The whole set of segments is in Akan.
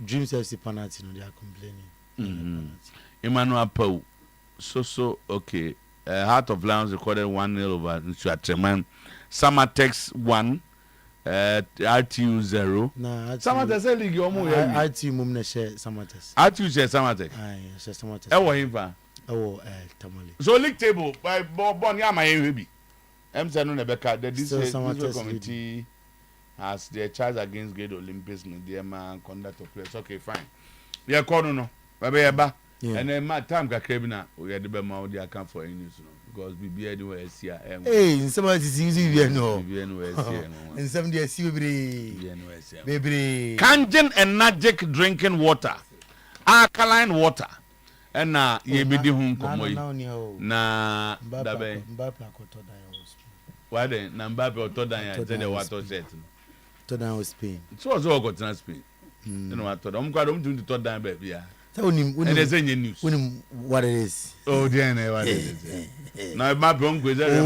Dreams FC penalty, no, they are complaining. Emmanuel Pau. So okay. Heart of Lions recorded 1-0 over Nsuatreman. Samatex 1. RTU 0. Nah, Samatex league omo ye. RTU mum na share Samatex. RTU share Samatex. Aye, share Samatex. Ewo himfa. Ewo Tamale. So league table by bon ya ma ye bi. MC no Nebeka the this committee has their charge against Great Olympics no their man conduct of players. Okay, fine. Yeah, kono no. Baba and then my time kakra bi na we had be ma we account for any news no because BBA do we here. Hey, somebody is using BBA no. BBA no we here no. And some dey see bebre. Kangen energetic drinking water. Alkaline water. And na ye bi di hu nkomo yi. Na dabe. Why then? Number pe otodan ya say the water set. Otodan was Spain. So was all got Spain. You know what? I'm quite to otodan be bia. And there's any news. What it is? Oh, dear, what it is. Now, my bronco is every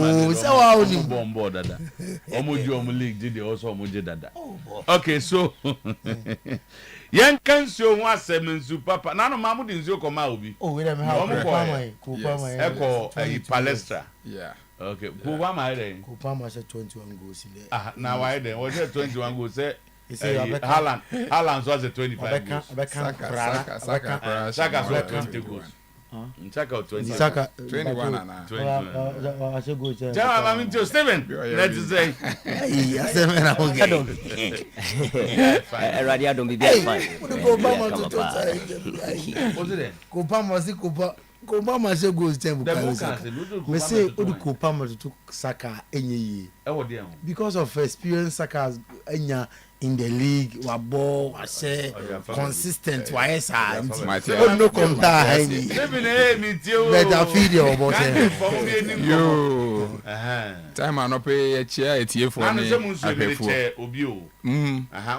bomb board. Omo league did also dada. Okay, so young can show one seven super. Nano Mamu didn't show come out. Oh, wait a minute. Echo palestra. Yeah. Okay, Kupama then. Kupama said 21 goals in there. Now I then was it 21 goals? Haaland was a 25 goals. Saka was 20 goals. Saka 20. Saka 21 and 21. I should go to I mean to Steven. Let's say. Radio don't be fine. Kupama say goes tempo. Me say Odu Kupama to Saka enye. Because of experience Saka enya in the league, wa ball, wa say consistent, wa esa. No compare any. Better video about it. Yo. Time I no pay a chair etie for me. Who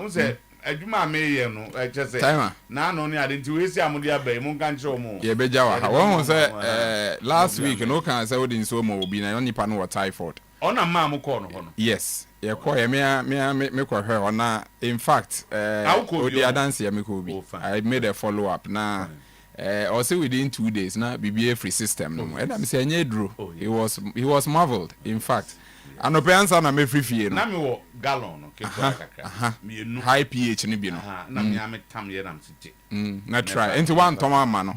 say aduma me ye no just say na no ne ade nti we si amode abai mu kan kire omo ye beja wa ha won say last week no kan say odin so mo obi na nipa no typhoid ona ma mo call no ho no yes ye call ye me call her ona in fact odi dance ye me ko bi I made a follow up na also within 2 days na BBA free system no and am say anya dro he was marveled in fact anope answer na me free fie no na me wo gallon no ke kakra me nu high pH ni bi no na me am tam ye nam site na try into one toma ma no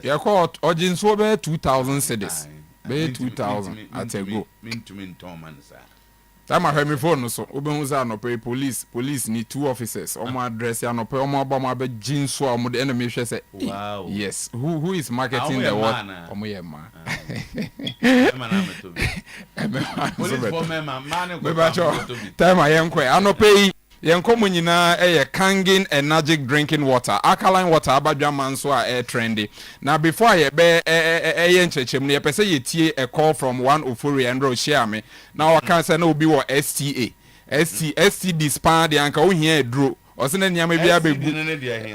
ye call urgent so be 2000 cedis be 2000 at a go min toma nsa time I me phone so obenhu za no pay police need 2 officers omo address ya no pay omo aba ma be gin so omo the enemy hwe say wow yes who is marketing the what omo ye ma police for me man time I enquire ano pay yenkomo nyina Kangen energetic drinking water alkaline water abadwa man so trendy now before ye be nchechem ne pese ye tie a call from one Ofori and ro share me now I can say no be what STD span de anka ohia edro o se na niam bia bebu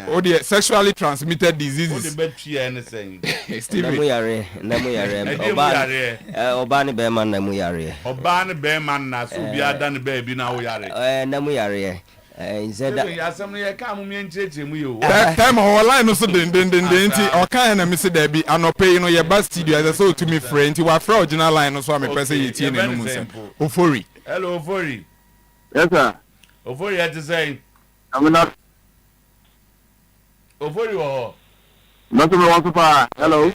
o de sexually transmitted diseases o de betua ne sen namu yare oba ne be man namu yare oba ne be man na so bia da ne be bi na wo yare namu yare instead ya asem ne ka mu me ncheche mu yo time ho line no so den nti o kan na me se da bi anope no ye ba studio as so to me friend nti wa fra original line no so am pese ye tie ne no mu se Ofori hello Ofori yes sir Ofori had to say I'm not Ofori wo not me want to pa hello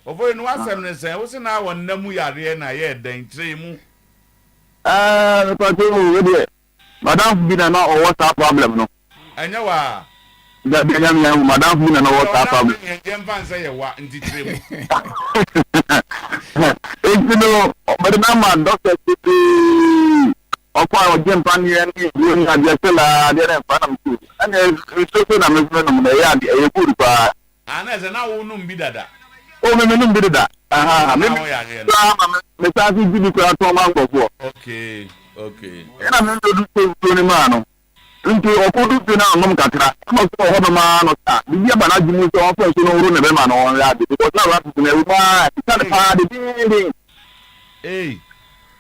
Ofori no asem ne say wo se na won namu yare na ye den tire mu me pa to we dey madam bina na o what's problem no anya wa da bina me madam bina na what's problem ye mpan say ye wa nti tire mu no but na man doctor ọkọ àwọn jẹ́ mpa ní ẹni ìlú ní àjẹsẹ́ la adẹ́rẹ́ mpa náà mú ẹni ìṣòṣò náà mẹ́fẹ́ náà mú náà ẹ̀yẹ kúrò pa. àná ẹ̀sẹ̀ náà wọ́n nù ń bí dada. ó mímí nù ń bí dada. mi sáà sí jíbi kura tó máa ń gbọ̀ fún ọ. ok. ẹ̀nà mi ń lo dúpẹ́ tó ní máa nù. nti ọkọ dúpẹ́ náà nù kakra ọmọ sọ ọhọ́ mi máa nù sá bíbí ẹ̀bà náà jimu sọ wọn fẹ́ sọ n'owurọ̀ nẹ̀bẹ̀ máa nù wọn rí adé because náà wàá tuntun ẹ̀rú máa ìta ní pa adé díndín.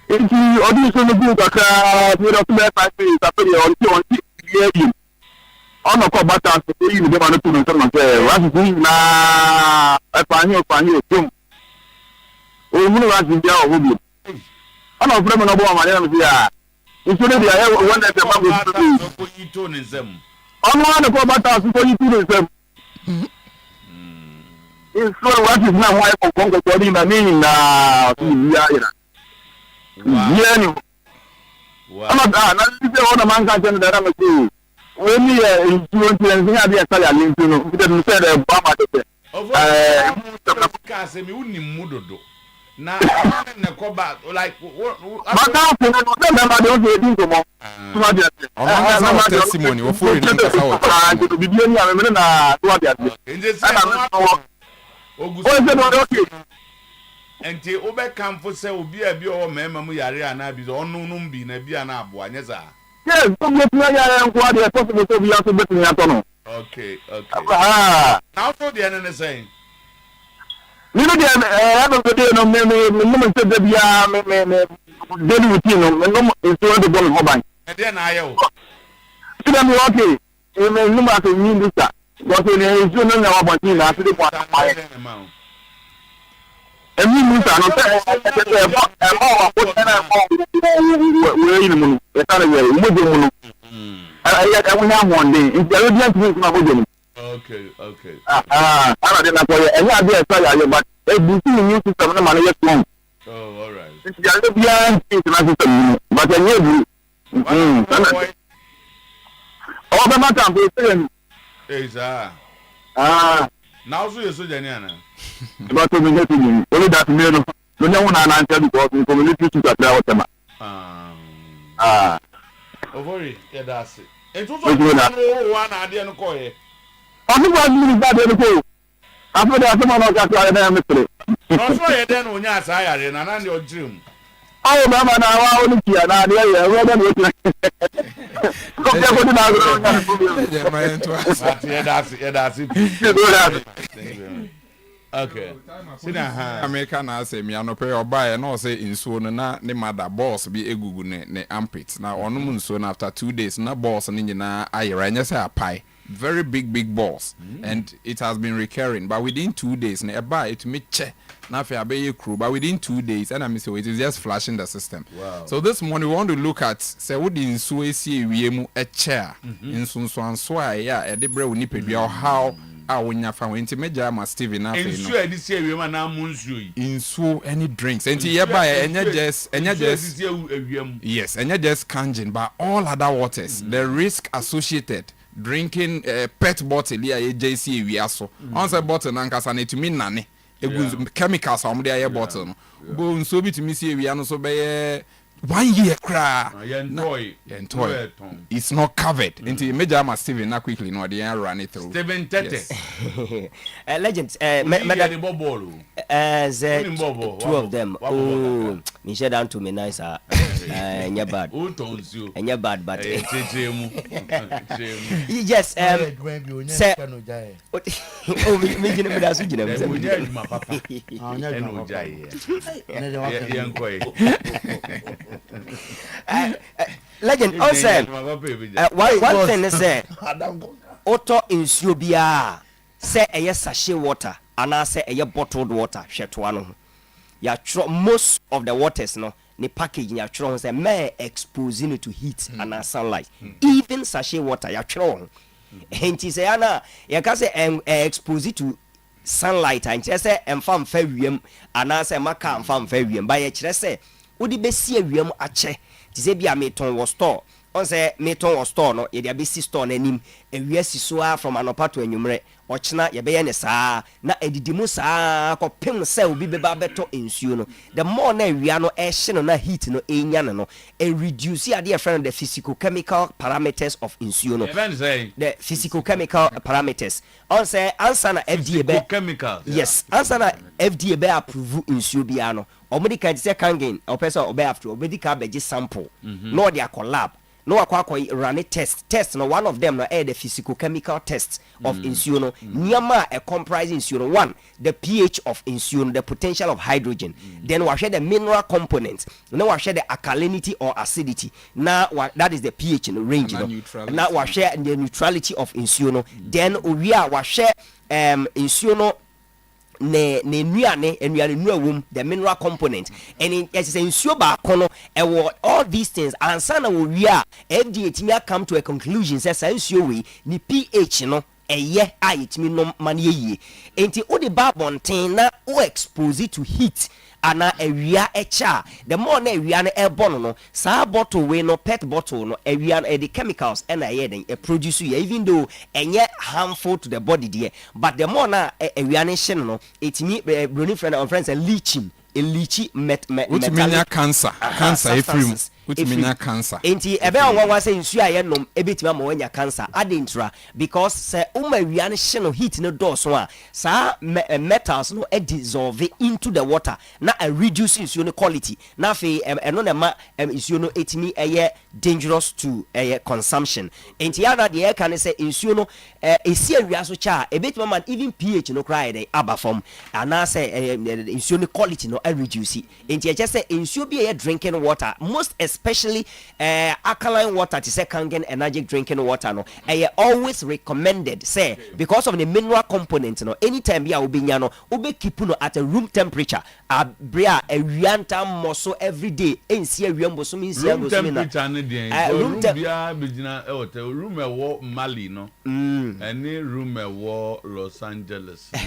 Enti odi so no bu kakra mi do tuma fa se sapere on ti ye yi ọ̀nà kọ́ bàtà ṣe yìí ní bẹ́ẹ̀ máa tó nìkan náà sẹ́ wá sí fún náà ẹ̀fààyàn òtún òun ní wá sí bí àwọn òbí ọ̀nà òfurufú náà bọ́ wọn àmàlẹ́ náà sí yà ìṣúná di àyẹ̀wò wọn náà tẹ̀ máa bọ̀ sí ọ̀nà ọ̀nà kọ́ bàtà ṣe yìí tó ní sẹ́mu ìṣúná wá sí fún àwọn ẹ̀kọ́ kọ̀ọ̀kọ̀ ní ìgbà ní ìgbà ìyá yẹn ìyá ni ọ̀nà náà ti sẹ́ ọ̀nà máa ń ká jẹ́ dára mi sí wọ́n ní influence ní àbí ẹ̀ka yà lẹ́yìn tó nù fi tẹ̀sí sẹ́ẹ̀ ẹ̀ bọ́ àmà tẹ̀tẹ̀. Kaase mi wuni mu dodo na ne koba like bàtà fún mi ọ̀sẹ̀ mẹ́ta de ó fi èdè nkùmọ̀. ọ̀nà nkasa wọ testimony wọ́n fún ìní nkasa wọ testimony. bíbí ẹni àmì mìíràn náà tó wà bí àti. ó ṣe ní ọdún òkè. nti o bɛ kanfo sɛ obi a bi ɔwɔ mɛɛma mu yare anaa bi sɛ ɔno nom bi na bi anaa aboa nyɛ saa. yes tó bí etu yára nkó adé ẹ̀ tọ́sí mi tó bí yàtọ̀ bẹ́ẹ̀ tó yàtọ̀ nù. okay. na ɔtɔ deɛ ne ne sɛn. nínú deɛ ɛyà tó dé no mi num nsɛ dɛ bi ya mi daily routine no mi num nsuo de bɔ mi hɔ ban. ɛdeɛ na ayɛ o. síbẹ̀ mi wọ́n kè mi num àti yín bí sa gbọ́sẹ̀ ní nsuo náà ní àwọn abọ̀ntì náà àti dìbò àtàkùn ẹ̀mí mi sàn no sẹ́ ẹ̀bọ̀ wà kó tẹ́lẹ̀ ẹ̀bọ̀ wúrẹ́ yìí ni mu no ẹ̀ka ni wẹ̀ ọmọdé mu no ẹ̀yẹ ẹ̀wọ̀n yà wọ̀n dé nti ẹ̀rọ díẹ̀ ntumi nkùnà ọmọdé mu. okay. ana de na kọ yẹ ẹ̀yẹ adé ẹ̀sọ́ yà yẹ but ebusi ni new system ní ma ne yẹ strong. nti ẹ̀rọ díẹ̀ ntumi nkùnà system mu no but ẹ̀yẹ ebu. ọwọ́ bẹ́ẹ̀ má tàn fún ẹsẹ̀ yẹn. ee saa. na ọsọ yẹ sójà ní àná. About 2 minutes, only that minute. No one answered because the community to that level. Ovori, yeah, that's it. And to one idea no coy. I think what you bad in the pool. After that, someone else got to have a mystery. Also, then when you're tired and I'm your dream. Oh, Mamma, now I only see an idea. Well, then that's it. Okay. America na say me anope obaye na say nsuo no na ne mother boss bi egugu ne armpit na onum nsuo na after 2 days na boss ni nyina ayera nya say apai very big balls and it has been recurring but within 2 days na eba it me che na fe abeye crew but within 2 days and I say it is just flashing the system. Wow. So this morning we want to look at say what the nsuo esi ewiemu e chair nsunso anso a ya e de bre oni pedua how wonya fa wenti meja ma Steven na fe no insu edi sie ewiem na mu nsu yi insu any drinks enti ye ba enya just yes enya just kanjin but all other waters the risk associated drinking pet bottle ya JC ewia so on say bottle na nkasa na etumi nane egu chemicals am dey aye bottle no go nso bitumi sie ewia no so be 1 year cry toy it's not covered into major ma Steven na quickly no dey run it through Steven Tete legends two of them oh me share down to me nice nya bad nya bad but yes say oh me gina me da su gina me legend also one thing is say auto insuo bia say eye sachet water ana say eye bottled water hweto ano ya most of the waters no the package ya tro say may exposing it to heat and sunlight even sachet water ya tro enti say ana ya ka say expose it to sunlight and say emfa mfa wiem ana say maka mfa mfa wiem ba ya kire say odi besi awiem ache ti say bia meton wo store on say meton wo store no ye dia besi store na nim awia si so from anopa to anwumre ochina ye be ye ne saa na edidimu saa kopem say obi be ba beto ensuo no the more na awia no e hye no na heat no enya no e reduce ade e friend the physical chemical parameters of ensuo no the physical chemical parameters on say answer na FDA be chemical yes answer na FDA be approve ensuo bia no omedi ka say kangin o person obe after obedi ka beji sample no dey collab no akwa run test no one of them no the physical chemical test of insuo no niama a comprise insuo one the pH of insuo the potential of hydrogen then we share the mineral components now we share the alkalinity or acidity now that is the pH in the range no now we share the neutrality of insuo no then we share insuo no ne nuane nuawum the mineral component and it is insuo ba kono all these things and sana we FDA timia come to a conclusion says insuo we ni pH no eye ayetimi no mane yie enti o de ba bonten na o expose it to heat ana awia echa the more na awia na ebono no sa bottle we no pet bottle no awia the chemicals and aye den produce you even though enye harmful to the body there but the more na awia na hye no etimi brony friend on friends leaching leachy which mean cancer efrim which mean cancer enti ebe onwa say nsu aye nom ebetima ma wanya cancer adentra because say uma wia ne hye no heat no do so a sa metals no dissolve into the water na reduce nsu no quality na fe eno na ma nsu no etimi eye dangerous to consumption enti ya na de can say nsu no esi awia so cha ebetima man even pH no cry dey abafom ana say nsu no quality no reduce enti e say nsu bi e drinking water most especially alkaline water to say Kangen energy drinking water no always recommended say because of the mineral component no anytime ya obinya no obe keep no at a room temperature abria awianta moso every day ensi awiambo so mi nsi ago so mi na room bia begina room ewo Mali no any room ewo Los Angeles no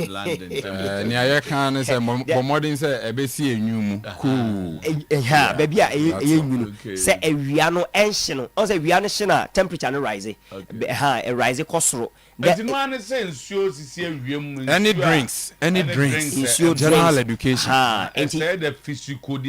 London ni aye kan say modern say ebesi enwumu cool baby say awia no enhye no o say awia no hye na temperature no rise rise kosoro any drinks general education the physical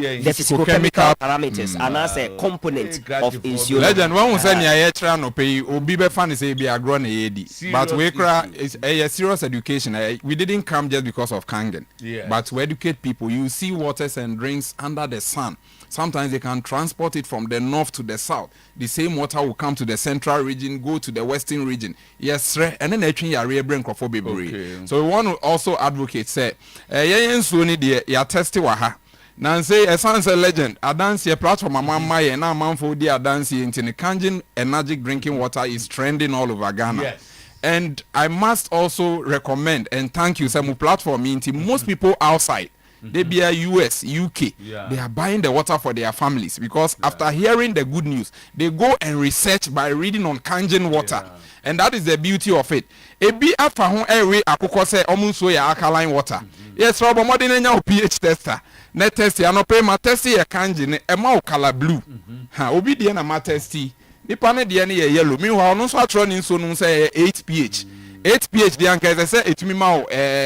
chemical parameters and as a component of insulin legend when we say near tra no pay obi be fan say be agro na yedi but we cry is a serious education we didn't come just because of Kangen but to educate people you see waters and drinks under the sun. Sometimes they can transport it from the north to the south. The same water will come to the central region, go to the western region. Yes, and then actually you bring okay. So we want to also advocate say, ya testi waha. Now say a son's a legend. A dance your platform mama and now man for the dance into the Kangen energy drinking water is trending all over Ghana. Yes. And I must also recommend and thank you some platform into most people outside. They be a US, UK. They are buying the water for their families because after hearing the good news, they go and research by reading on Kangen water. And that is the beauty of it. A be after home every akoko say omunso ya alkaline water. Yes, Robo modern enya pH tester. Net test ya no pay ma test ya Kangen e ma color blue. Ha obi de na ma test. Nipa ne de na yellow. Meanwhile no so atro ni so no say 8 pH. 8 pH the anke say etumi ma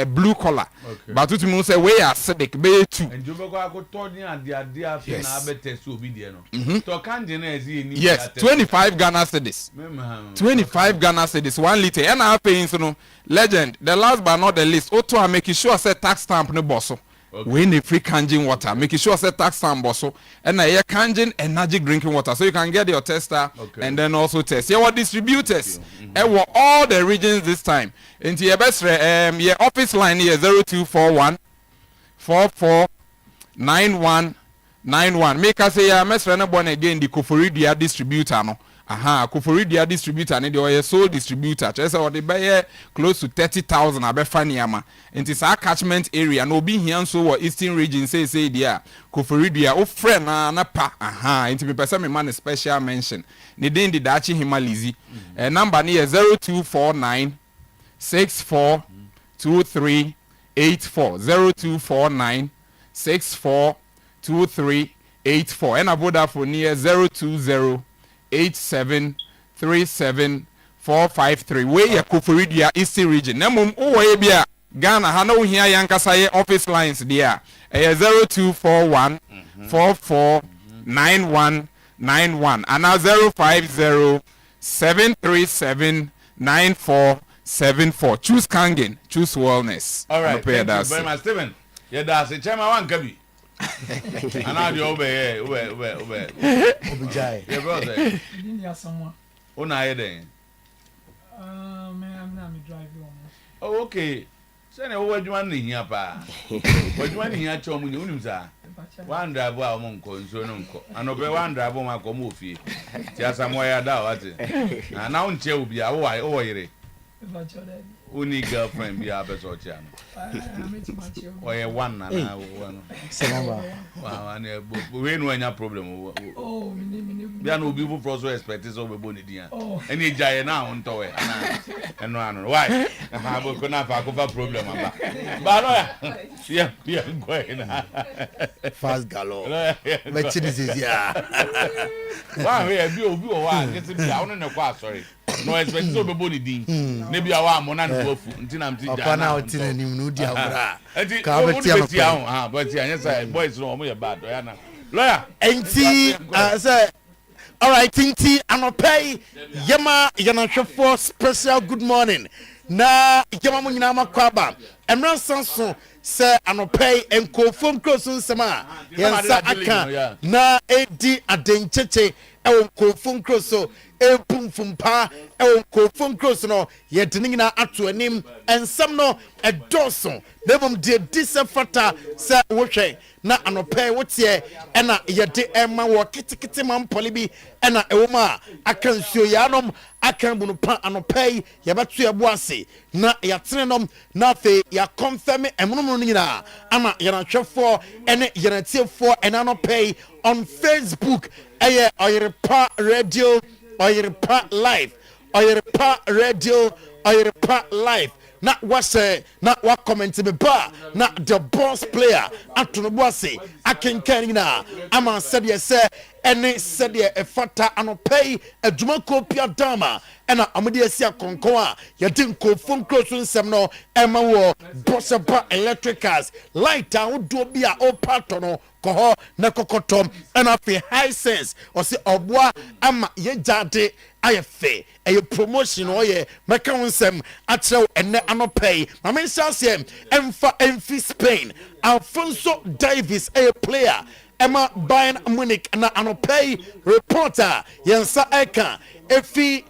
blue color but utumi say we acidic be 2 and you go to ni ade afia na abete so obi de no to Kangen na ezi ni yes 25 Ghana cedis 25 Ghana cedis 1 liter and I paying so no legend the last but not the least Otuo make sure say tax stamp no bosso we need free Kangen water making sure say tax stamp bosso and na here Kangen energy drinking water so you can get your tester and then also test your distributors and all the regions this time into your best your office line here 0241 449191 make us say ya mesra na born again the Koforidia distributor no Koforidia distributor ne the sole distributor just or the buy close to 30,000 abefaniama into sa catchment area no be here so eastern region say there Koforidia o friend na pa into me person me man special mention ne den di dachi himalizi number ne 0249 642384 0249 642384 and aboda for near 020 8737 where ya Koforidia Eastern region namum o bia Ghana ha no hia yankasa ye office lines there 0241 449191 and 050 737 9474 choose Kangen choose wellness. All right, thank you very much Stephen. Yeah, that's a chairman one kabi Ana di obe. Obijai. Yeah, brother. India someone. Una aye den. Man, I'm not driving. Oh, okay. Send a word one in here, pa. What one in here, Chom, you know, one drive well among consumer. And over one drive on my comufi. Just somewhere down. And now, Che will be a while over. Only girlfriend be a better channel. Or a one and wow, and we know any problem. Oh, there are no people for so expect is over Bonidia. Any giant now on toy and run. Why? I have a problem. But yeah, going Fast galore. But it is yeah. Why have you getting down in the car? Sorry. No expect so boni din maybe our monan bofu nti na mti ja na otin anim no dia bra ka beti am but yes boys no mo ye bad ya na lawyer enti say all right tinti anopay yema yana hwefo special good morning na yema mo nyina makwaba emran sanso say anopay enkofom krosun sema yensa aka na edi adencheche ewo kofom kroso epumfumpa ewo kofom kroso no yedinina ato anim ensam no edoso nebom de disafata se wohwe na anopay wotie ena yede ema wo kitikiti mampole bi ena ewoma akansuo yanom akan bunu pa anopay yabeto yaboase na yatrenom na fe ya confirm emunu nyina ama yanahwefo ene yanatiefo ena anopay on Facebook Oyerepa Radio Oyerepa Live Oyerepa Radio Oyerepa Live na wase na wa comment me ba na the boss player atono boase akenkan na ama said say ene said efata anopay adwuma kopia dama ena amede asia konkon a yede nkofom kroso nsem no ema wo bosseba electricals light a wodo bi a opato no koho na kokotom ena fi high sense o se obwa ama ye jade ayefe eye promotion oye meka wonsem atrew ene anopay mama nsiase emfa emfi Spain Alfonso Davis a player Emma Bayern Munich na anopay reporter yensa eka efi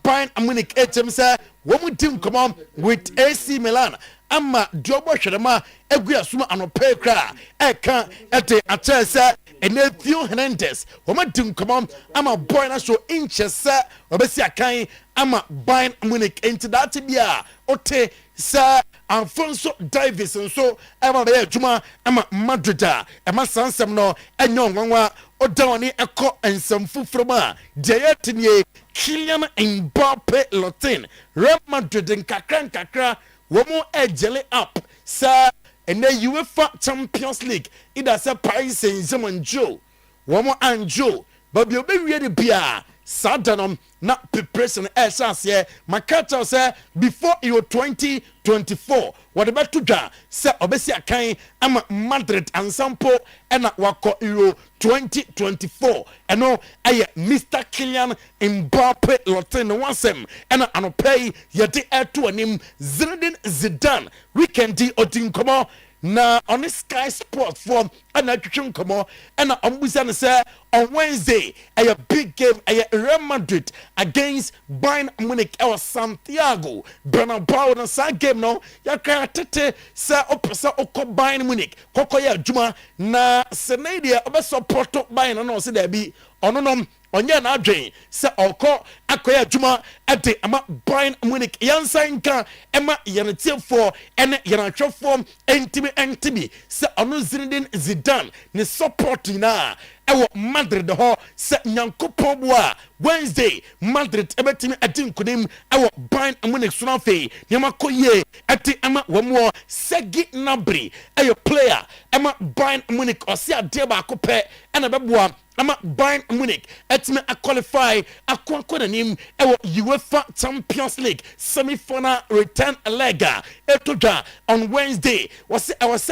Bayern Munich HMC womu team come on with AC Milan ama diobo hwerema egua suma anopay kra eka ete achese Enethio Hernandez woma team come on ama boy na so inches obesi akan ama Bayern Munich into that bia ote sa Alfonso Davis so ema be adwuma ama Madrid ema sansem no enyo nwanwa odawani eko ensem fufuroma de yetinie Kylian Mbappe Lotin Real Madrid nkakra womo ejele up sa ene UEFA Champions League ida sa Paris Saint-Germain Joe womo anjo babi obewie de bia Sadanom na preparation chance makata say before Euro 2024 what about to say obesi akan ama Madrid ensample ena wako Euro 2024 eno aye Mr. Kylian Mbappe Lotin wansem ena anopay yede eto anim Zinedine Zidane weekend odinkomo na on Sky Sport for ana twetwenkomo ena ombusa ne say on Wednesday a big game Real Madrid against Bayern Munich or Santiago Bernabeu na sa game no yakra tete sa opesa okọ Bayern Munich kokoya adwuma na Senedia obesupport Bayern no se da bi ononom onye na adwen se okọ akoya adwuma ade ama Bayern Munich yansanka ema yanetiefo ene yanatwefo entibi se ono Zinedine Zidane ne support na ewo Madrid ho se nyankopon boa Wednesday Madrid ebetimi adinkunim ewo Bayern Munich sunafe nyamakoye ati ama wamo Serge Gnabry ayo player ama Bayern Munich osi ade ba akopɛ ena beboa ama Bayern Munich etime a qualify akwakonanim ewo UEFA Champions League semi-final return leg etoja on Wednesday was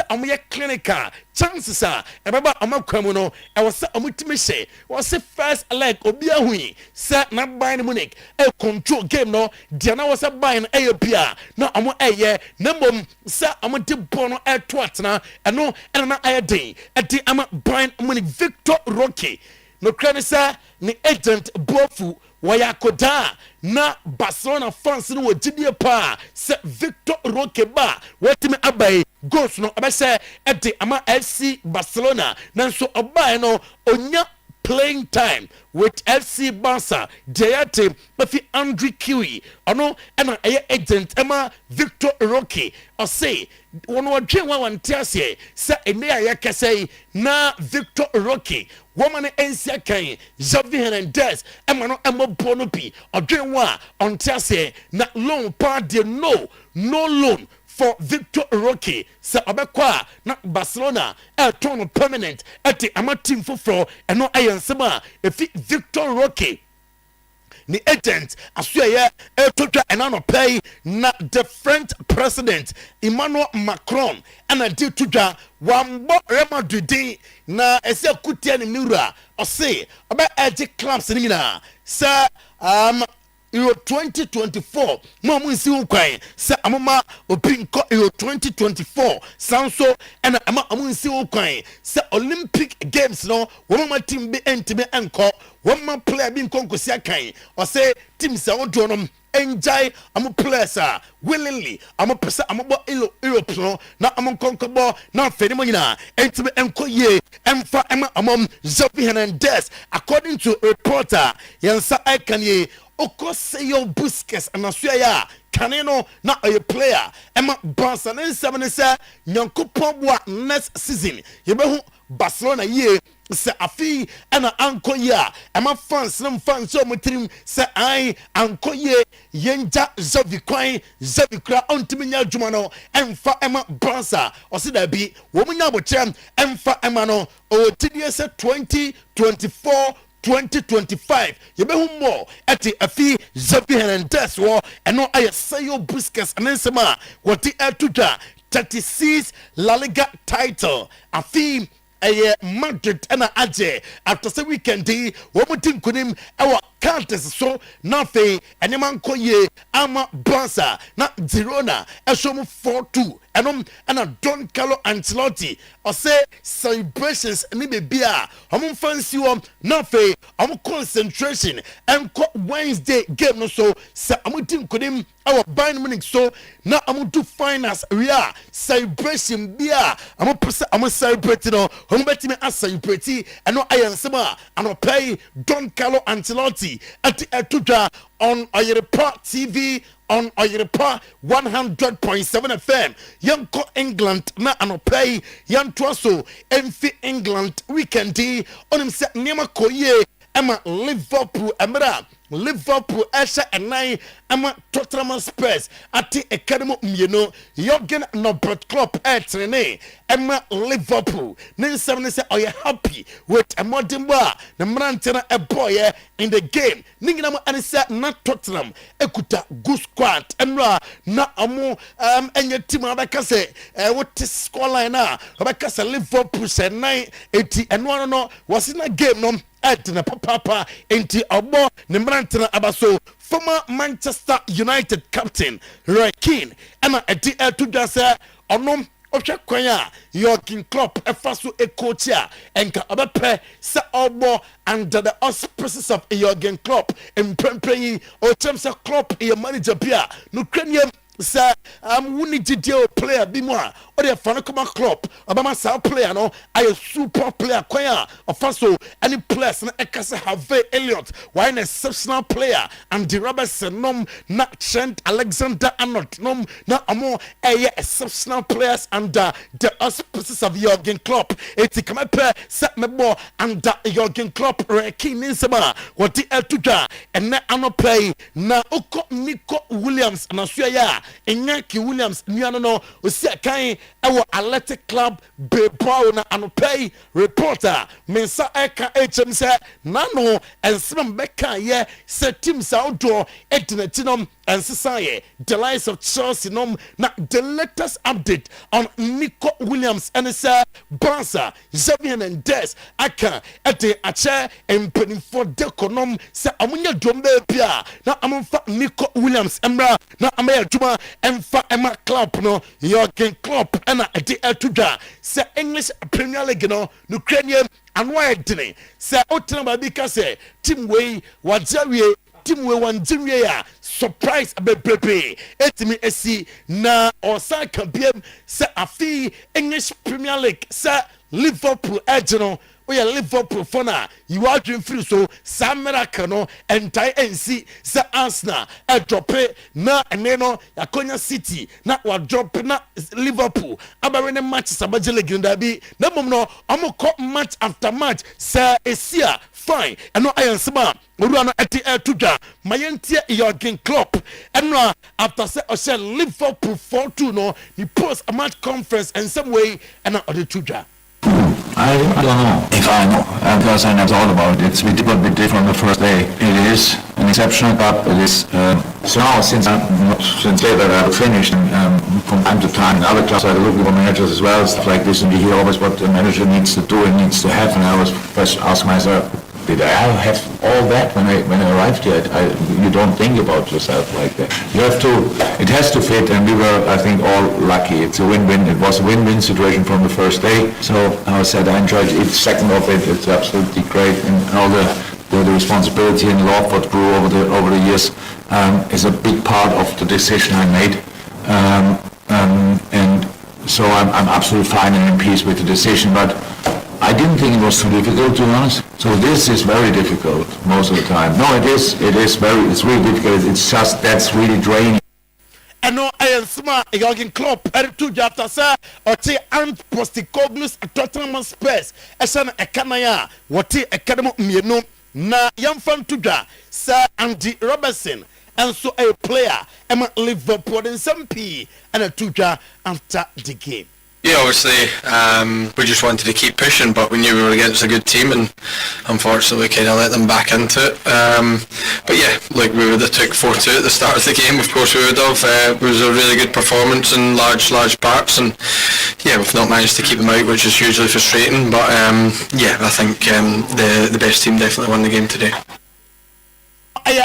amoye clinical chances are ebeba amakwamu no e was omutimi hye was first leg obi ahui say na Bayern Munich e control game no dia na was Bayern e bia na omo eye na mom say omode ball no e to atena eno na ayeden edi ama Bayern Munich Victor Roque no kranisa ni agent bofu wayakoda na Barcelona fans no wogidie pa se Victor Roque ba wetime abai goals no abese ede ama FC Barcelona nanso obai no onya playing time with FC Barca Jayate Buffy Andre Kiwi ono ena agent ema Victor Roque o say one one tiase sa ene ayakase na Victor Roque woman ensia kan Xavi Hernandez ema no emo bono bi odwenwa on tiase na loan pa de no loan for Victor Roque sa obekwa na Barcelona turn permanent at ama team for and no ayansema if Victor Roque ni agent asuye totra enano pay na the French president Emmanuel Macron and due to the wambo Real Madrid na ese kutia ni mura o say obe edge clubs ni na sa Euro 2024 mo nsi ukwan se amoma opinko Euro 2024 sanso ena ama nsi ukwan se Olympic Games no woma team be entime enko woma player bi nkonkosi akan o se team se wodo no enjoy am players willingly am pesa am bo Europe no na am konkobo na feni mo nyina entime enko ye emfa amom Xavi Hernandez according to a reporter yansa ikanye Okoseyo Busquets anasuya kaneno na a player ema Barca na 7 say nyankopon boa next season yebehu Barcelona ye se afi ana anko ya ema fans so mutrim se ai anko ye yenja Xavi kwan Xavi kra ontiminya adwuma no emfa ema Barca osida bi wo munya botrem emfa ema no o tidie se 2025 yebehu mo ati afi Xavi Hernandez wo eno ayasayo Busquets anensema woti atuja 36 La Liga title afi Madrid ena aje after the weekend wo mutin kunim ewa counters so nothing anyman koye ama Barca na Girona esom 4-2 enom ana Don Carlo Ancelotti o say celebrations ni bebia omo fancy wo nothing omo concentration enko Wednesday game no so sa omo tin kunim ewa Bayern Munich so na omo do finals ria celebration bia omo pesa omo celebrate no omo betime a celebrate eno ayansema ano pay Don Carlo Ancelotti at Etuja on Oyerepa TV on Oyerepa 100.7 FM. Yanko England na anopay yantwaso Enfi England weekendi on himself Nema Koye Emma Liverpool Emra Liverpool Asha and nine ama Tottenham Spurs ati Academy Mieno Jürgen Nobert Klopp trene Emma Liverpool nin 7 say are you happy with a modern bar the Marantana a boy in the game ningina mo anisa na Tottenham ekuta good squad Emra na amo enye team abaka say what scoreline na abaka say Liverpool say 980 and one no was in a game no at na papa enti obo ne Marantana abaso former Manchester United captain Roy Keane and to just onom ohwe kwanya Jürgen Klopp efaso e coach ya enka obepe se obo under the auspices of Jürgen Klopp empempenyi o terms of Klopp e manager bia no kraniam sa wuni jidio player bi mo a o de fa no koma Klopp obama sa player no ay super player kwanya ofaso any players na ekase have Elliott why an exceptional player and the Robertson nom na Trent Alexander-Arnold nom na amo exceptional players under the auspices of Jürgen Klopp eti kama pe set me bo under Jürgen Klopp rekin nsema wati etuja ene ano play na Nico Williams na so ya Inyaki Williams nuano no osi akan ewo Athletic Club Bilbao na anopay reporter mensa eka HM say nano ensem beka ye se team Outdoor etinatinum and society the lives of Chelsea nom na the latest update on Nico Williams and say Bansa Xavier and Des aka ete ache empeni for deconom se amunya dombe pia na amfa Nico Williams emra na amaya juma emfa ema club no Jurgen Klopp ena ede etudwa se English Premier League no Ukrainian anwa edene se otina ba bi ka se team wey wajawie team we wan ya surprise abebrebe etimi esi na osa kabiem se afi English Premier League se Liverpool ejeno oya Liverpool fona you are dream free so Sameraka no entai NC se Arsenal e drop na eneno Yakonya City na wa drop na Liverpool abawene match sabaje league ndabi na mom no amoko match after match se esia fine and no iron sma oru no eti etudwa mayentie Jurgen Klopp and after say o Liverpool 4-2 no he post a match conference and some way and other tudwa I don't know if I know, because I never thought about it. It's a bit different the first day. It is an exceptional cup. It is so now since later I've finished, from time to time in other clubs I look at managers as well, stuff like this, and you hear always what the manager needs to do and needs to have. And I always first ask myself, did I have all that when I arrived here? You don't think about yourself like that. You have to. It has to fit, and we were, I think, all lucky. It's a win-win. It was a win-win situation from the first day. So I said I enjoyed each second of it. It's absolutely great, and all the responsibility and love what grew over the years is a big part of the decision I made. And so I'm absolutely fine and in peace with the decision, but I didn't think it was too difficult, to be honest. So this is very difficult most of the time. No, it's really difficult. It's just, that's really draining. And no, I am smart. Jurgen Klopp, to after sir, or te Ant Postikoglus at Tottenham Spurs, Esan Ekanaya, what te Academy Mieno, na Yamfan Tuja, Sir Andy Robertson, and so a player, Emma Liverpool and some P and a Tuja after the game. Yeah, obviously, we just wanted to keep pushing, but we knew we were against a good team, and unfortunately, we kind of let them back into it. But yeah, like we would have took 4-2 at the start of the game. Of course, we would have. It was a really good performance in large parts, and yeah, we've not managed to keep them out, which is hugely frustrating. But yeah, I think the best team definitely won the game today.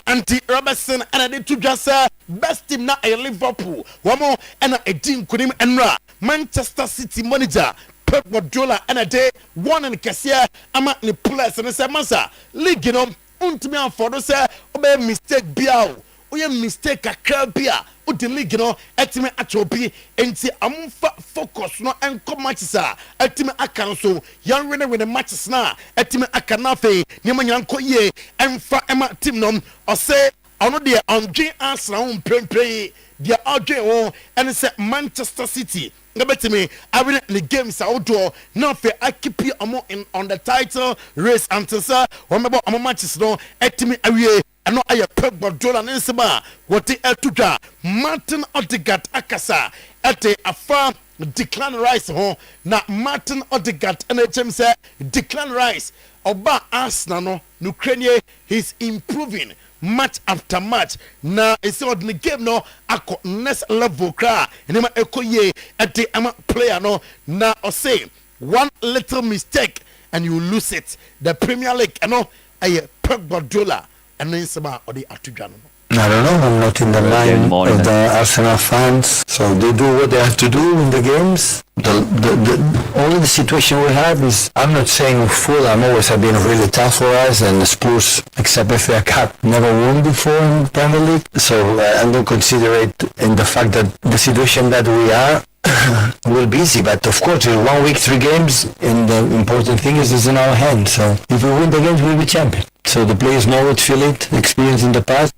Andy Robertson and I did to just best team na Liverpool. One more and a team kunim enra Manchester City manager Pep Guardiola and a day one and Cassia ama ni plus and say masa league you know untimi afọdọ say obe mistake biao oye mistake akra bia o the league you know etimi atobi enti amfa focus no enko matches a etimi aka so yan win the matches na etimi aka na fe nyama nyanko ye emfa ema team no o say ono de ondwe Arsenal mpempe dia odwe won and say Manchester City ngabetimi I win the games outdoor now fe I keep you on the title race until sir remember am matches no etimi awie ano aye Pep Guardiola nsema wote etudwa Martin Odegaard akasa ete afa Declan Rice ho na Martin Odegaard NHM say Declan Rice oba Arsenal no Ukraine he's improving match after match na ese odne game no akọ next level kra enema ekoye ete ama player no na o say one little mistake and you lose it the Premier League ano aye Pep Guardiola and then sama odi atudwa no. I don't know, I'm not in the line of the Arsenal fans, so they do what they have to do in the games. Only the situation we have is, I'm not saying Fulham always have been really tough for us, and Spurs, except FA Cup, never won before in Premier League, so I don't consider it in the fact that the situation that we are will be easy, but of course in 1 week 3 games, and the important thing is it's in our hands, so if we win the games we'll be champion. So the players know it, feel it, experience in the past.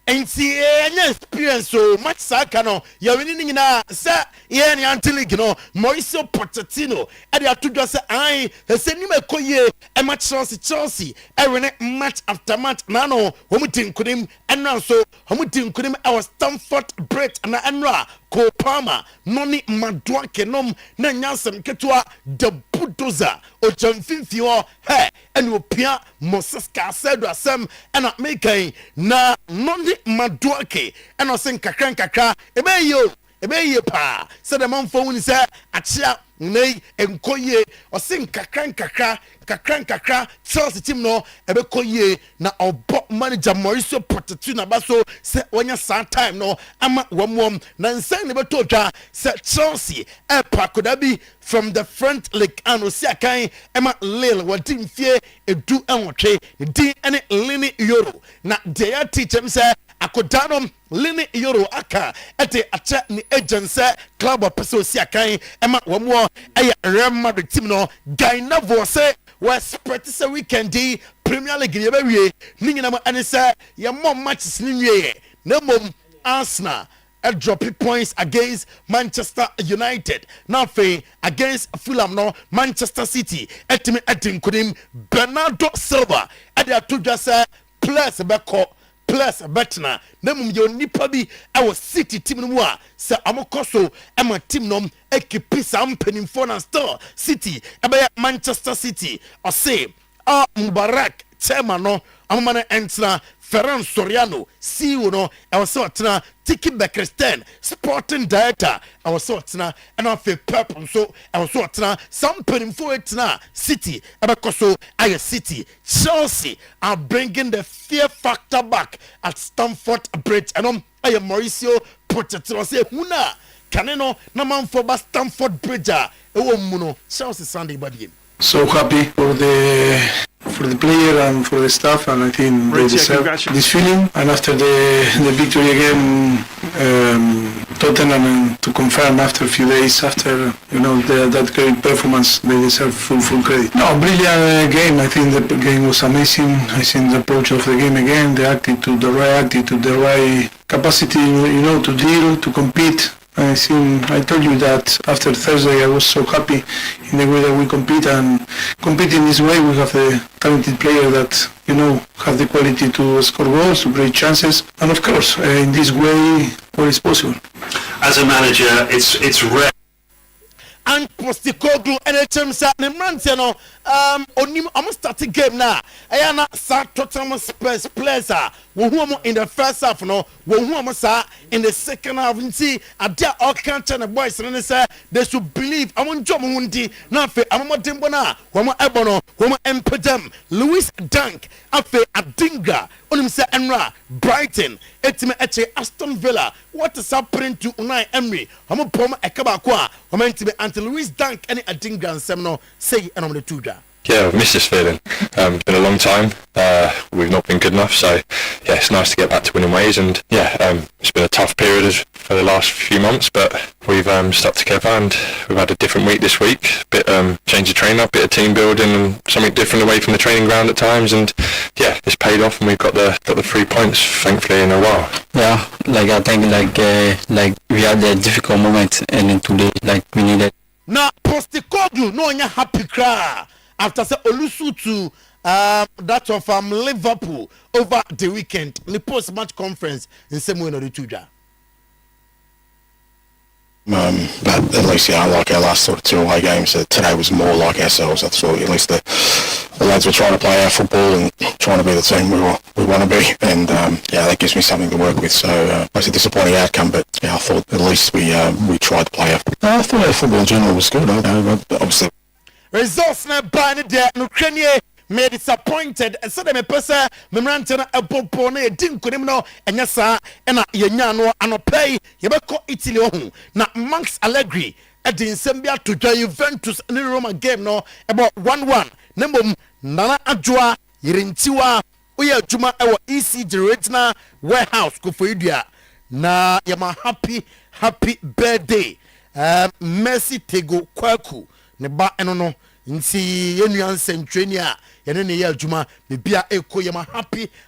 enti enya experience so much saka no ya winning na sa ye ni anti-league no Mauricio Pochettino e dey atodwa say ai se ni mekoye e match Chelsea e win match after match na no homu tinkunim enra so homu tinkunim e was Stamford Bridge na enra ko Palmer noni madoa kenom na nyansem ketua the bulldozer o chamfinfi ho he ene opia Moses Casedo asem ena mekan na noni madoa ke ena sen kakra ebe pa se de manfo woni se achia nei enkoye o sen kakra Chelsea team no ebe koye na obo manager Mauricio Pochettino baso se wonya sa time no ama wamwom na nsan ne beto twa se Chelsea e pakodabi from the front league and osiakan ema Lille wadi mfie edu enwotwe din ene Lini Euro na dia teacher se akodanom Lini Euro aka ete acha ni agency club of osiakan ema wamwo eye Real Madrid team no gaina vose was practice a weekend Premier League ye bewie ni nyina mo ane say ye more matches ni wie na mom Arsenal drop points against Manchester United now against Fulham no Manchester City etimi etinkudim Bernardo Silva ade atodwa say plus betna na mum yo nipa bi e City team no mu a se amokoso e ma team no ekipi sam penimfo na star City e be Manchester City o say Mubarak chairman no amana entra Ferran Soriano CEO no e was so tena Tiki Bekristen sporting director I was so tena and afi pep so I was so tena some penimfo tena City abekoso aye City Chelsea are bringing the fear factor back at Stamford Bridge and aye Mauricio Pochettino say huna kaneno na manfo ba Stamford Bridge e wo mu no Chelsea Sunday body. So happy for the player and for the staff, and I think they deserve this feeling. And after the victory again, Tottenham, and to confirm after a few days after that great performance, they deserve full credit. No, brilliant game. I think the game was amazing. I think the approach of the game again, the attitude, the right capacity, to deal, to compete. I think I told you that after Thursday I was so happy in the way that we compete, and compete in this way we have a talented player that have the quality to score goals, to create chances, and of course in this way what is possible. As a manager, it's rare. And Postecoglou NHM sa ne mrante no onim almost start game na ayana sa Tottenham Spurs players wo hu in the first half no wo hu sa in the second half nti adia all country and boys no say they should believe amon jom hundi na fe amodembo na wo ebono wo empedem Louis Dunk afe Adingra onim say enra Brighton etime eche Aston Villa what is happening to Unai Emery amo pom ekaba ko a wo mentime until Louis Dunk any Adingra nsem no say enom the two. Yeah, I've missed this feeling. It's been a long time. We've not been good enough, so yeah, it's nice to get back to winning ways. And yeah, it's been a tough period for the last few months, but we've stuck together, and we've had a different week this week. Bit change of training up, bit of team building, and something different away from the training ground at times. And yeah, it's paid off, and we've got the 3 points, thankfully, in a while. Yeah, I think we had a difficult moment, and today we needed. Now, Postecoglou no nya happy cry after say Olusu to that of Liverpool over the weekend in the post-match conference in same way no the two. But at least like our last sort of 2 away games, today was more like ourselves. I thought at least the lads were trying to play our football and trying to be the team we want to be, and that gives me something to work with. So it's a disappointing outcome, but I thought at least we tried to play our football. I thought our football in general was good. Obviously, results na ban there no Ukraine me disappointed and so me pesa me mrante na ebopo na edin kunim no enya sa na yenya no anopay ye be ko Italy ohun na Max Allegri edin sembia to Juventus in Roma game no about 1-1 nembom Nana Adwoa Yerintiwa oye adwuma e wo ECG Regional Warehouse Kofoidua na yama happy birthday Messi Tego Kwaku ne ba eno no nti yenu nsentweni a yene ne ya adwuma bibia ekoyema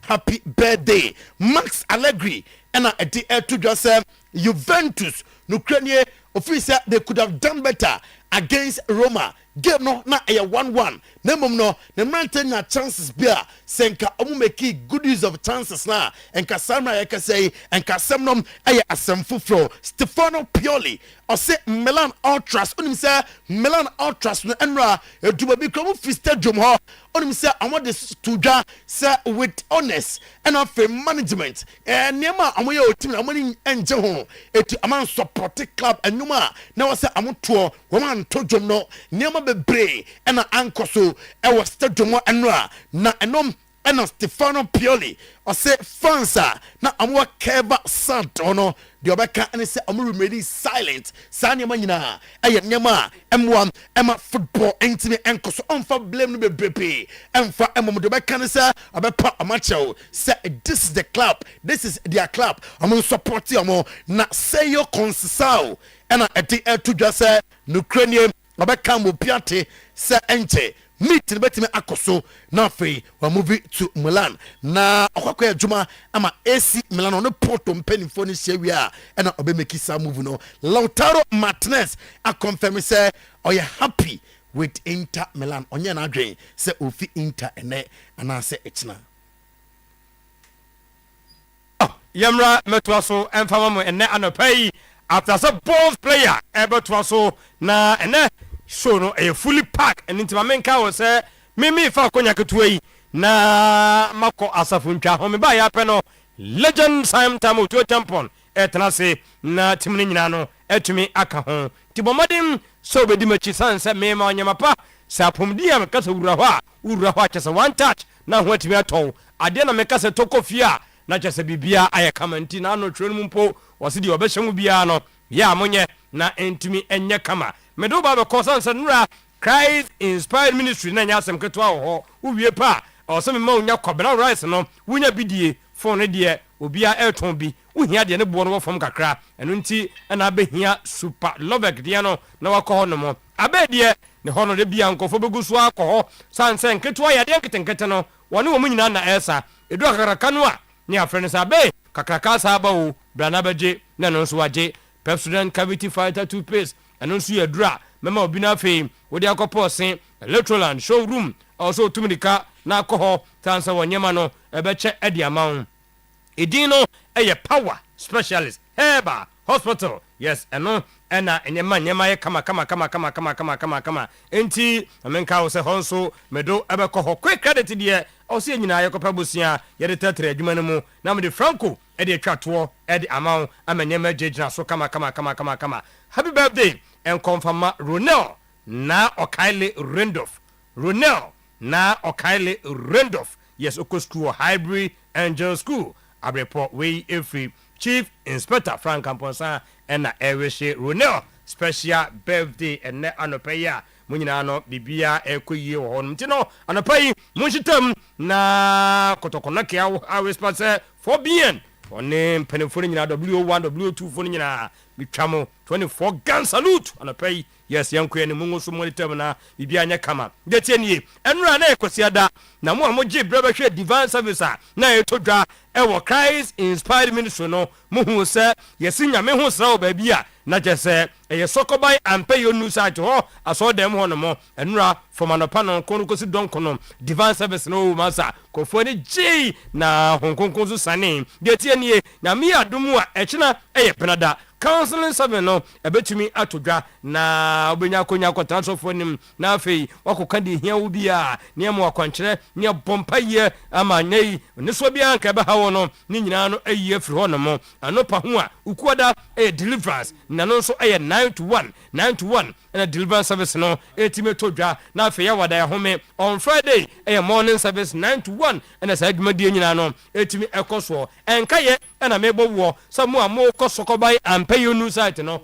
happy birthday Max Allegri ena edi to just Juventus Ukraine official they could have done better against Roma game no na 1-1 na mom no na maintain chances bia senka omu make good use of chances na enka samra ya say enka semnom asem fufro Stefano Pioli or say Milan Ultras onim say Milan Ultras no enra eduba bi kromo fi stadium ho onim say amod to dwa say with honest and of management niema amoye otim amoni enje ho etu aman support club enuma na wase amoto woman tojom no niema bebre ena ankoso e was stadium enra na enom ena Stefano Pioli or say fansa na amwa keva sant ono the obeka and say amu remain silent sa niema nyina eye niema m1 ema football entime enkoso onfa blame no bebrebe emfa emom the obeka and say abepa amacho say this is the club, this is their club amu support amu na say yo consisao ena eti to just say Ukrainian obeka mo piate say enche meet the betime akoso na fe wa move to Milan na okwakoya juma ama AC Milan on Porto mpenifo ni hwia na obemeki sa move no Lautaro Martinez a confirm say oye happy with Inter Milan onye na adwen say ofi Inter ene ana say etina yamra metwaso emfama mo ene anopai after some both player ebetwaso na ene so no a fully pack and into my main car say me fa konya ketuai na mako asafuntwa ho me ba ya peno legend Sometymer Otuo-Acheampong etnase na timni nyina no etumi aka ho tibomadim so bedi machi sanse me ma onyama pa sapomdia me kasa wura ho akese one touch na ho atimi aton ade na me kasa tokofia na chese bibia ayekamanti na no twenu mpo wose di obehemu bia no ya monye na entumi enye kama medo ba be kosanse nura Christ inspired ministry na nyasem ketwa ho uwie pa o se me ma onya kobena rice no wunya bidie phone de obia elton bi uhia de ne bo no fom kakra eno nti na abehia super lovek de no na wakọ no mo abedie ne hono de bia nkofo begusu akọ sanse nketwa ya de nketenkete no wone wo nyina na esa edu akaraka no a ne afre ne sabe kakraka sa ba o brana beje na no so waje Pepsodent cavity fighter toothpaste eno nso ya dura mema obi na fe wodi akọpọ sen Electroland showroom also tumidika na akọ tansa wonyema no ebeche edi amount edino eye power specialist heba hospital yes eno ena nyema ye kama enti amenka wo se honso medo ebekọ ho quick credit de o se nyina ye kopa bosia ye de tetre adwuma no mu na me de franco e de atwato e de amount amanyema jejina so kama happy birthday and confirm Ronel na Okaile Randolph yes oko school hybrid angel school abrepo we every chief inspector Frank Amponsa and na Ereshe Ronel special birthday and na anopeya munyina no bibia ekoyie wo honum ti no anopeyi munshitam na kotokona ke awe sponsor for bien one penefoni nyina W1 W2 foni nyina bitwamo 24 gun salute anopeyi yes yankoye ne mungu so monitor na bibia anya kama detie nie enura na ekosiada na mo amoje brabahwe divine service na etodwa ewo Christ inspired ministry no muhu se yes nyame ho sra obabia na jese eye sokobai ampe yo nu site ho aso dem ho no mo enura from anopanon kono kosi donkono divine service no masa kofoni ji na honkonkon so sane detie nie nyame adomu a ekina eye penada counseling service no ebetumi atodwa na obenya konya kwatanso fonim na afei wakoka de hia wo bia ne mo akwankyere ne bompaye amanyei ne so bia nka be hawo no ne nyina no ayi afiri ho no mo anopa ho a ukuoda deliverance na no so 9 to 1 and a deliverance service no etime todwa na afei ya wada ya home on Friday morning service 9 to 1 and as adwumadie nyina no etime ekoso enkaye na mebo wo samu amo kosokobai ampe yonu site no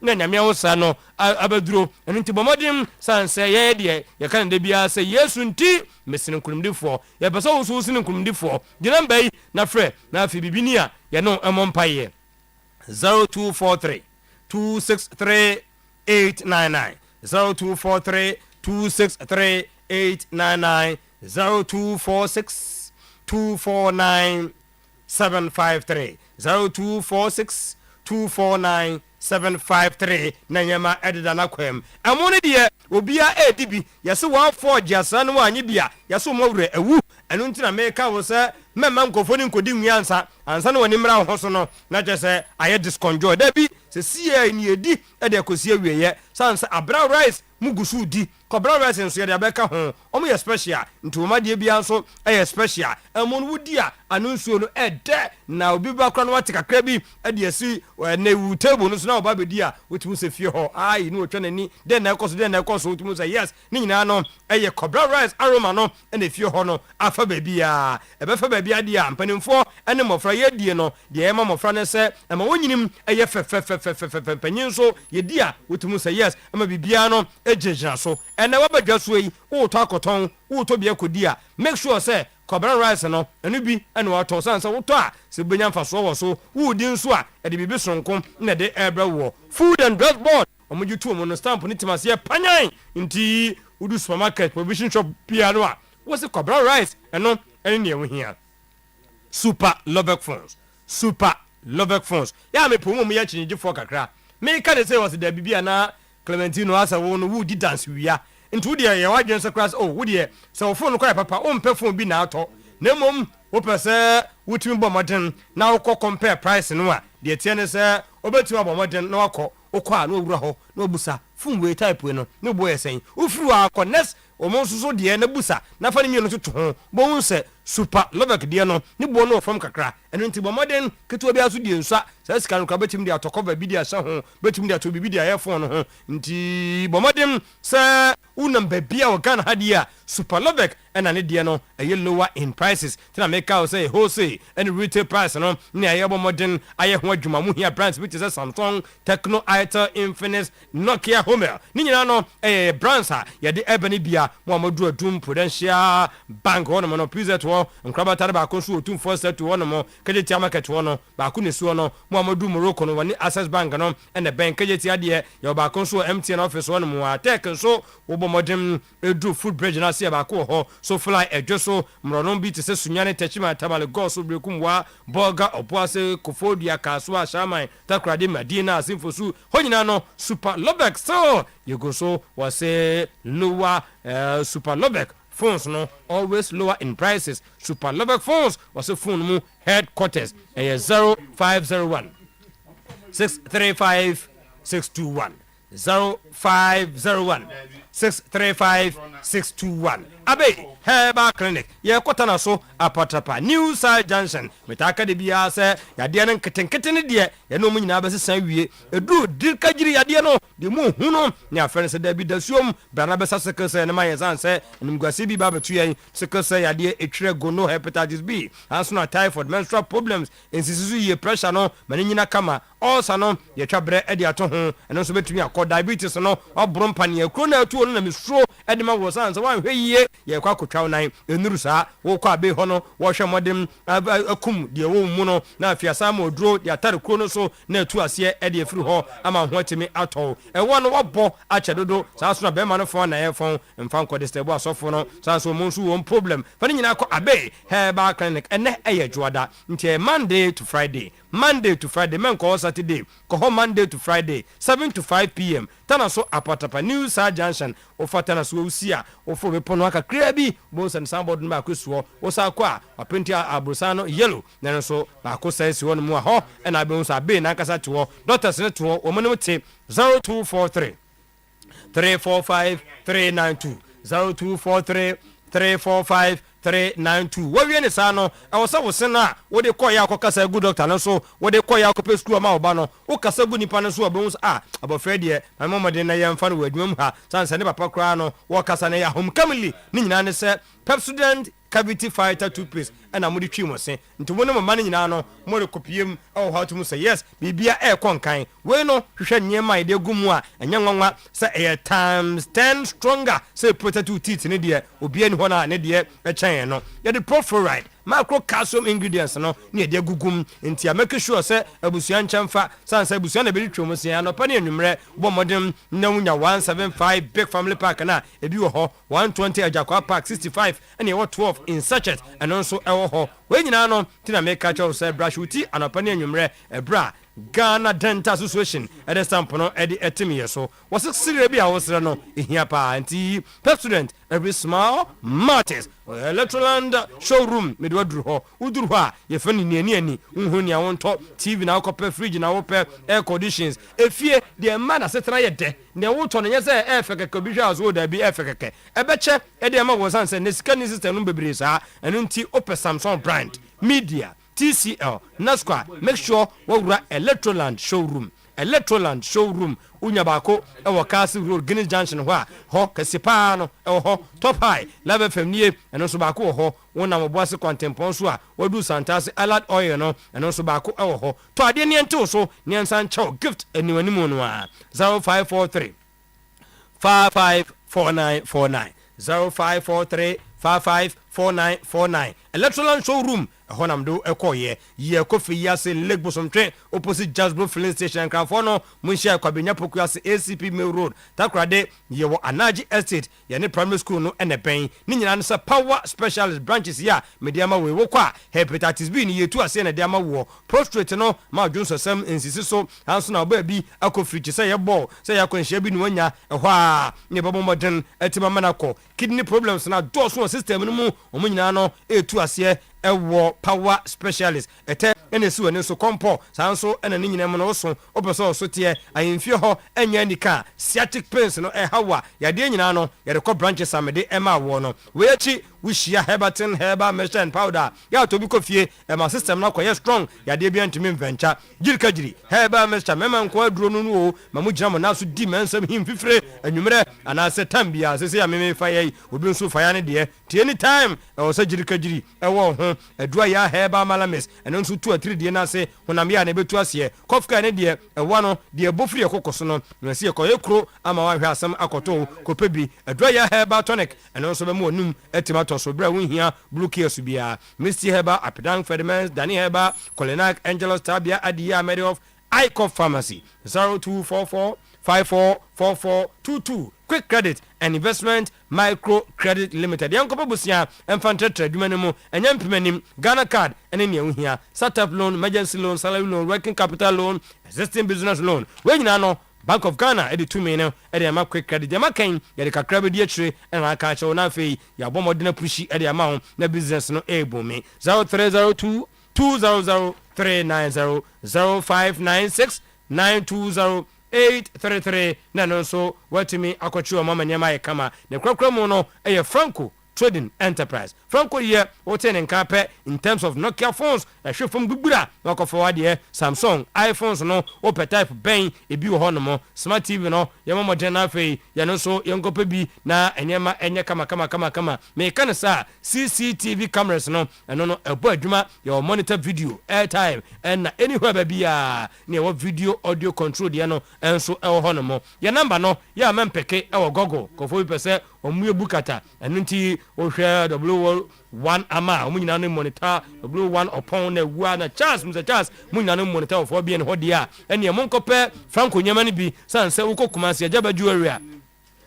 na nyame wosa no abaduro eno nti bomodim sanse ye de ye kan de bia se Yesu nti mesin nkurumdifo ye pese wo so sin nkurumdifo di namba yi na frɛ na afi bibini a ye no emompaye 0243 263 899 0243 263 899 0246 249 753 0246 249 753 na nyama edida na kwam amone de obia edibi yese 14 jasa no anyi bia yese mo wure ewu enu ntina meka wo se mema nkofo ni nkodi nwiansa ansa no woni mra ho so no na je se aye disconjoy da bi se sie ni edi e de akosie wieye sansa abra rice mugusu di kobra rice nso ye de abeka ho omo ye special ntoma de bia nso e special amon wudi a anu nsuo no ede na obi ba kra no wate kakra bi e de asi na wu table no so na oba bedi a wotimu se fie ho ai no otwa nani den na ekoso wotimu se yes ni nyina no e ye kobra rice aroma no e na fie ho no afa babia e be fa babia de a mpanimfo ene mofra ye die no de e ma mofra ne se e ma wonyinim e ye fe panyin so ye di a wotimu se yes e ma bibia no ejejina so ene wabadwa so yi wo to akoton wo to bia kodi a make sure say kobra rice no enu bi ene wato sansa wo to a se benya mfa so wo so wo di nso a e de bibi sonko na de ebra wo food and drug board omoju tu omo no stamp ni timase panyan nti udu supermarket provision shop pia no a wo se kobra rice eno ene ne wo hia super lovek phones ya me pomo me ya chinji fo kakra me ka de say was da bibia na Clementino asa wo no wo di dance wia nti de ye wadwen so class oh wo de so wo phone kwa papa o mpe phone bi na ato na mom wo pese wotimi bo modern na wo compare price no a de tie ne se obetimi bo modern na wakọ okọ a na owura ho na obusa phone we type we no ne bo yesen ufuru akọ next o mo so de na busa na fa ne mi no tutu ho bo hu se super lovek de no ne bo no from kakra eno nti bo modern keto bi aso de nsa sa sika no ka betimi de atokova bi de asa ho betimi de atobi bi de aye phone ho nti bo modern se unam babia o Ghana hadia super lovek ena ne de no aye lower in prices tina make out say wholesale and retail price no ne aye bo modern aye ho adwuma mu hia brands which is Samsung, Tecno, Itel, Infinix, Nokia, Homer ni nyina no brands a ye de ebani bia mo amadu adum Prudential Bank ho no pizza to nkraba tare ba ko so otum first to one mo kejeti market no ba ko ne so no mo amadu Morocco no wani Access Bank no and the bank kejeti ade ye ba ko so MTN office one mo attack so wo bo modern edu food bridge na se ba ko ho so fly edwo so mrono bi te se sunyane techima tamale go so brekum wa burger opuase kofodia kaso a shaman takrade madina asimfosu honyina no super lovek so you go so was say lower super lovek phones no always lower in prices super lovek phones was a phone mu headquarters 0501 635 621 0501 635 621 abe Herbal Clinic ye kwatana so apatapa New Side Junction metaka de bia se yade nan ketenkete ne de ye no munyina ba sesan wie edu dirkagiri yade no de mu hu no ne afere se da bi da suom bana be saseke se ne mayen san se nimguase bi ba betu yen seke se yade etwere gono hepatitis B aso na typhoid menstrual problems insisisu ye pressure no mane nyina kama also no ye twabre e de ato ho eno so betumi akọ diabetes no obro mpane akro na atu no na misro e de ma wo san se wan hweye ye kwa kotwa nan enuru sa wo kwa be ho no wo hwe modem akum de wo mu no na afiasa ma oduro de atare kro no so na atu ase e de afiri ho ama ho atimi ato e wo no wo ache dodo sa so na be ma no fo na ye fon mfa nko de stable asofo no sa so mo nso wo problem fa ni nyina akọ abe Herbal Clinic ene eye juada nti Monday to Friday men ko Saturday ko Monday to Friday 7 to 5 p.m. tana so apatapa New Side Junction ofatana so usia ofo be pono aka krebi bo san sambod ma kwesuo osa kwa apenti abrosano yellow na so ba ko sai si won mu ho na be nso abe na kasa to doctors ne to o mo te 0243 345 392 0243 345 392 wawie ne sa no awosa wosena wode koya akokasa good doctor no so wode koya akopɛ school ma oba no wo kasa gu nipa no so obon so abofra de my mama de na yemfa no wadwum ha sanse ne papa kra no wo kasa ne ya home family ni nyina ne se Pepsodent cavity fighter toothpaste ɛna mo de twi mo se nti mo ne mo ma ne nyinaa no mo de kopiem how to say yes bibia konkan we no hwehwɛ nyema ide gumu a enye nwanwa sɛ times 10 stronger say potato teeth ne de obia ni ho na ne de ɛkyɛn no ye de profluoride macro calcium ingredients no ne de gugum nti a make sure say abusua nkyɛmfa sansa abusua na be twom se anopa ne anwumre bɔ modem na wunya 175 big family pack na ebi wɔ hɔ 120 ajakwa pack 65 and you 12 in sachet and also ɛwɔ hɔ we nyina no tina make catch up say brush uti anopa ne anwumre ebra Ghana Dental Association at the stamp no at the etimi so was a serious be our no here pa anti pep student every small martis Electroland showroom me do ho uduru ha ye fani ni ani nhoni a won top TV na copper fridge na wopɛ air conditions efie de man asetena ye de ne woto no nyese air fekeke bi hwa so da bi air fekeke ebeche e de ma wo san se ne sika ni system no bebre sa enu nti opɛ Samsung brand media TCL Nasqua make sure wura Electroland showroom unya bako ewo Castle Road Guinness Junction ho kasipa no ho top high level fm nie eno so bako ho wona moboase kwantempon so a wadu santase alert oil no eno so bako ewo ho to ade ne ente so ne nsan chow gift eniwani mu no a 0543 554949 0543 554949 Electroland showroom honam do ekoye ye kofi yase Lake Bosomtwe opposite Jasbro filling station Cranford no munshia kwabenya poku yase ACP Mill Road takrade ye wo Anaji Estate ye ne primary school no ene ben ni nyina no se power specialist branches ya mediama we wo kwa hepatitis B ni yetu ase na diama wo prostrate no ma dwonso sam ensisi so hanso na ba bi akofrichi se ye ball se ya kwanhia bi no anya ehwa a ne babo modern etima manako kidney problems na doso system no mu omunyina no etu ase ewo power specialist ete ene si woni so kompo sanso ene ni nyina mo no so obeso so tie ayemfie ho enya nika sciatic pains no hawa yade nyina no yade ko branches amede ema wo no we echi wishia Herbatin herbal mixture powder ya to bi ko fie ema system na koye strong yade bi antimi venture jirikajiri herbal mixture mema nko aduro no no mamu gina mo na so di mensam himfifre anwumre ana se tambia se ya meme fa ye obi nso fa ya ne de ti anytime o se jirikajiri ewo ho adua ya herbal malamis eno nso 2 or 3 de na se honam ya na betu ase kofka ne de ewa no de bofri ekokoso no na se ekoye kro ama wa hwe asem akoto kopebi adua ya herbal tonic eno nso be mo onum etimato so bra wonhia blue care bia Misty Herbal Apidang Fedimens Dani Herbal Colenac Angelos Tabia Adia Mary of Icon Pharmacy 0244 544422 Quick Credit and Investment Micro Credit Limited yankopa busia emfantetre adwumanemu enyampemanim Ghana card ene ne ehia startup loan emergency loan salary loan working capital loan existing business loan we nyina no Bank of Ghana edi 2 million edi ama quick credit de makan ye de kakra be die tire na aka che na afei ya bomodena pushi edi ama ho na business no ebomi 0302 200 390 0596 920 833 na no so watimi akwachi mama nyama ye kama ne kwakwa mu no eye Franco Trading Enterprise Franco here woten nkape in terms of Nokia phones ehwe fom gbura wako forward here Samsung iPhones no ope type ben ebi wo hono smart TV no ye mo modern afei ye no so ye nkope bi na enyema enye kama me kan sa CCTV cameras no eno no ebo adwuma ye monitor video airtime and anywhere ba bia na ye video audio control de no enso e wo hono ye number no ye amempeke e wo Google kofo bi pese omu bukata eno nti o hwe W1 ama omunyina no monitor W1 upon na wu na Charles Mr Charles munyina no monitor of obi en hodia ene monkope Franco nyama ni bi sanse ukokuma Ajabaju area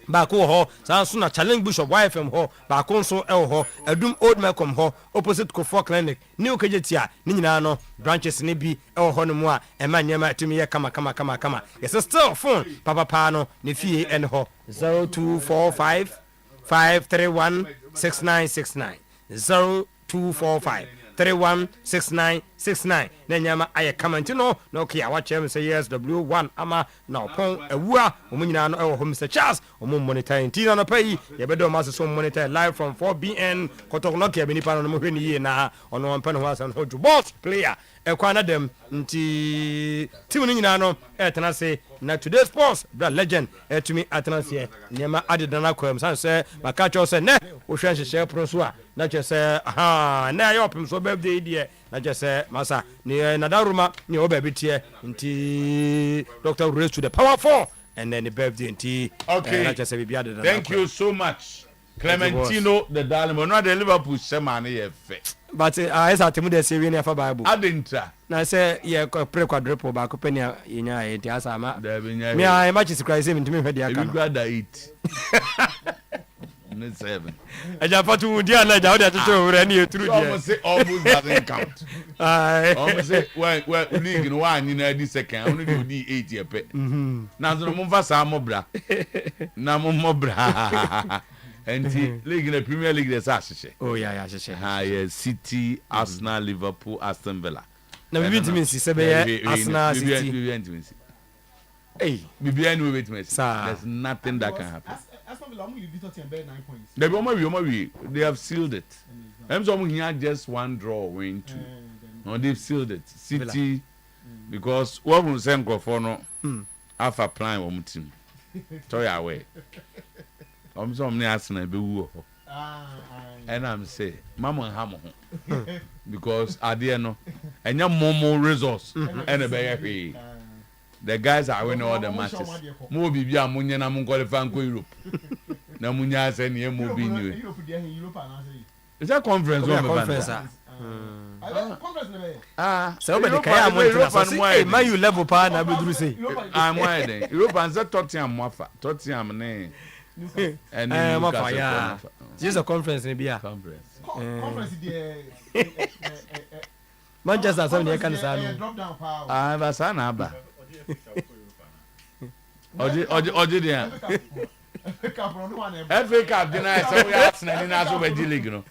baako ho sanso na challenge bishop YFM ho baako nso ho adum old Malcolm ho opposite Kofo clinic new kejetia ni nyina no branches ne bi ho no mu a ema nyama atumi ye kama yes still phone papa no ne fie en ho 0245 531 6969 0245 3169 69 na nyama aye kamantino na okay a watch him say yes W1 ama na opon awua omunyina no ewo Mr. Charles omo monitor tina no pay ye bedo ma so monitor live from 4BN kotokno ke bini pa no mo hweni ye na ono mpa no asan hoju boss player ekwana dem nti team no nyina no etena se na today sports bra legend etumi atena se nyama adedana kwam san se maka cho se ne wo hwan hyehyɛ pro so a na che se aha na yo pem so birthday die na che se masa ni nadaruma ni oba bitie nti Dr. raise to the power 4 and then the birthday nti okay thank you so much Clementino the darling no the Liverpool sema na ye fe but I said temu de say we na fa Bible adintra na say ye pre quadruple ba ko penia yenya ye ti asama me I match is crazy me ntimi hwede aka we grade 8 not 7 aja fatu dia na ja oda tutu ore ni eturu dia almost say almost doesn't count almost say when league no one na di second only di 8 ye pe na so mo mfa sa mo bra na mo bra and league na Premier League dey sa hyehyɛ oh yeah hyehyɛ ha yeah City Arsenal Liverpool Aston Villa na bibi ntimi si sebe Arsenal City bibi ntimi si hey bibi anu wait me there's nothing that can happen Aston Villa only beat Tottenham by 9 points they be they have sealed it some here just one draw win 2 no they've sealed it City because what we say for no alpha plan one team so you aware some near Arsenal be woo and I'm say mama hamo because adie no enya momo results and be the guys are winning all the matches mo bibia munye na mun qualify ko Europe na munya say na mo bi ni Europe dey Europe na say is that conference one conference conference never so be the kaya mo tira so say man you level pa na be duru say I'm why then Europe and say Tottenham mofa Tottenham ne and mofa yeah this a conference ne bia conference dey Manchester so ne kan sa no ba sa na ba oje dia FA Cup deny so we Arsenal ni na so be league no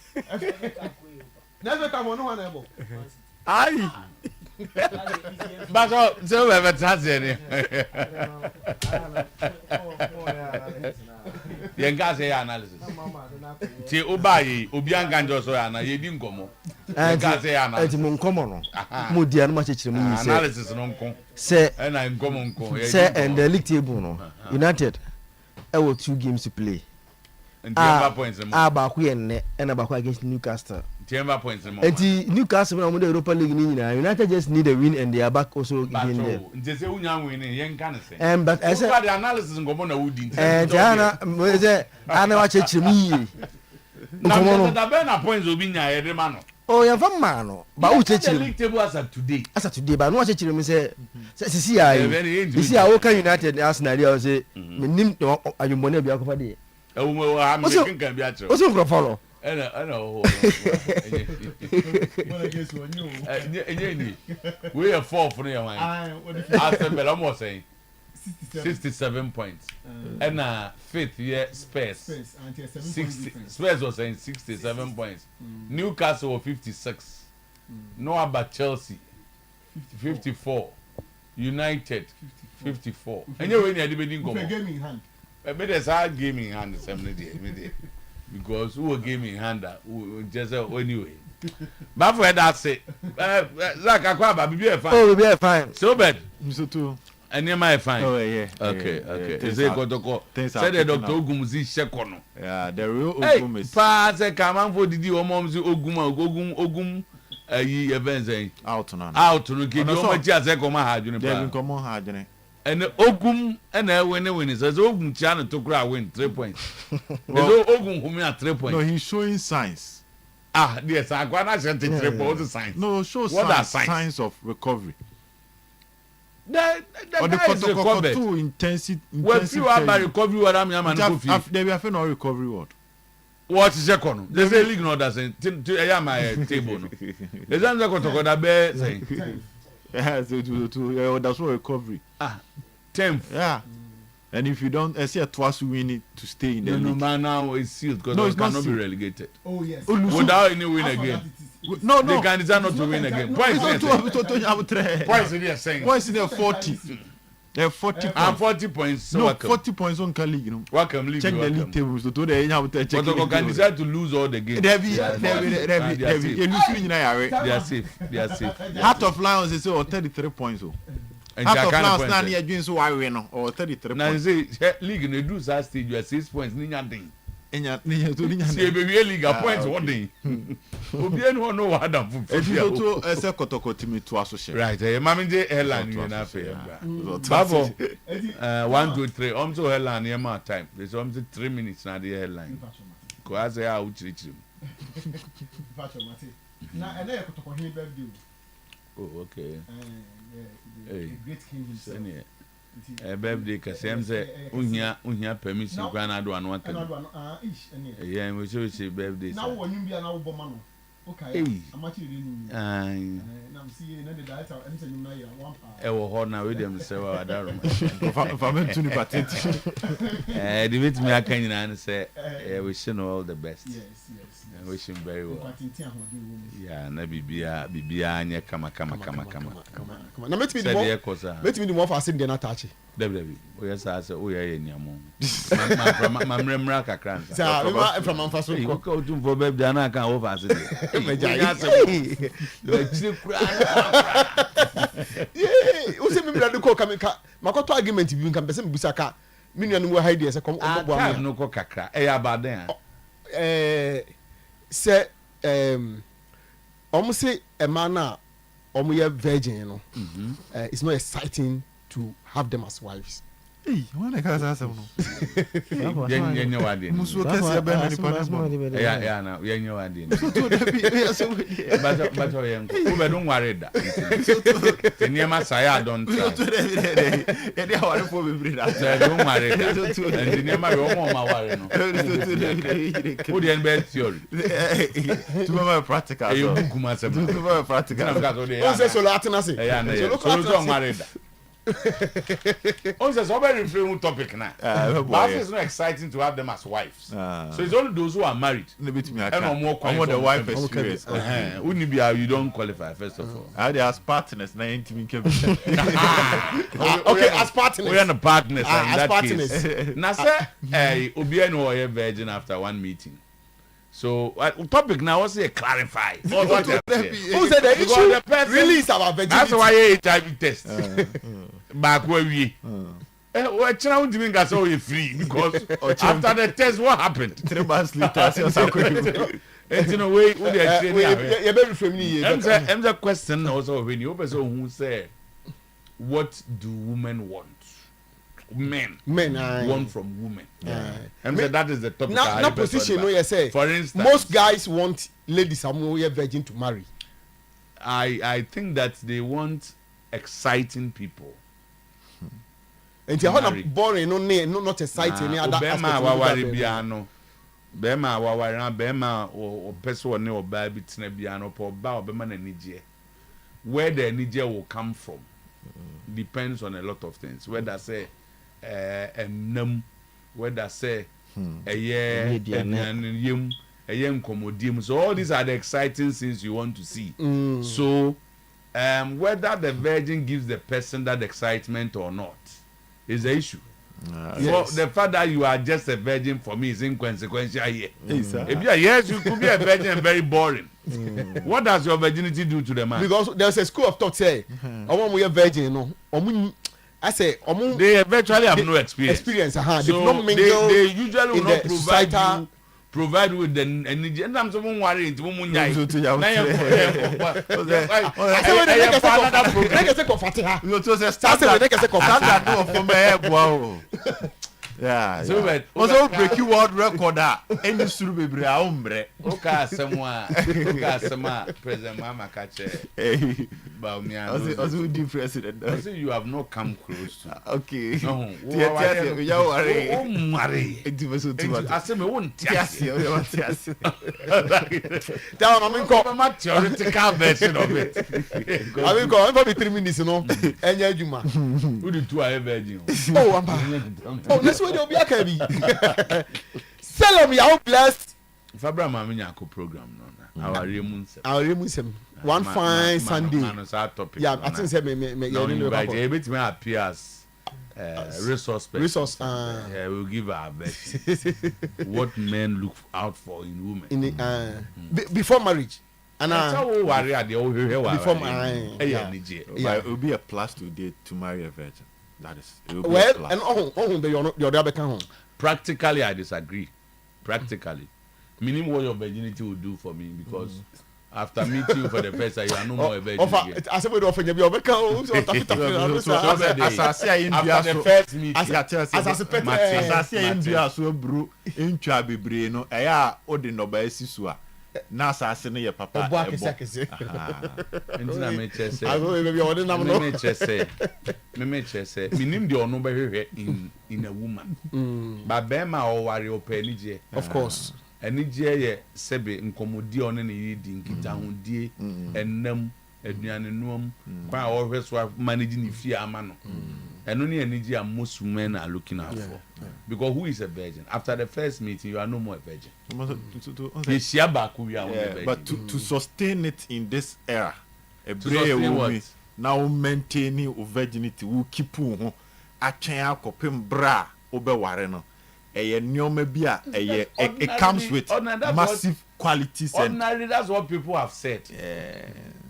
never come on one ebo ai but so we better ni yen ga say analysis ti obayi obi anga njo so ya na ye di nkomo ga say analysis eti mo nkomo no mo dia no ma chechire mo ni analysis no nko say na nkomo nko say and the league table no United I will 2 games to play and the points mo ba ku ye ne na ba ku against Newcastle Timber points mo and Newcastle when the Europa League ni na United just need a win and they are back also again there nje say unya win yen kan say but I said the analysis ngomo na wudi Diana mo say ana wa chechire mu yi ngomo no da be na points obi nya ye de ma no oh ya fa ma no ba u chechire league table as of today ba no wa chechire mu say sisi ayi sisi awo kan United Arsenal ya say menim ayumbone bia ko fa de e wo ha me kan bia chiro o so pro follow ana ho we are 4th for your one Aston Villa almost saying 67 points and 5th year Spurs 60 Spurs was saying 67 points Newcastle was 56 no about Chelsea 54 United 54 and you when you debate go game in hand there's a game in hand because who game in hand just anyway but for that say Zach Akwaba be fine oh be fine so bad so too and you my fine oh yeah okay is it go to go say the doctor Ogumzi Shekono yeah the real Ogum is pass come on for didi omomzi Ogum ayi events out no kidi omachi ase koma ha adwene pa dem komo ha adwene and Ogum and I win says Ogum Chana to grab win 3 points. Well, Ogum who me at 3 points. No, he's showing signs. Yes, I gonna say 3 points signs. No, show signs of recovery. The recovery too intensity. Well, few about recovery what I'm man. They be afraid no recovery what. What is second? There's a league no that's in my table. There's another to go that be saying. Yeah, that's what recovery. 10th. Yeah. And if you don't, I say twice we need to stay in the league. No, man, now it's sealed because it cannot be relegated. Oh yes. Without any win again. No. They can decide not to win again. Points they are saying. Points in 40. They're 40 points. And 40 points. No, 40 points on Kali, you know. Welcome, league. Check the league tables. So today, you have to check. But they can decide to lose all the games. They are safe. Heart of Lions is 33 points. Heart of Lions now near June, so I win or 33 now, points. Now, say, league in the do stage, you are 6 points. See, baby, league points one day. Obian who know what I'm for. If you go to a Kotoko team to associate. Right, Mammy airline, you know, Babo 1, 2, 3. So airline near my time. There's almost 3 minutes now. The airline. Because I out reach him. Oh, okay. Hey, birthday kasem say unya permission gwana do anu aka yeah we say birthday now won bia na wo boma no okay amachiri ni na see na the director am say nyuma ya one pa wo ho na we dem say wa adaro fa me tuni patent the bit me aka nyina na say we wish him all the best. Yes. I wish him very well. Yeah, na bibia anya kama. Na met me the more for sitting there na touch. Debi. O yes I say o ye niamo. Ma mremra kakran. Sa from amfaso ko. Ko tum for baby na kan o fa sit. Yeah, o se me bla de ko kameka. Makoto argument bi nkan pese me busaka. Me nua no we hide say come o bo am. No ko kakra. E ya baden. Say almost say a man almost virgin, you know. It's not exciting to have them as wives. Hey, when I can't answer no. You what I Musu kesi be many partners. Yeah, now you know what I did. But you don't worry that. The near saya don't try. They are for me. Don't worry. And the near my worry no. Who the best theory? To my practical. You book myself. To my practical. Who say so Latin say? So don't worry that. Also, so very different topic now. But it's not exciting to have them as wives. So it's only those who are married. And more the wife experience. Wouldn't be you don't qualify first of all. They as partners. Okay, as partners. We are the partners. As partners. Now, say, Obiano or a virgin after one meeting. So, topic now was to clarify. Who said the issue? The person release our virginity. That's why HIV test. Back where we. Well, China didn't get so free because after the test, what happened? 3 months later, and in a way, you're very familiar. And the question also when you person who say, what do women want? Men want from women. And so that is the topic. Now position no you say. For instance, most guys want ladies who are virgin to marry. I think that they want exciting people. And they are boring, not exciting. Bema wawari biano. Bema wawari na bema or person or baby tina biano po ba bema na nije. Where the nije will come from depends on a lot of things. Whether say whether say so all these are the exciting things you want to see. So whether the virgin gives the person that excitement or not is the issue. So the fact that you are just a virgin for me is inconsequential here. If you are yes, you could be a virgin and very boring. What does your virginity do to the man? Because there's a school of thought say, I want a virgin, I say, they eventually have no experience. So they usually will not provide with the energy. And I'm someone worried. Yeah. So also break you world record any suru bebre a ombre. Oka asema president mama kache. Ba mi an. Also the president. I say you have not come close to. Okay. No. You worry. Oh marry. I say me won't tiasi. Down I mean come my theoretical version of it. I mean go for 3 minutes no. Enya adwuma. Who the two are virgin. Oh amba. Oh let's wait obi akabi. Salom ya blessed. Fabra ma me nyako program no na. Our Remunsem. Our Remunsem. One fine Sunday. Yeah, I think say me a bit may appears resource. We'll give our best. What men look out for in women. Before marriage. And before marriage. It will be a plus to marry a virgin. That is. Well, and the other home. Practically, I disagree. Practically. Meaning what your virginity will do for me, because after meeting you for the first time, you are no more a virgin. I said, we offer you a after the first meeting, as I say, India so brew in Chabi no, Aya Odinoba Sisua. Nasa sene ye papa. Minim the ono be in a woman. Ba bema o ware openije. Of course. Enije ye sebe nkomodi ono ne yidi nkita hodie enam aduane nuam kwa o hweso manage ni fie ama no. Eno ne enije am most men are looking out for. Because who is a virgin? After the first meeting, you are no more a virgin. But to sustain it in this era, a brave woman now maintaining virginity will keep you a chain copim bra obe wareno. It comes with massive qualities. Ordinary, that's what people have said.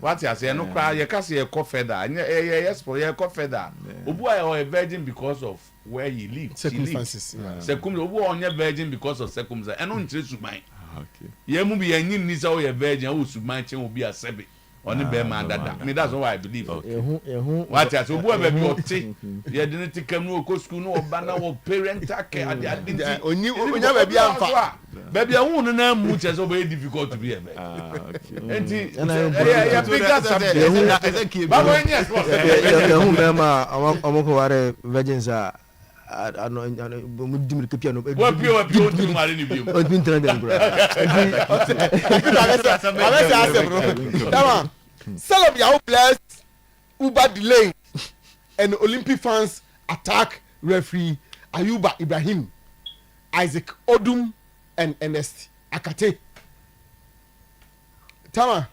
What you say? No cry. You can't say a co-feather. Yes, for a co-feather. Obu are a virgin because of where he lived. Circumstances. Obu on your virgin because of circumstances. And on to mine. Okay. You must be a new nisa or a virgin who should mind will be a sebi. On the bear man that. Me that's what I believe. What you say? Obu are baby oti. You didn't take no go school no banner or parental care. Only baby am baby, I won't know much as very difficult to be a man. And yeah, big that's something. But when yes, what virgins are. I know. What pure to marry you? Come on, some of your blessed Uber delay and Olympic fans attack referee Ayuba Ibrahim, Isaac Odum, and Ernest Akate. Tama,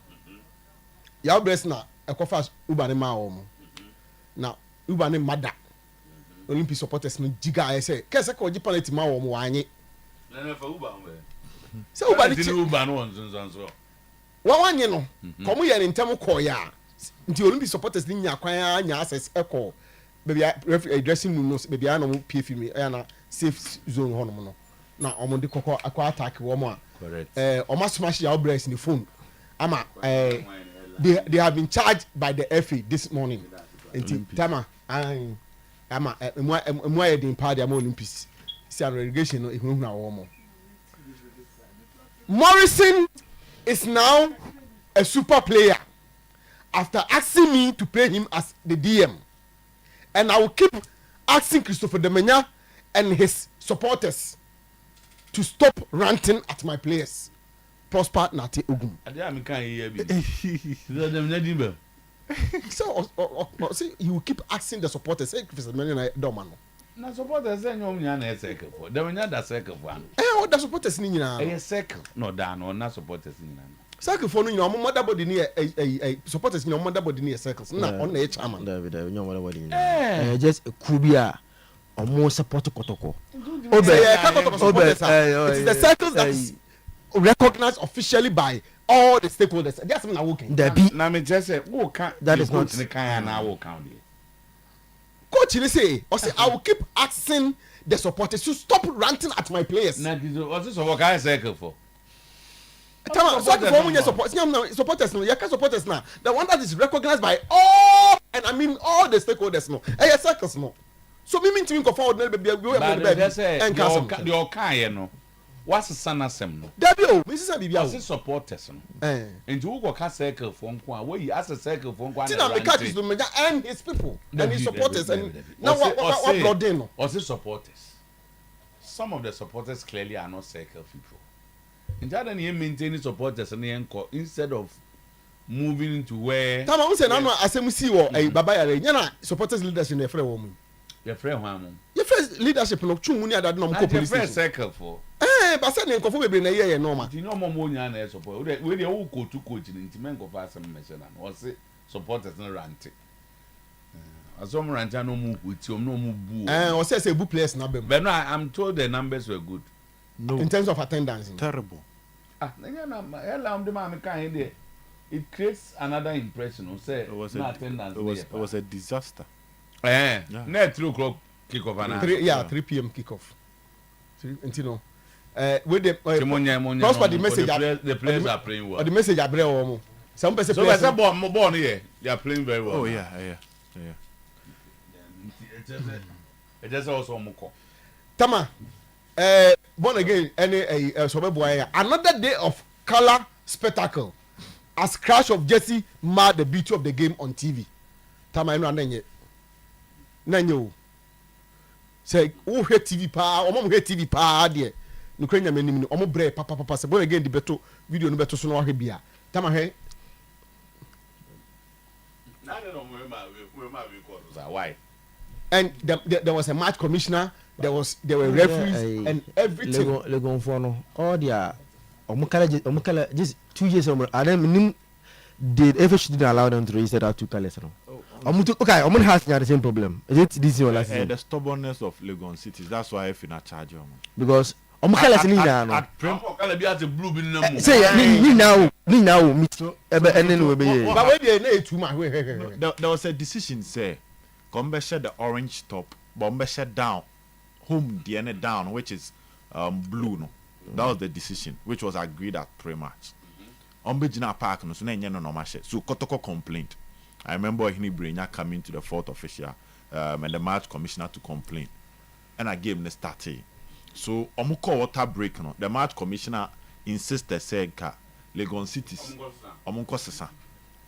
your blessed na ekofas Uber ne ma omo. Na Uber ne mada. Olympic supporters no jiga I say kese ko jipa leti ma wo mo anyi na fa Uber we say Uber ni Uber no nzonzo wa wanye no komo ye ntem ko ya nti Olympic supporters ni nya kwan anya access eko baby dressing room no baby na mo pie film na safe zone ho no na omo de kokko akwa attack wo mo correct omo smash your breast in the phone ama they have been charged by the FA this morning nti tama ama mwa din party am Olympics see relegation no ehunu na wo mo Morrison is now a super player after asking me to pay him as the DM, and I will keep asking Christopher Demenya and his supporters to stop ranting at my players. Prosper Nate Ogum. So see, he will keep asking the supporters, say Christopher Demenya Domano. Na supporters say nyom nya na circle for. Demenya da circle for. What the supporters ni nyina? Eh circle. No da no na supporters ni nyina. Circle for no nyina omo mother body ni supporters ni omo mother body ni circles. Na on na chairman. David nyom mother body ni. Just kubia omo support kotoko. It is the circles that is recognized officially by all the stakeholders. That's when I walk in. Na me just say wo kan that is not the kan na wo kan dey. Coach, you say, I will keep asking the supporters to stop ranting at my players. What's this what kind of circle for? Supporters now. The one that is recognized by all, and I mean all the stakeholders no. Circles no. So me mean to go forward no be and your kind no. What's the son asem no? Dabio, Mrs. Bibia. What's supporters no? And you go circle for nko where you ask a circle for nko. Tina make is to and his people and his supporters and now what blood no? What's the supporters? Some of the supporters clearly are not circle people. And that they maintain supporters and they instead of moving into where Tama we say na no asem si wo baba yare nya supporters leadership na frɛ wo mu. Your friend one. Your first leadership no twu mu ni adade no mo police. Your first circle for. ba say ne nkofo bebre na ye normal ti no mo nya na support we dey wo coach ni nti men nkofo asem message na o say supporters no rant asom rant no mu uti no mu bu o say bu players na bem but no I'm told the numbers were good no in terms of attendance terrible nanya na ela am de ma me kan here it creates another impression o say no attendance it was a disaster na 3 o'clock kick off and 3 p.m. kick off until no with the prosper the message the players are playing well the message I bring o some person so say ball here they are playing very well it just also moko tama born again any so be boy another day of color spectacle as crash of Jesse marred the beauty of the game on TV tama eno nanye o say wo hwe TV pa o mo hwe TV pa de no kwanya manim ni o mo bre papa say born again the beto video no beto so no hwe bia tama hwe why and there was a match commissioner there were referees and everything legon for no all their omukala just 2 years and then the FH didn't allow them to register that 2 colors no okay has the same problem is it this or last the stubbornness of Legon City that's why I feel charge because omukala ni na no omukala bi as blue bi na say ni now meet and then we be but we dey na too much there was a decision say come share the orange top but shut down home the end down which is blue no that was the decision which was agreed at pre-match Ombejina Park no so na no normal share so Kotoko complained. I remember Hini Brenya coming to the fourth official and the match commissioner to complain and a game started so omuko water break no the match commissioner insisted said ka Legon Cities omunko sesa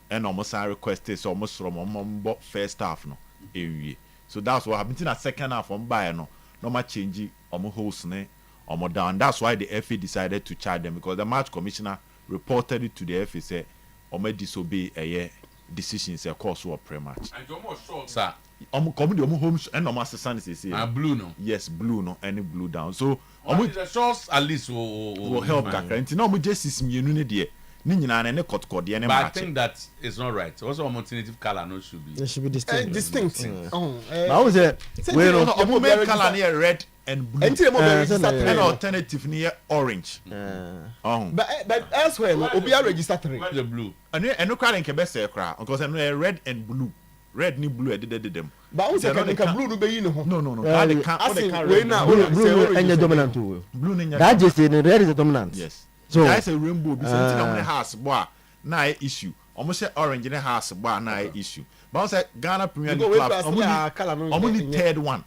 and almost requested so almost from ombo first half no ewie so that's what happened in the second half on buy no much change omo host ne omo down that's why the FA decided to charge them because the match commissioner reported it to the FA say omo disobey a decisions a course or pre-match and almost short sir come the home and omo assistant say blue no yes blue no any blue down so the shorts at least will help kakra nti na omo just mienu ne de ni nyina na ne kotkod de ne match but I think that is not right also alternative color no should be it should be distinct now was it we no omo make color ne red and blue and alternative near orange but elsewhere no obi register 3 the blue and no crowd nke be say crowd because red and blue red ni blue edede dem but who say ka blue no be yi no no they can't we na blue and dominant blue ni that just the red is the dominant yes so that's a rainbow be something on the house boy na issue almost say orange in the house boy na issue but say Ghana Premier League club only third one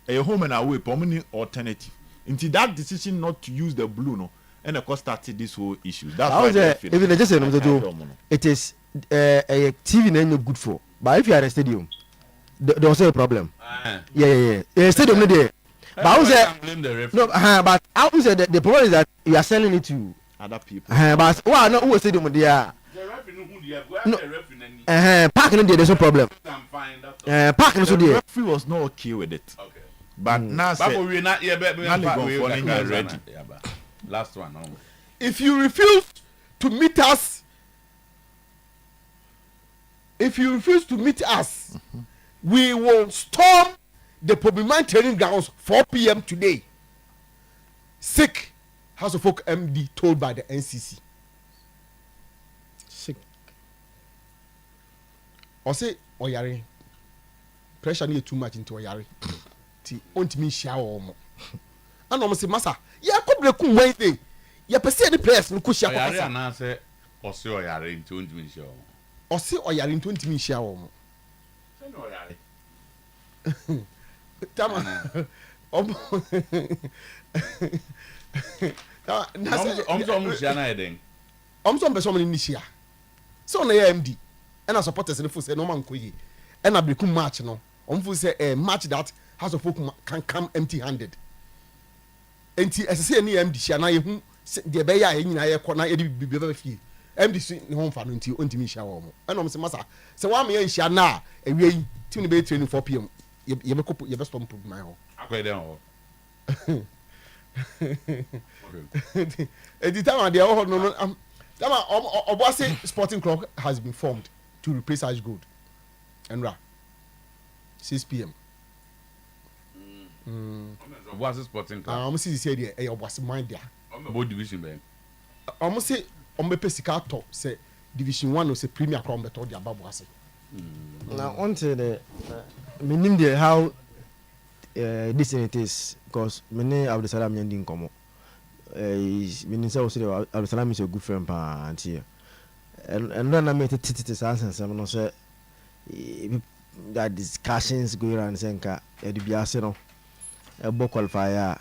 a home and away permanent alternative until that decision not to use the blue no and of course started this whole issue that's why even just it is a TV na no good for but if you are a stadium there was a problem yeah stadium no there but I was no but I was the problem is that you are selling it to other people but no who stadium there park no there there's no problem park no so there referee was not okay with it but now say we not ready last one if you refuse to meet us we will storm the Pobiman training grounds 4 p.m. today. Sick House of Folk MD told by the NCC. Sick. Or say Oyare. Pressure need too much into Oyare. Ti ontimi share omo. And almost say massa. Ya ko breku Wednesday. Ya pese any players no ko share ko. Oyare na say Ose Oyare into ontimi share omo. Ose Oyare into ontimi share omo. Say no Oyare. Tama I'm so initial. So na MD and our supporters in say no man koyi and I become match no say a match that House of Folk can come empty-handed. Enti as say any MD share na ye hu de be ya nyina ye kɔ na ye bi be fie MD so ne ho fa no nti ontimi share wo mo and say masa say wa me ye share na ewie yi team ne be training 4 p.m. you be stop my ho akwede ho At the time they all no Obuasi Sporting Club has been formed to replace Ash Gold. Enra 6 p.m. Obuasi Sporting Club. Almost say there Obuasi mind there. Both division ben. Almost say ombepe sika top say division 1 or say premier crown beto dia Obuasi. Now onto the meaning the how this it is because many of the Salam Yandin Komo. Meaning so Salam is a good friend pa auntie. And then I made it to answer and some say that discussions go around Senka Edibiasino a book qualifier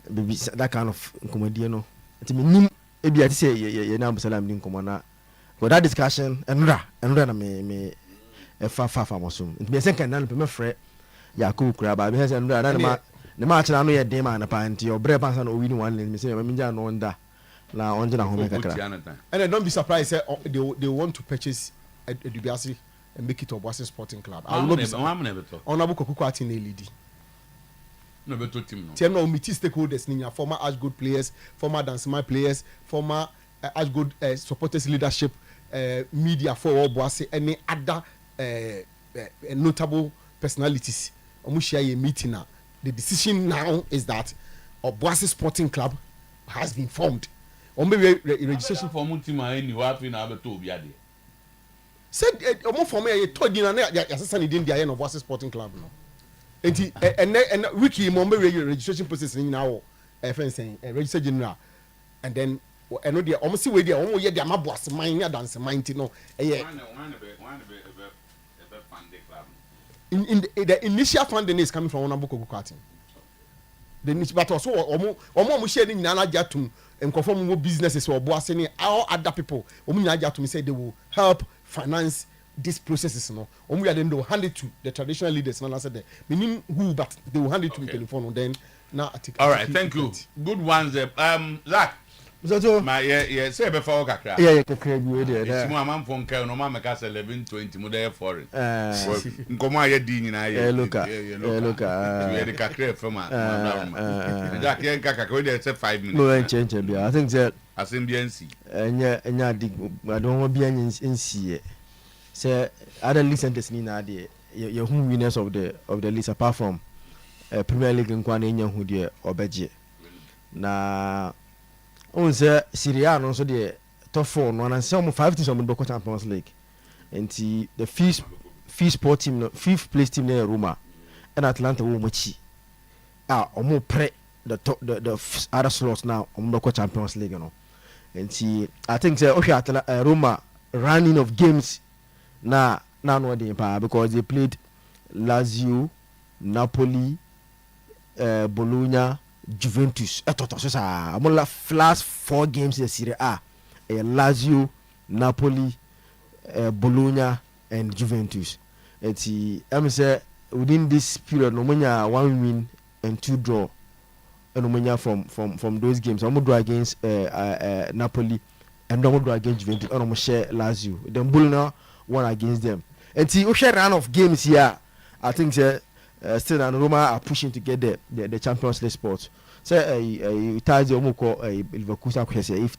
that kind of comedian. It mean maybe I say you now Salam didn't come on but that discussion and then I may a far musum. It may send can be my friend Yaku Crab. I has and the match I know your demand upon your bread pass and winning one in Miss Minja no wonder. Now on home and then don't be surprised they want to purchase a Dubiasi and make it a Boston Sporting Club. I will not be honorable Kokuati lady. No better team. Tell no meet stakeholders in your former Ash Good players, former Dancema players, former Ash Good supporters leadership, media for Boise, any other notable personalities. Share a meeting now. The decision now is that Obuasi Sporting Club has been formed. Maybe registration for Muntima any what we now to be a day. Said for me, I told you that son didn't the Obuasi Sporting Club. No, and wiki mombe registration process in now, saying register general, and then I know the almost way the almost yet the Amabuas mine dance mine no. In the initial funding is coming from Onabuko Kukatin. The niche, but also Omo sharing Nana Jatum and conform more businesses or Boasini, all other people. Omina Jatum said they will help finance these processes. No, Omia then they will hand it to the traditional leaders. And I said, meaning who, but they will hand it to me telephone. Then now I take. All right, thank you. Good ones. Zach. My say before kakra. Yeah, kakra bi we there. Simu amam phone call no ma make us 11:20 mo there foreign. Nkomo aye di nyina aye. Look. We the kakra from Jack yen kakra we there say 5 minutes. No change bi. I think that asem bi ansi. Enya dig I don't want bi ansi. Say other league centers ni na there. You who winners of the league apart from Premier League nkwa na enya hu there obeje. Na on say Syria no so the top 4 no and some 5 teams on the Champions League. And the fifth sport team no fifth place team near Roma and Atlanta wo machi. Omo pre the top the other slots now on the Champions League no. And I think say Roma running of games now no dey pa because they played Lazio, Napoli, Bologna, Juventus. Last 4 games in Serie A, Lazio, Napoli, Bologna, and Juventus. I'm say within this period, no manya 1 win and 2 draw, and no manya from those games. I'm draw against Napoli, and I'm draw against Juventus. And I'm share Lazio. Then Bologna won against them. And see, share run of games here. I think still and Roma are pushing to get the Champions League spot. So if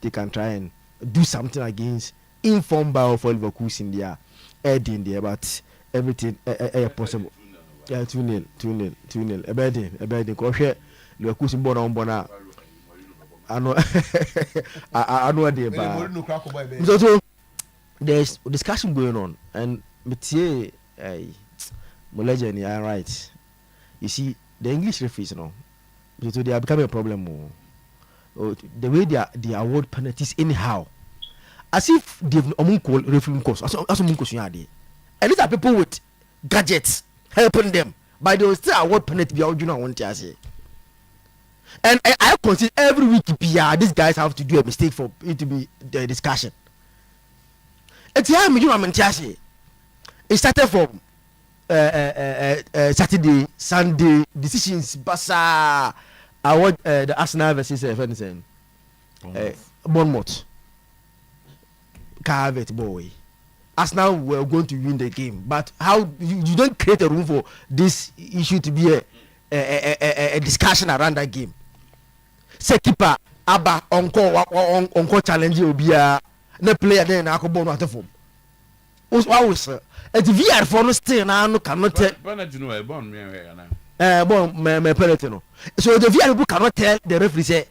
they can try and do something against informed battle for Leverkusen there, in there, but everything possible. Yeah, 2-0. A bad cause Leverkusen born on Bona. I know so there's discussion going on, and Metier Moleja, yeah, right. You see, the English referees, so they are becoming a problem. The way they award penalties anyhow, as if they've call refereeing course, as and these are people with gadgets helping them, but they will still award penalty. And I consider every week, these guys have to do a mistake for it to be the discussion. It's here, it started from Saturday, Sunday decisions. Basa, I want the Arsenal versus Bournemouth. Carve it, boy. Arsenal were going to win the game, but how you don't create a room for this issue to be a discussion around that game? say keeper aba onko challenge obia na player then na akobɔ no atefom was at VR for no still na no cannot tell penalty no e bon me bon me penalty no so the VR people cannot tell the referee say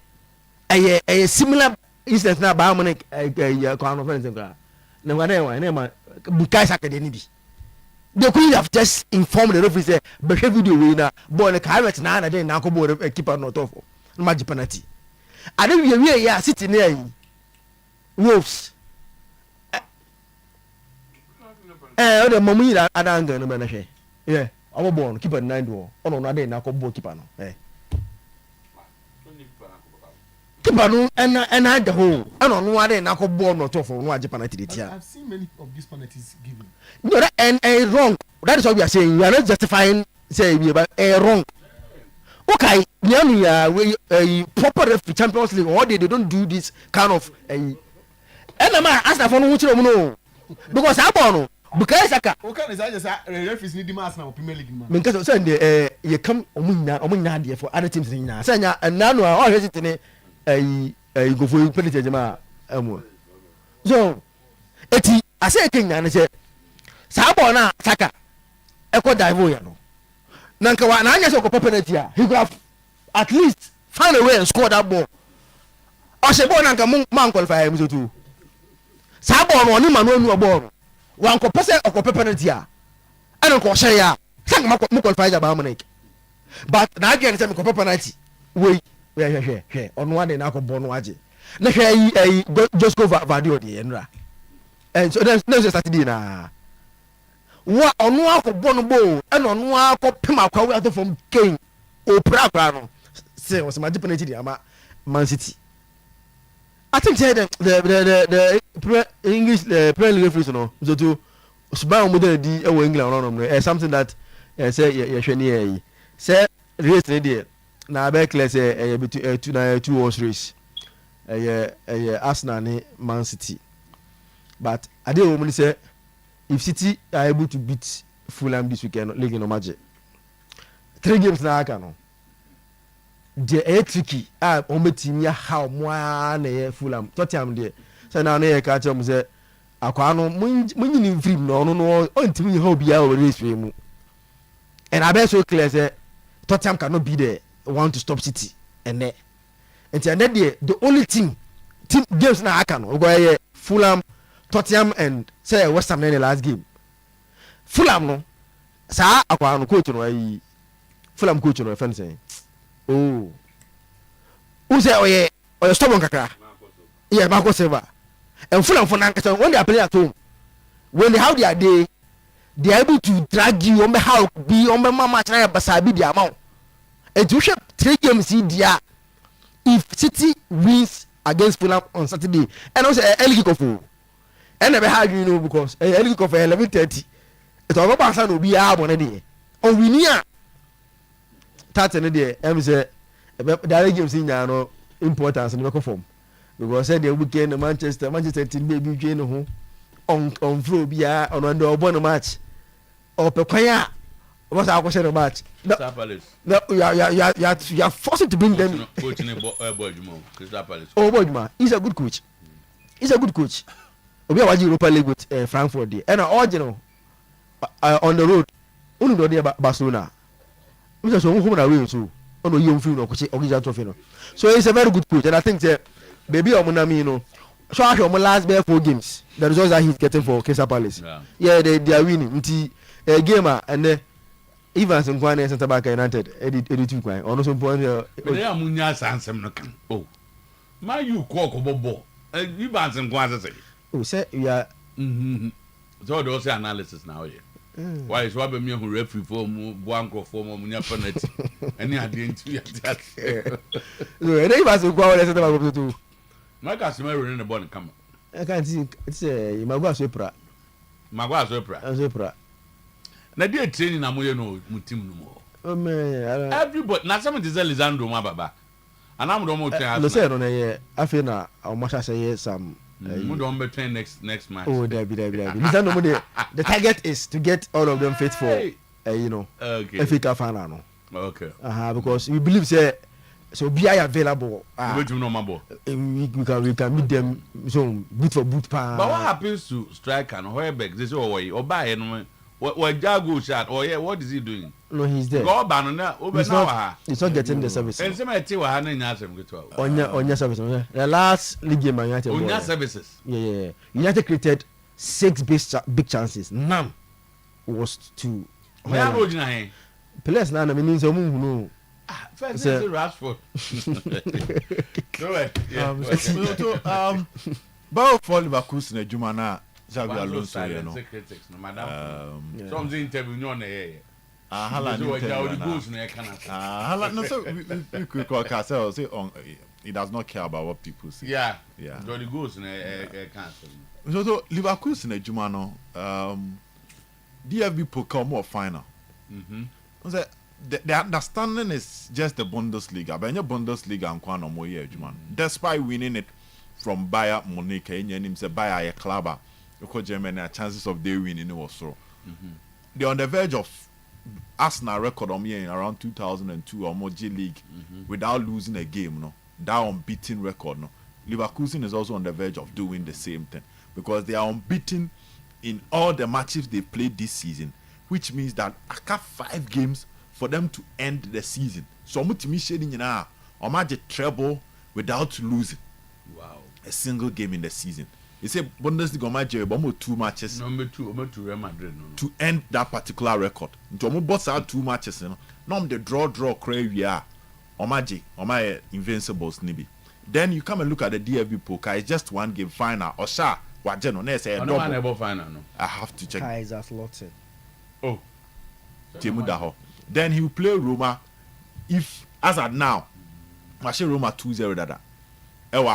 a similar instance na ba mo ne conference nka na ngane na ma bukai sakade ni bi they could have just informed the referee say behwe video we na ball ka right na then na akobɔ keeper no tough no match penalty ade wie ya city na yi Wolves o de mamu yi adanga no be na hwe yeah obo ball keeper 9 do ono no ade na akobɔ keeper no keeper no ena the whole ono no ade na akobɔ no tough no age penalty de tia. I've seen many of these penalties given. No, that and wrong. That is what we are saying. We are not justifying say we are wrong. Okay, a proper referee Champions League or they don't do this kind of and I'm asking for no because I don't because Saka. Okay, is just referees need the mass now Premier League man. Because say you come omunya there for other teams in now. Say and now no all hesitate go for penalty jama so eti I say Kenya and say Sabo na Saka eko dive ya no nanka wa na anya so ko penalty he could have at least found a way and score that ball o se ball nanka man qualify him so too Sabo no ni manu anu ball wan ko pese ko penalty a ana ko hye ya sank mo qualify ja ba mo but na again say ko penalty we ono ade na ko ball no age na hwe just go Vadio de enra and so there's Saturday na wa onu akobɔ no bo and onu akɔpem akwawe ato from Kane opra no say was my penalty di ama Man City. I think say the English Premier League referees no so to suba mo dey di e wo England no something that say ye hwe ne say race ne dey na be clear say between 2 horse race Arsenal ne Man City but I dey woman say if City are able to beat Fulham this weekend, league no magic. 3 games na aka no. The tricky on team ya how mo na Fulham. Tottenham there. So now na ka tell me say akwa no munyi free no on team how bia o race we mu. And I bet so clear say Tottenham cannot be there want to stop City and there. And then the only team games na aka no go Fulham, Tottenham and say West Ham in the last game. Fulham no sa akwa no coach no ayi Fulham coach no fan say oh who say oye stubborn kakra yeah Marco Silva and Fulham for nankasa when they are playing at home when they have their day they are able to drag you on how be on match na basabi the amount and you should 3 games in there if City wins against Fulham on Saturday and also early kick off and never had you know because early kick off 11:30 it's all about no be able na dey on we near that na dey em say the games in no importance no form because say the weekend Manchester team baby dwe no ho on flow bia on under obo no match or pekwanya what I was saying match no you are forced to bring them Crystal Palace oh boy he's a good coach obi a waji Europa League with Frankfurt there and original on the road unu do there Barcelona we so home na way so ono yom free no kochi ogija trophy no so he's a very good coach and I think say baby omunami no so after omo last 4 games the results that he's getting for Crystal Palace yeah they are winning nti game and Evans Nkwane center back United edit kwan ono so point they amunya sansem no kan oh my you call bobo Evans Nkwane say oh say we are so they say analysis now here why is what me who referee for mu boanko for mu nya penalty any ade ntu ya that so Evans Nkwane center back to my customer running the ball come I can't see it's Magua Sopra na dey training na moye no mu team no mo oh man everybody na some is Lisandro ma baba anam do mo train no say no na afi na o ma say some mu do mo train next match oh there be Lisandro mo the target is to get all of them fit for you know okay FA Cup final no okay because we believe say So be available. We can meet them. So boot for boot. But what happens to striker and Hoiberg? They say, oh, or buy anyone. What Jago shot? Oh yeah, what is he doing? No, he's there. Go banana. He's not getting the service. And somebody were handing them on your service. The last league game, United. On your services. Yeah. United created 6 big chances. None was to. Players now, I mean, no. First, Rashford. Go ahead. Bao for Leverkusen na juma na Xabi Alonso ye no. Some interview on the Haaland no, so we could call Cassell say on he does not care about what people say. Yeah. Johnny goes in cancel. So Leverkusen na juma no DFB Pokal more final. The understanding is just the Bundesliga. But in your Bundesliga and Kwano more year, despite winning it from Bayern Munich, and him say Bayern a club, because Germany chances of they winning it was so. They're on the verge of Arsenal record on here in around 2002 or more G League without losing a game. No, that unbeaten record. No, Leverkusen is also on the verge of doing the same thing because they are unbeaten in all the matches they played this season, which means that after 5 games. For them to end the season. So Mutimi shading now or magic treble without losing. Wow. A single game in the season. You say Bundesliga magic but 2 matches. Number 2 Real Madrid. To end that particular record. Into both out 2 matches, you know. Now the draw cray we are or magic or my invincibles nibi. Then you come and look at the DFB Pokal. It's just 1 game final. Or sha what general say a double final. No. I have to check. Kaiserslautern. Oh. Timudaho. Then he will play Roma. If as at now, Mashe Roma 2-0 dada.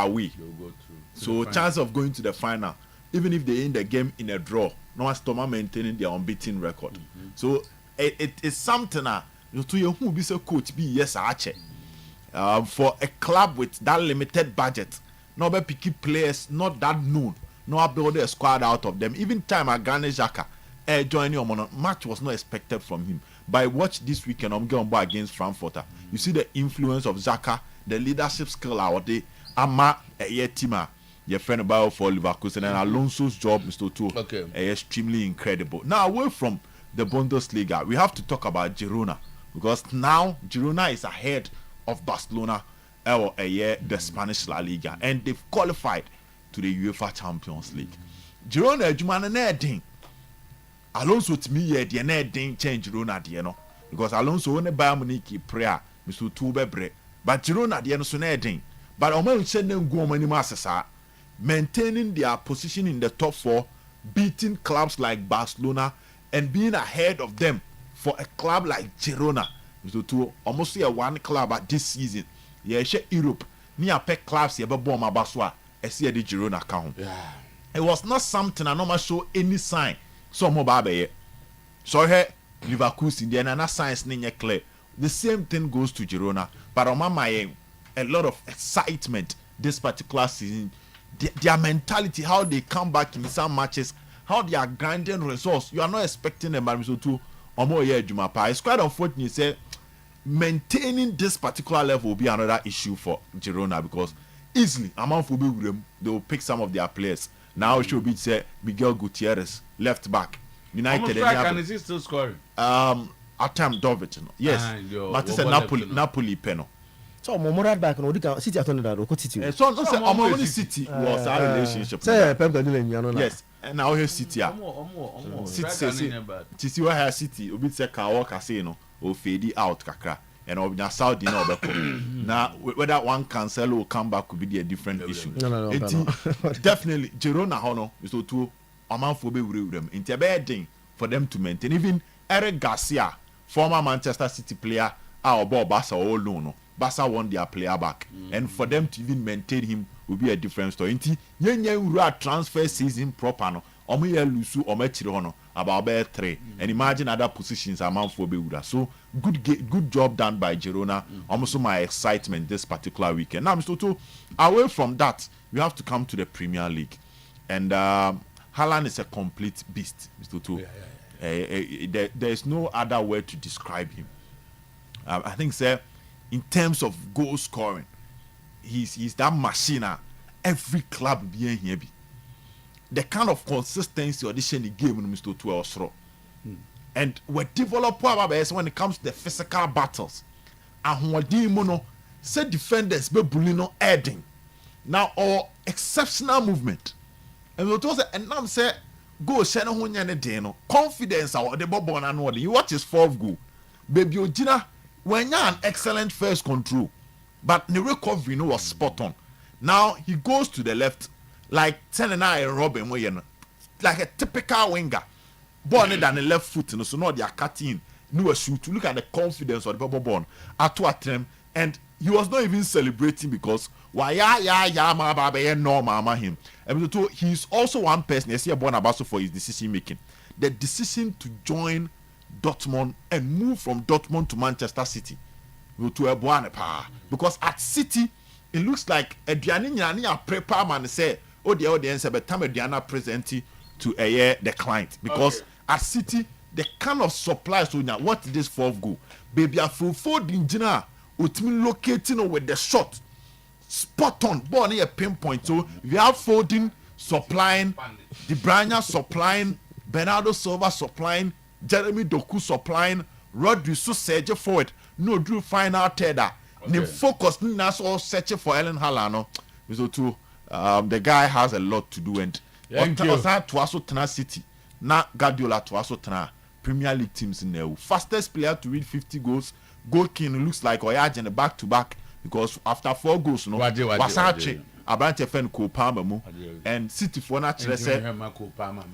We. So chance of going to the final, even if they end the game in a draw, no one's maintaining their unbeaten record. So it is something to you who be so coach be yes Archie. For a club with that limited budget, no be picky players not that known, no build a squad out of them. Even time Granit Xhaka joining on match was not expected from him. By watch this weekend, I'm going back against Frankfurter. You see the influence of Xhaka, the leadership skill out there. Ama Tima, your friend about for Leverkusen, and Alonso's job, Mr. Otuo, extremely incredible. Now away from the Bundesliga, we have to talk about Girona because now Girona is ahead of Barcelona, the Spanish La Liga, and they've qualified to the UEFA Champions League. Girona, Jumana Alonso to me yeah the na den change Girona de no because Alonso ne Bayern Munich prayer Mr. Tubebre but Girona de no so na den but o man hye na ngu o mani masesa maintaining their position in the top 4 beating clubs like Barcelona and being ahead of them for a club like Girona Mr. Tu almost a 1 club at this season yeah she Europe ni apec clubs ye be bom abaso a ese de Girona ka ho it was not something I no show any sign. So mo ba be so here Leverkusen the na science ni clear. The same thing goes to Girona, but on my a lot of excitement this particular season. Their mentality, how they come back in some matches, how they are grinding results. You are not expecting them to omo ye adwuma pa. It's quite unfortunate say maintaining this particular level will be another issue for Girona because easily amount for they will pick some of their players. Now it should be say Miguel Gutierrez, left back. United and is he still scoring? At time Dovic. Yes. But it's a Napoli penal. So Momorat back no City attorney that go City. So Omo City was our relationship. Say Pep Guardiola nyano. Yes. And now here City. City wa here City. Obi say ka work say no o fade out kakra. And Obina Saudi no obeko. Now whether one Cancelo will come back could be a different issue. No. Definitely Girona hono is to amanfo be wure them. Inte be den for them to maintain. Even Eric Garcia, former Manchester City player, our ball Barca all no. Barca won their player back. And for them to even maintain him will be a different story. Inti yenye transfer season proper no. Omo ye lusu omo chire hono about be 3 and imagine other positions amount for be wura. So good job done by Girona. Almost my excitement this particular weekend. Now Mr. Otuo, away from that, we have to come to the Premier League. And Haaland is a complete beast, Mr. Otuo. There is no other word to describe him. I think sir, in terms of goal scoring. He's that machine. Every club being here be. The kind of consistency audition the game in Mr. Otuo-Acheampong. And we develop when it comes to the physical battles. And what do you say defenders be bullying adding. Now or exceptional movement. And we told and now say go send no confidence our the bob and what you watch his fourth goal. Baby Ojina when you're an excellent first control. But the recovery was spot on. Now he goes to the left like 10 and I Robin like a typical winger. Born than the left foot, so now they are cutting. No shoot to look at the confidence of the Bobo Born at him, and he was not even celebrating because why him. And so he's also one person. Yes, he born about for his decision making. The decision to join Dortmund and move from Dortmund to Manchester City to a because at City it looks like a Diana prepare man say oh the audience but time Diana present to the client because at City the kind of supply so now what is this fourth goal baby a full engineer ultimately locating with the shot spot on ball near pinpoint so we have Foden supplying De Bruyne supplying Bernardo Silva supplying Jeremy Doku supplying Rodri so surge forward no Drew final tether the focus now so searching for Erling Haaland so too the guy has a lot to do and to City na Guardiola to also Premier League teams in there. Fastest player to reach 50 goals. Goal king looks like Oyaji in the back to back because after 4 goals, no, Wasachi, Abrante Fen Kopama, and City for natural say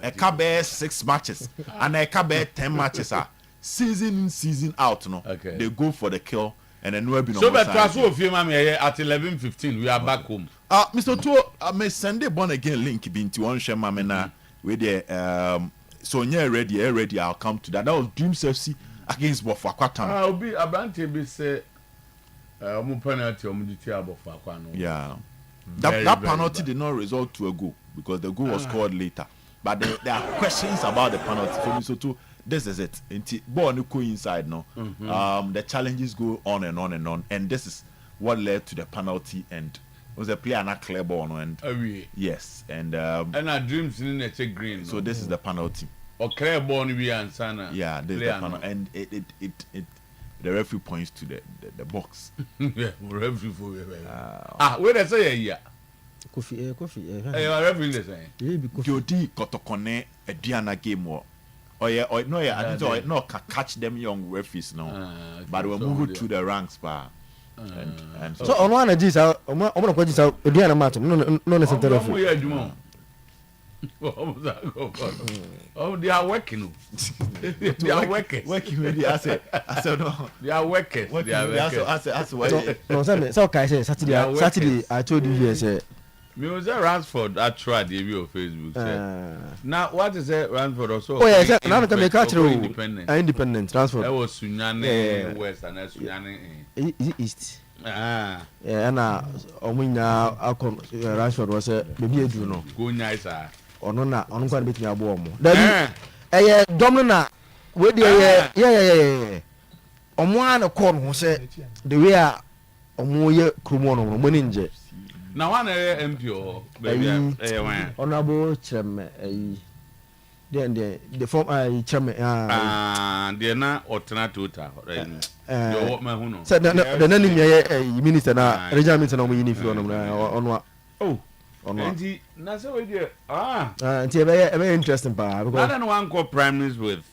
a cabe 6 matches and a cabe 10 matches are season in season out. No, they go for the kill and then we'll be so but transfer of him at 11:15 we are back home. Mr. Otuo, may Sunday born again link be into one share mamena with the so yeah ready I'll come to that. That was Dreams FC against Bofakwatan. I'll be Abrante be say penalty yeah. That penalty did not result to a goal because the goal was scored later. But there are questions about the penalty for me. So too, this is it. Ball no inside now. The challenges go on and on and on, and this is what led to the penalty. And it was a player not clear ball and yes, and our dreams in a check green. So this is the penalty. Or clear ball we answer. Yeah, this is the penalty, and it the referee points to the box. Yeah, referee for where they say yeah. Kofi. Referee they say. Jodi Kotokone a Diana game war. Oh yeah, no, I don't know catch them young referees now. But we'll move to the ranks bar. And so on one of these I'm gonna go this out Diana matter. No necessarily. Oh, they are working. They are working. Working with the asset. I said no. They are working. They are working. No, so I say Saturday I told you here say me was a Ransford I tried the view of Facebook. Now what is it Ransford also? Oh yeah, now come catch independent Ransford. That was Sunyane West and Sunyane East. Yeah, and omunya akon Ransford was a baby edu no. Go nice ah. Ono na ono kwa betimi abo omo. That dom na we dey yeah. Omo an call ho say the way a omo ye krumo no mo ninje. Na one MPO baby wan. Honorable Chairman the form Chairman the na alternative right. Yo ma hu no. So the name minister na regional minister na mo yini fi ono oh. And na say we dey it's very interesting pa because I don't want go primaries with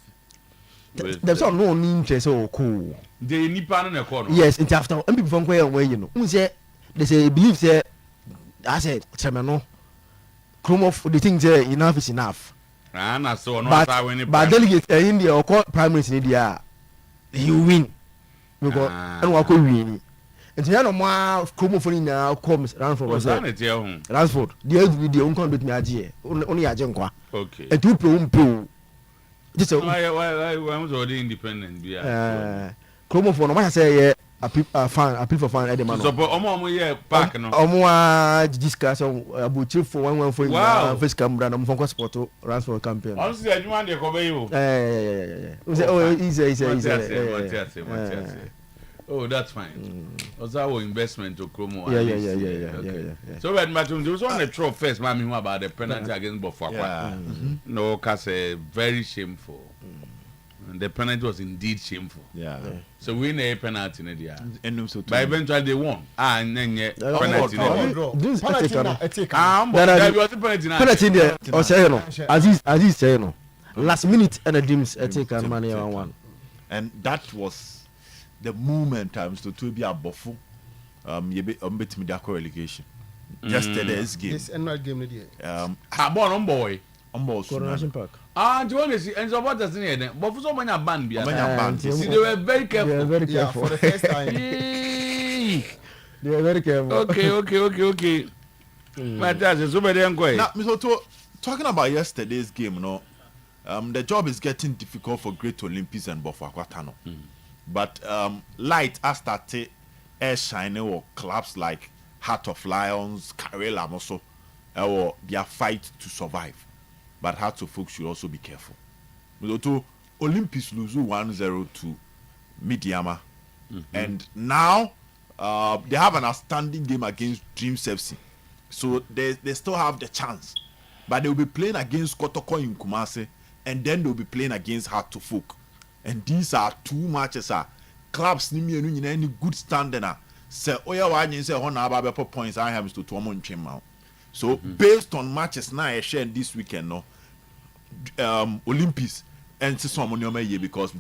there's no interest so cool the nipa no na call no yes into after people from where you know who say they say believe say I said chairman no come off the thing say enough is enough na so no say when but delegate in India or call primaries in India you win because and we go win. And you know more chromophone now comes Ransford. Ransford, the other video on conduct me idea. Only a jenkwa. Okay. A 2 pro. Just why was already independent? Yeah. Chromophone, I say a people fan at the man. So, Omo park no. Omo discuss about chief for 1 for first camera and from sport Ransford campaign. Honestly, I want to cover you. Yeah. Oh, easy. Oh, that's fine. Was our investment to Chromo? Yeah. So when Matum was on the throw first, Mammy, about the penalty against Bofakwa. No, cause very shameful. And the penalty was indeed shameful. So we need a penalty in the but eventually they won. And then penalty. Penalty there. Or say no. Aziz say no. Last minute and the dreams take and money 1-1. And that was the moment times to be a buffo. You be relegation. Yesterday's game. This annual game on boy. Coronation Park. Do you want to see? And so what does it mean? But for so many band, they were very careful. They were very careful. For the first time. They were very careful. Okay. But that's so many inquiries. Now, Mr. Otuo, talking about yesterday's game, the job is getting difficult for Great Olympics and Bofakwa. But light has started air shining or clubs like Heart of Lions, Karela also, or their fight to survive. But Heart of Folk should also be careful. Mr. Olympics lose 1-0 to Midiama. And now they have an outstanding game against Dreams FC. So they still have the chance. But they will be playing against Kotoko in Kumasi. And then they'll be playing against Heart to Folk. And these are two matches. Clubs ni any good standing. Say Oya Wanyin say on our points I have to Tuamon Chimau. So based on matches now I share this weekend, Olympics and Sometymer because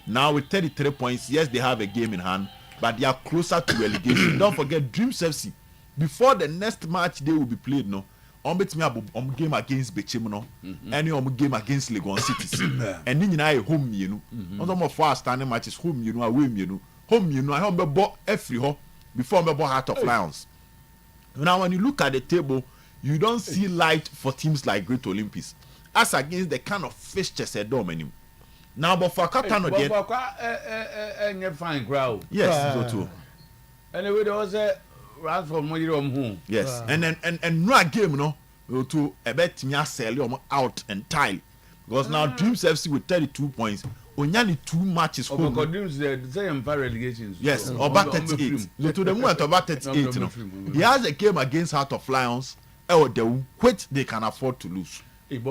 now with 33 points, yes, they have a game in hand, but they are closer to relegation. Don't forget Dreams FC. Before the next match they will be played, game against Bechim, any game against Legon City, and then I home, some of our standing matches home, away, home, I have bought every home before I bought Heart of Lions. Now, when you look at the table, you don't see light for teams like Great Olympics, as against the kind of fixtures they do. Now, but for Katano, fine crowd. Yes, so too. Anyway, there was a round from home. Yes, and then no game, to a bet me sell out and tile because now Dreams FC with 32 points. Only 2 matches home. Dreams the same relegations. Yes, about 38. So to the moment about 38, he has a game against Heart of Lions, which they can afford to lose. Yes.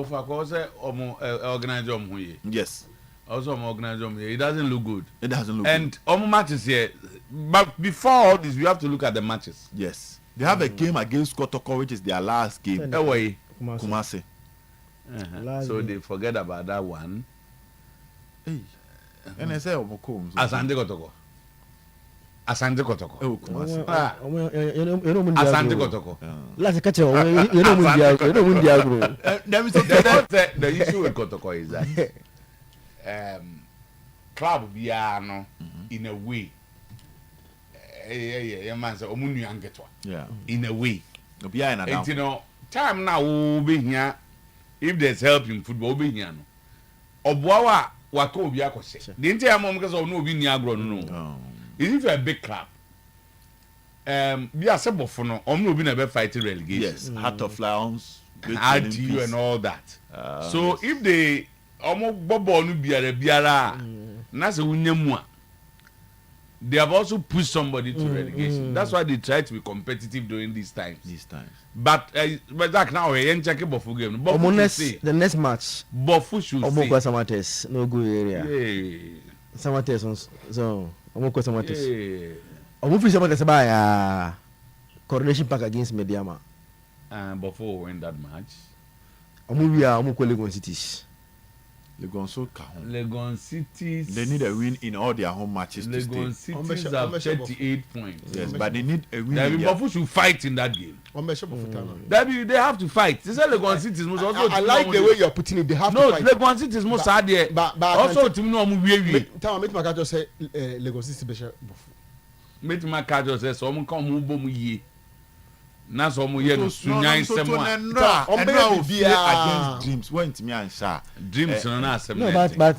Also, it doesn't look good. It doesn't look good. And matches here. But before all this, we have to look at the matches. Yes. They have a game against Kotoko, which is their last game. Away. Kumasi. So they forget about that one. And I say, Asante Kotoko. Oh, Kumasi. Asante Kotoko. Let's catch you know, the issue with Kotoko is that club biano in a way. In a way. And you know, time now will be here. If there's help in football, be here. Obuawa wako biako say. The entire mom because of no be niagro no. If a big club, be a simple for no. No be never fighting relegation. Yes, Heart of Lions, RTU and all that. So if they bobo no biara, na se unyemwa. They have also pushed somebody to relegation. That's why they try to be competitive during these times. But that now we ain't checking Bofu game. The next match. Bofu should say. Samates, no good area. Samates, so Omoko Samates. Omufi Samates by Coronation Park against Mediama. And Bofu will win that match. Omuvia Omoko Legon Cities. Legon Cities. They need a win in all their home matches. Legon Cities have 38 points. Yes, but they need a win. Bofu should fight in that game. They have to fight. They say Legon Cities must also. I like the way you're putting it. They have to fight. No, Legon Cities must add there. But also, to know we. Tell me, Makajo say Legon Cities special. Mate Makajo says, "Someone come who bomb ye." Na so mo ye no sunyan semo against Dreams went me and sha Dreams no na asem. No,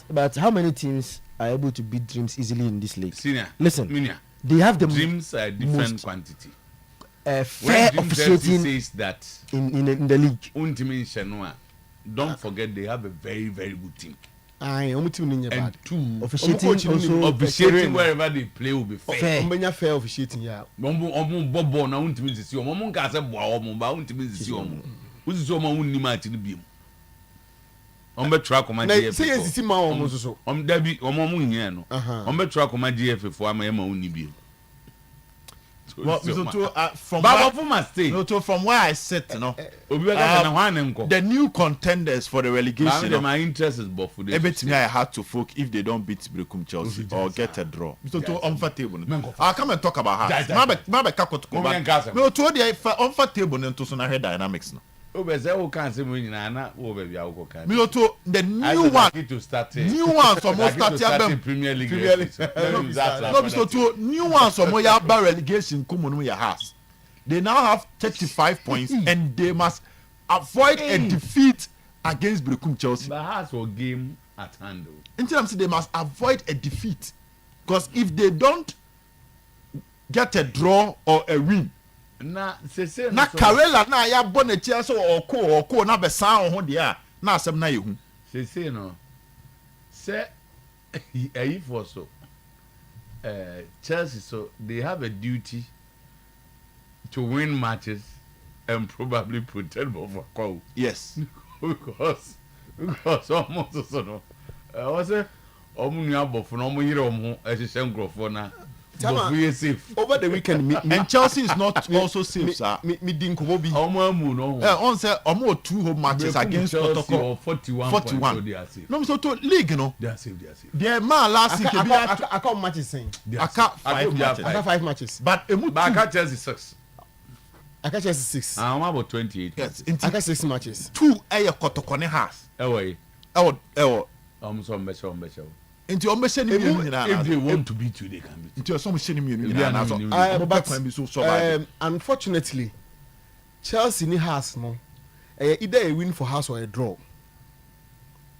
but how many teams are able to beat Dreams easily in this league? Senior, listen, they have the Dreams are different quantity. Fair officiating says that in the league. Untimi Shenua, don't forget they have a very very good team. And two, officiating wherever they play will be fair. Fair officiating, yeah. Bobo na won't miss you. Momon can say, Bow, won't miss you. Who's your own match in the beam? On the track of my dear. Say, yes, see my almost so. Debbie, or Momuniano. On the track of my dear for my own beam. From where I sit, the new contenders for the relegation. My interest is both for everything I had to folk if they don't beat Brecum Chelsea or get a draw. Mr. Too unfavorable. I'll come and talk about her. Unfavorable into some dynamics. Oh, but they can't say when Nana over the Alcocan. The new one to start. New ones from start Premier League. No, Mr. New ones from Moyaba relegation come on your house. They now have 35 points and they must avoid a defeat against Brecum Chelsea. But has a game at hand. In terms of they must avoid a defeat. Because if they don't get a draw or a win, na Karela na ya bonnetia so oko na be san ho de a na asem na yehu say no say ayi for so Chelsea, so they have a duty to win matches and probably protect Bofako. Yes. because almost so no I say omunya bofo no mo yire omo ehihye nkrofo na safe. Over the weekend, and Chelsea is not also safe, sir. Me didn't come over. On say almost 2 home matches against Protocol 41. No, so to league, no. They are safe. They are safe. Their man last week. I can't matches saying. I can't 5 matches. I got 5 matches. But I can't Chelsea 6. I got Chelsea 6. I'm about 28. Yes, I got 6 matches. 2 Kotokone has. Away. Some better. Into your mission, if they want to beat you, they can beat you. Into some mission, unfortunately, Chelsea has no either a win for house or a draw.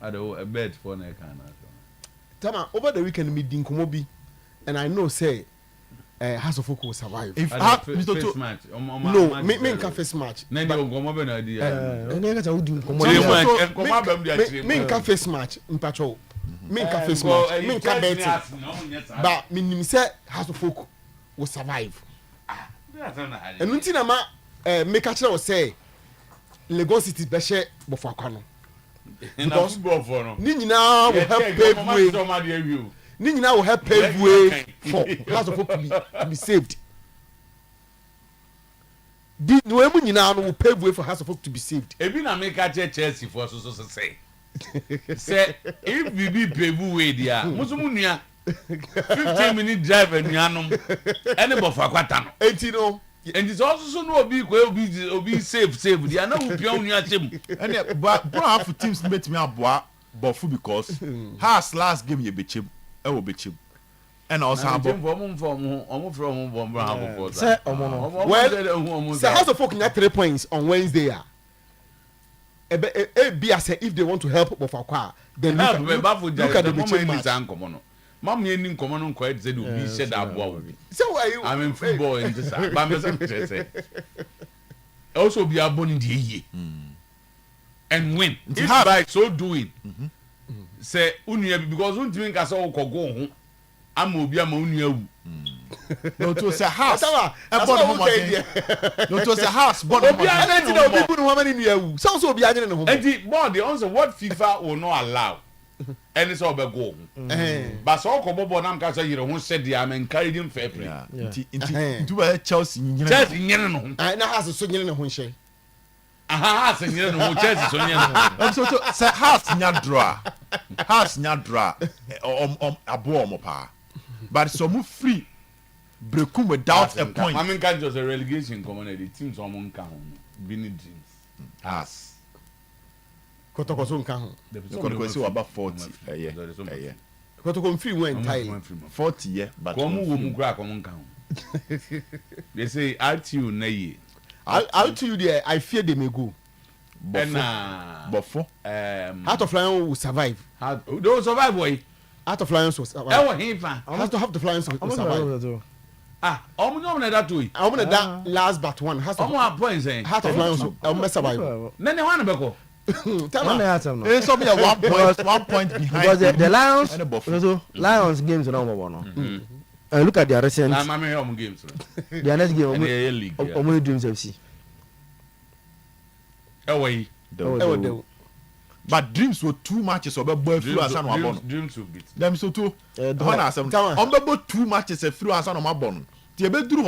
I do a bet for neck and Tama over the weekend me Dinkomobi, and I know say House of Folk will survive. If first match, no, me first match. Me first match in patrol. Me first match. Me bet. But me say House of Folk will survive. And until na ma make a chance say Lagos City be share Bofakano. Because ni nyina will help pave way. Ni nyina will help pave way for House of Folk to be saved. Di no emu nyina will pave way for House of Folk to be saved. Ebi na make a Chelsea for so say. Say if we be pave way dia, musumu nua 15-minute drive and yanom any Bofakwata no. Etino. And it's also so no be safe. They are not pion you team. And but half teams met me aboa bofu because has last game ye bechim e wo bechim. And also from say House of Folk net 3 points on Wednesday. Be as if they want to help Bofakwa, then look at the between match. Mom, you didn't come on quite said we said aboa. So are you? I'm in football in this. Also be born in the year and win. If by so doing, say unia because one drink as all go home. I'm will be a moon. No to say house. No to say house. But people who have any you. Sounds so be in the home. And the board the answer what FIFA will not allow. And it's all about go. But so come on, I'm going to say you don't said I'm encouraging fair play. Do a Chelsea. Chelsea, I now has a son in a hunche. Aha, Chelsea, so say house nyadra. House nyadra. Abo mopa. But so move free. Brecum without a point. I mean, can't just a relegation community. Teams on one count. Bini dreams. As. Kotoko nkan. Kotoko say about 40 a year. Kotoko free when entirely 40 yeah, but komu wo mu kra komu nkan. They say RTU na ye. RTU there I fear they may go. Bofo. Heart of Lion will survive. They will survive boy. Heart of Lions will survive. Has to have the Lions will survive. Omo na that way. Omo na that last but one has to. Omo point saying Heart of Lions will survive. Nene wan be ko. It's only a 1 point behind. Because the Lions, Lions games are not look at their recent. Games. Their next game, only Dreams FC. Away. But Dreams were 2 matches of a boy flu as an Dreams will beat them so too. On 2 matches a flu as an Mabon. The bedroom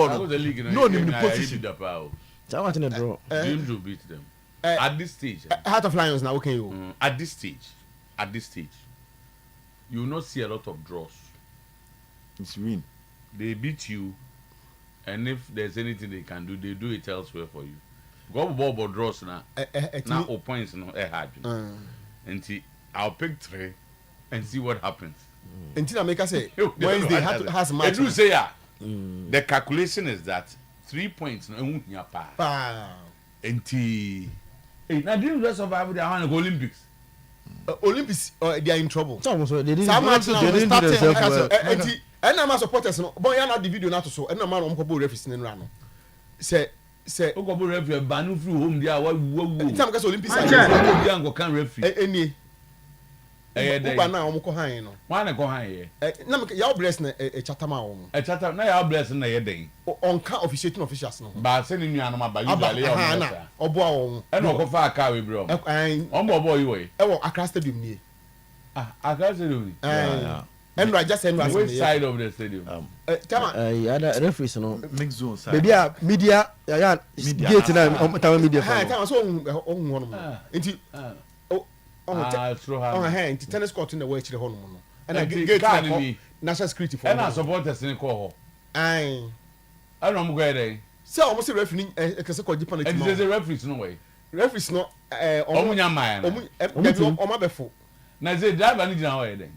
no in the position. Dreams will beat them. At this stage, Heart of Lions now, okay, you. At this stage, you will not see a lot of draws. It's win. They beat you, and if there's anything they can do, they do it elsewhere for you. Go ball draws now. Now or points no hard. And I'll pick 3 and see what happens. Until I make us say Wednesday has match. I do say the calculation is that 3 points no until now Dreams will survive the Olympics. Olympics they are in trouble. Some they didn't and I'm supporters no but you na the video na to so and na man ko bo referee in run no say o ko bo referee banu free home dia wa time ka Olympics I dia go kan referee eni o ba na o ko han no wa na ko han ye na me ya bless na chatama o chatama na ya bless na ye den on kan officiating officials no ba se ni nua no ma ba usually ya na obo awon e no ko fa aka we bro on bobo yi we e wo Accra Stadium ni Accra Stadium and I just send which side of the stadium other referees no mix zone side baby media gate na time media time so on no nti nti tennis court na watch the home no and gate na national security for and supporters ni ko ho ai no mo go there say almost referee kese ko jipa na team and the referees no way referees no omunya man omo befo na say driver ni jina ho ye den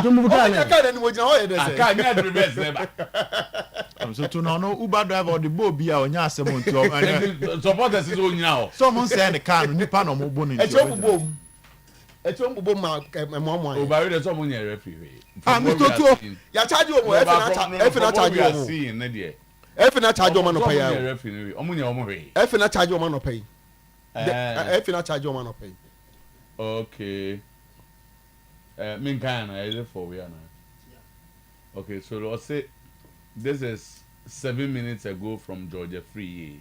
to move down aka ni mo jina ho ye den say aka nya the best never I'm so to no Uber driver the bo bia onya asem nti supporters is onya ho so mo say the car nipa no mo bo ni e cho mo ma mo Uber dey so mo nya referee Mr. Tuo ya charge o mo e na charge o mo see na there e na charge o mo no pay ya referee o mo nya o mo hwe e na charge o mo no pay e na charge o mo no pay okay min kind is it for we are now? Okay, so let's say this is 7 minutes ago from Georgia Free.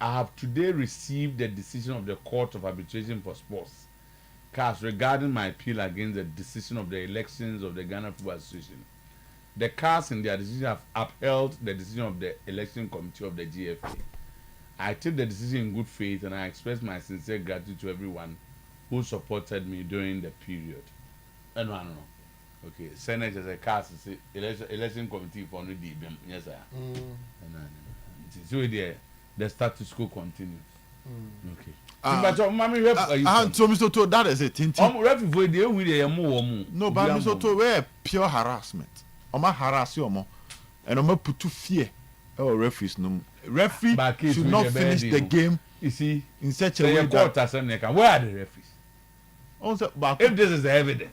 I have today received the decision of the Court of Arbitration for Sports CAS regarding my appeal against the decision of the elections of the Ghana Football Association. The CAS in their decision have upheld the decision of the election committee of the GFA. I take the decision in good faith and I express my sincere gratitude to everyone who supported me during the period. No. Okay, Senate as a CAS election committee for no DBM. Yes, sir. So the status quo continues. Okay. But so Mr. To that is it. No, but Mr. To where pure harassment. Oma harass you more, and Oma put to fear. Oh, referees no. Referee should not finish the game. You see, in such a way that where are the referees? If this is the evidence,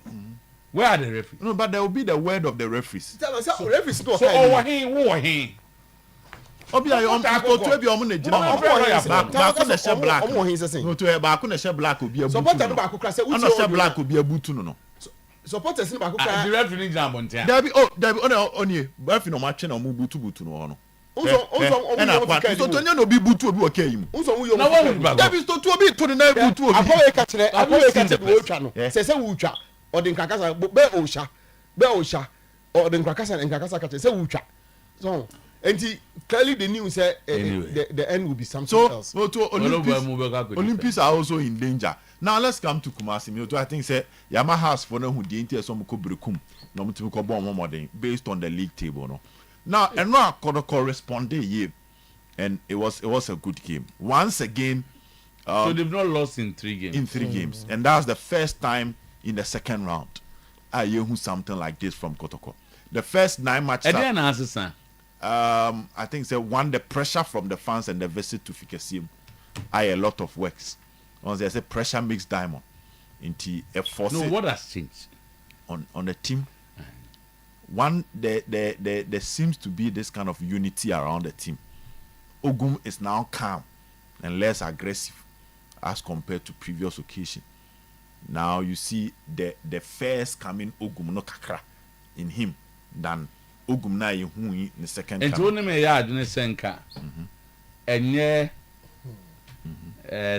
where are the referees? No, but there will be the word of the referees. Referees no. So over here. Obi ayo to ebi omo na gina ba ko na share black no to ba ko na share black obi abutu supporter no ba ko kra say uti o share black obi abutu no supporters no ba ko kra the referee gina bontia Dabi oni referee no ma twe na omo butu no no so to nya no bi butu obi oka yim unso wo yo Dabi to obi to na butu obi apowe ka kire wo twa no se wo twa o de nkakasa be o sha o de nkakasa ka se wo twa so and clearly the news said the end will be something else. So Olympics are also in danger. Now let's come to Kumasi. I think say Yamaha's for no who the entire some kubrekum no mutiko bon more based on the league table. No. Now and no corresponded year, and it was a good game. Once again, so they've not lost in 3 games. In 3 games, and that's the first time in the second round. I hear something like this from Kotoko. The first 9 matches. I think the pressure from the fans and the visit to Fikesium are a lot of works. Once there's a pressure makes diamond into a force. No, what has changed on the team? One, there seems to be this kind of unity around the team. Ogum is now calm and less aggressive. as compared to previous occasion. Now you see the first coming Ogum no kakra in him than Ogum na yehu in the second coming. And only me ya adwene senka. Enye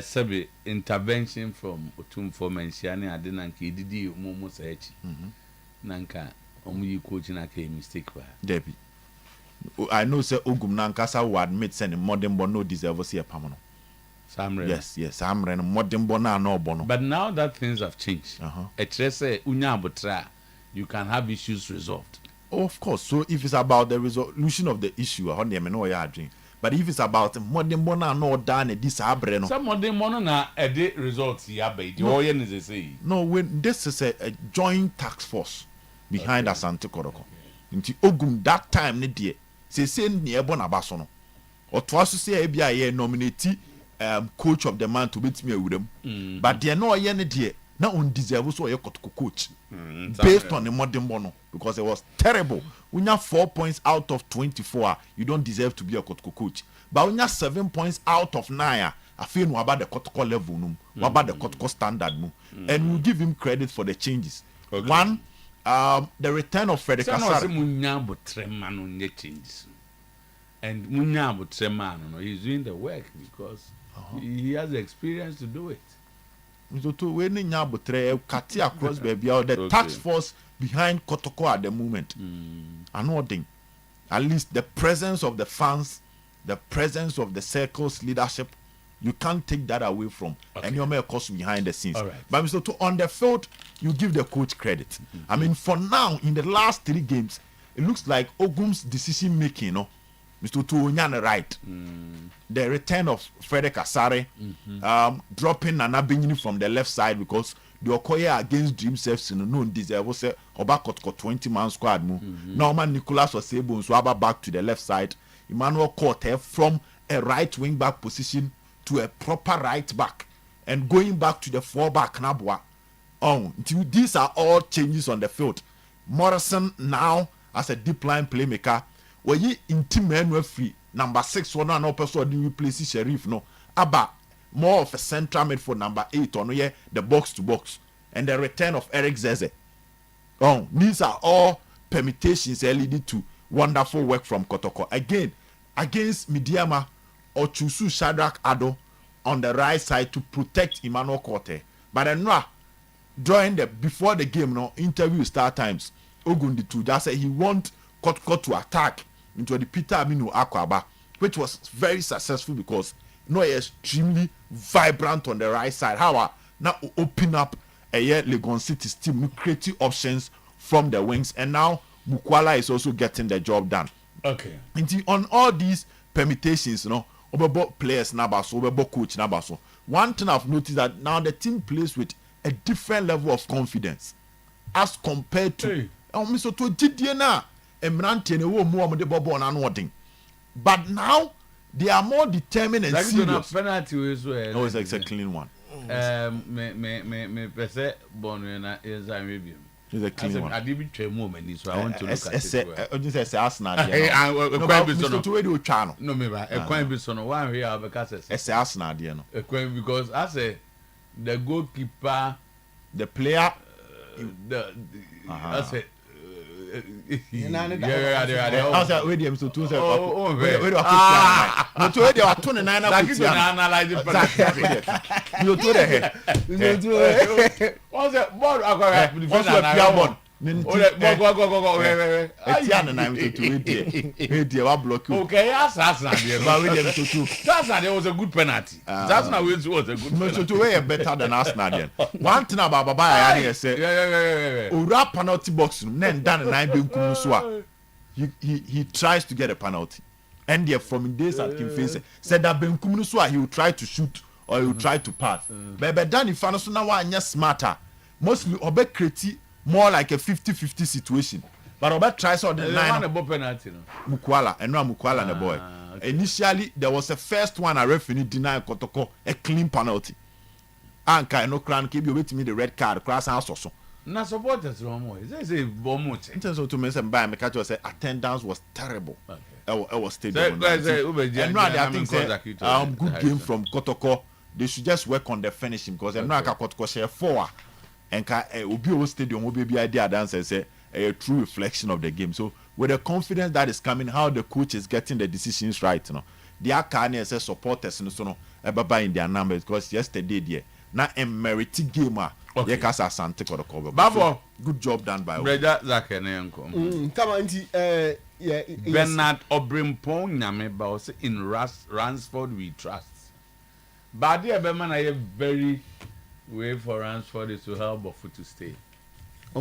sabi intervention from Otumfo mensiane ade na nka edidi mumu sa echi. Na nka omuyi coach na ka mistake ba. Debi. I know say Ogum na nkasa will admit say modern boy no deserve see a permanent. Yes, Samre no modern boy na no bono. But now that things have changed. Say unya abotra, you can have issues resolved. Oh, of course. So if it's about the resolution of the issue, I don't know what you're. But if it's about modern boy na no done this abre no. Some modern boy na edit results ya be. The oyen is say. No, when this is a joint task force behind Asante Koroko. Nti Ogum that time ne die say ne ebo na baso no. Otoaso say e bia ye nominate coach of the man to beat me with them. But they no ye ne die na on deserve so ye coach. Based on the modern bono because it was terrible. When you have 4 points out of 24, you don't deserve to be a coach. But when you have 7 points out of 9, I feel no about the Kotoko level, no about the Kotoko standard, and we'll give him credit for the changes. Okay. One, the return of Frederick Asare. And Munyabo Tremano, he's doing the work because he has the experience to do it. So when Nyabo Kati across baby the task force behind Kotoko at the moment. Another thing, at least the presence of the fans, the presence of the circle's leadership, you can't take that away from any other course behind the scenes. Right. But so on the field, you give the coach credit. I mean, for now, in the last 3 games, it looks like Ogum's decision making, Mr. Tuonyane right. The return of Frederick Asare, dropping Nana Benyini from the left side because the Okoye against Dream Selves no deserve say Obakotko 20-man squad Norman Nicholas was able to back to the left side. Emmanuel Korte from a right wing back position to a proper right back and going back to the 4-back Nabwa. These are all changes on the field. Morrison now as a deep line playmaker. Were ye in team men free number 6 one no person didn't replace Sheriff no Abba more of a central mid for number 8 on the box to box and the return of Eric Zeze. These are all permutations leading to wonderful work from Kotoko. Again, against Midiama or Chusu Shadrach Ado on the right side to protect Emmanuel Korte. But then during before the game interview start times, Ogundi to just say he want Kotoko to attack into the Peter Aminu Akwaba, which was very successful because extremely vibrant on the right side. How now open up Legon City's team with creative options from the wings, and now Mukwala is also getting the job done. Okay. And on all these permutations, Obebo players nabaso, Obebo coach nabaso. One thing I've noticed that now the team plays with a different level of confidence as compared to Mr. Tojidiena. But now they are more determined and serious. Penalty it's a clean one. It's a clean one. I didn't try moment, so I want to look at it. Just Arsenal. No, maybe a coin bison one here because it's Arsenal, because I say the goalkeeper, the player, I say. Okay, yes, that was a good penalty. That's not was a good better than Arsenal. One thing about Baba I said, Ura penalty box, then done he tries to get a penalty. And there from days at Kim said that Ben Kumunuswa he will try to shoot or he will try to pass. But then if I now one smarter, mostly Obe create more like a 50-50 situation. But Obe tries on the line penalty. Mukwala and now Mukwala and the boy. Okay. Initially there was a first one a referee denied Kotoko a clean penalty. Anka no crown keep you wait me the red card class and so. Na supporters wrong way. They say bomuch. In terms of to mention by me catch say attendance was terrible. Okay. It was stadium. And I think good game from Kotoko they should just work on the finishing because they're not a 4 and Obi Stadium will be idea dance and say a true reflection of the game. So with the confidence that is coming, how the coach is getting the decisions right, the Akane says supporters and so no in their numbers because yesterday there now a merity game okay. Babo, good job done by Brother Zakenenko. Bernard Obrimpong Nameba in Ransford we trust. But the Abeman I very way for Ransford is to help Bofu to stay. So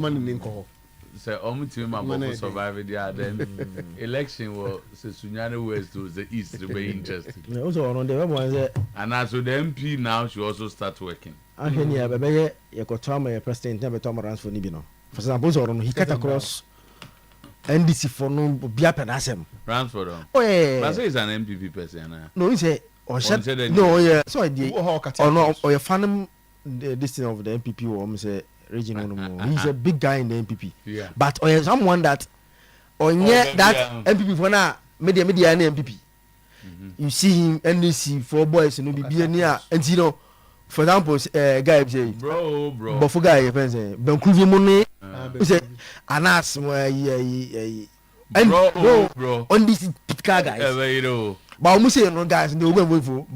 Bofu survive there then election was Sunyani West to the east to be interesting. And as with the MP now she also start working. I can hear baby you got Tom president never Tom Ransford Nibino. For example, he cut across NDC for no Bia Penasem. Ransford. Oh yeah. But he's an MPP person. No, he said no, yeah. So I did. Or no, or you found this thing of the MPP or say regional. He's a big guy in the MPP. Yeah. But or someone that or yeah that MPP for now media and MPP. You see him NDC for boys and be near and you know. For example, guy say, bro. But for guy, you say, Benkuvi money. You say, Anas, bro. On this car guys. But I'm saying, no guys, they will wait for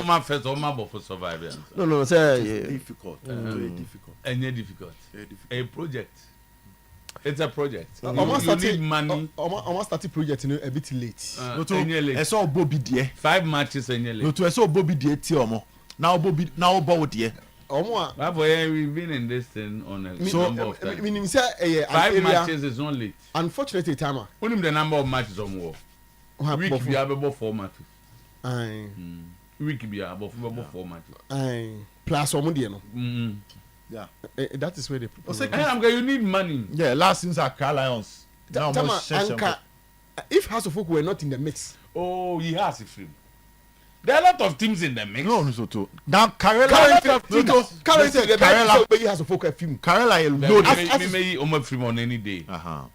my first for survivors. No, sir. Difficult. Difficult. A project. It's a project. Almost need money. Almost started project a bit late. I saw Bobby dear. 5 matches and nearly. I saw Bobby dear Tiomo. Now Bob dear. We've been in this thing on a number of times. Meaning, 5 matches is only. Unfortunately, Tama. Only the number of matches on war. Week be about 4 matches. Aye. Week be about 4 matches. Aye. Plus one money, no. Yeah. That is where they. You need money. Yeah. Last season are Car Lions. Tama, if House of Folk were not in the mix. Oh, he has a film. There are a lot of teams in the mix. No, so now Karela has a folk film. Karela alone film on any day.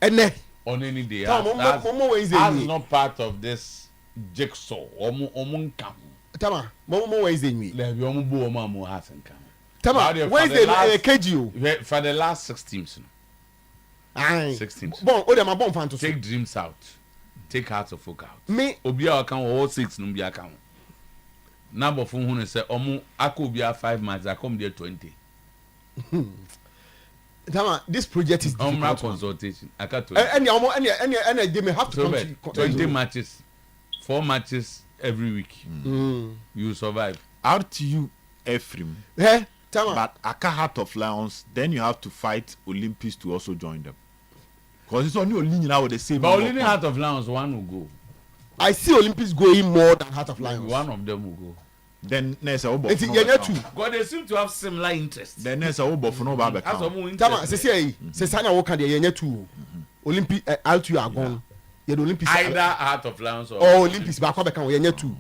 And on any day. That's not part of this jigsaw. Tama, Momo is in me. There be Omo has in Tama, where is the KGO? For the last 6 teams. Aye. 6 teams. Bon, my bon fan to take Dreams out. Take Hearts of Folk out. Me Obia account all 6 number account. Number for who say omo akobia 5 matches I come there 20. Tama, this project is difficult consultation. I can't and they may have to come 20 matches. 4 matches every week. You survive. Out to you, Ephraim. Tama. But Aka Heart of Lions, then you have to fight Olympics to also join them. Because it's only Olympics now with the same. But only Heart of Lions one will go. I see Olympics going more than Heart of Lions. One of them will go. Then there's a Obo. It's too. God, they seem to have similar interests. Then there's a Obo for no Baba. Tama, say Sana Woka the Yenya too. Olympic out you are gone. Olympics either Heart of Lions or Olympics back up Yenya too.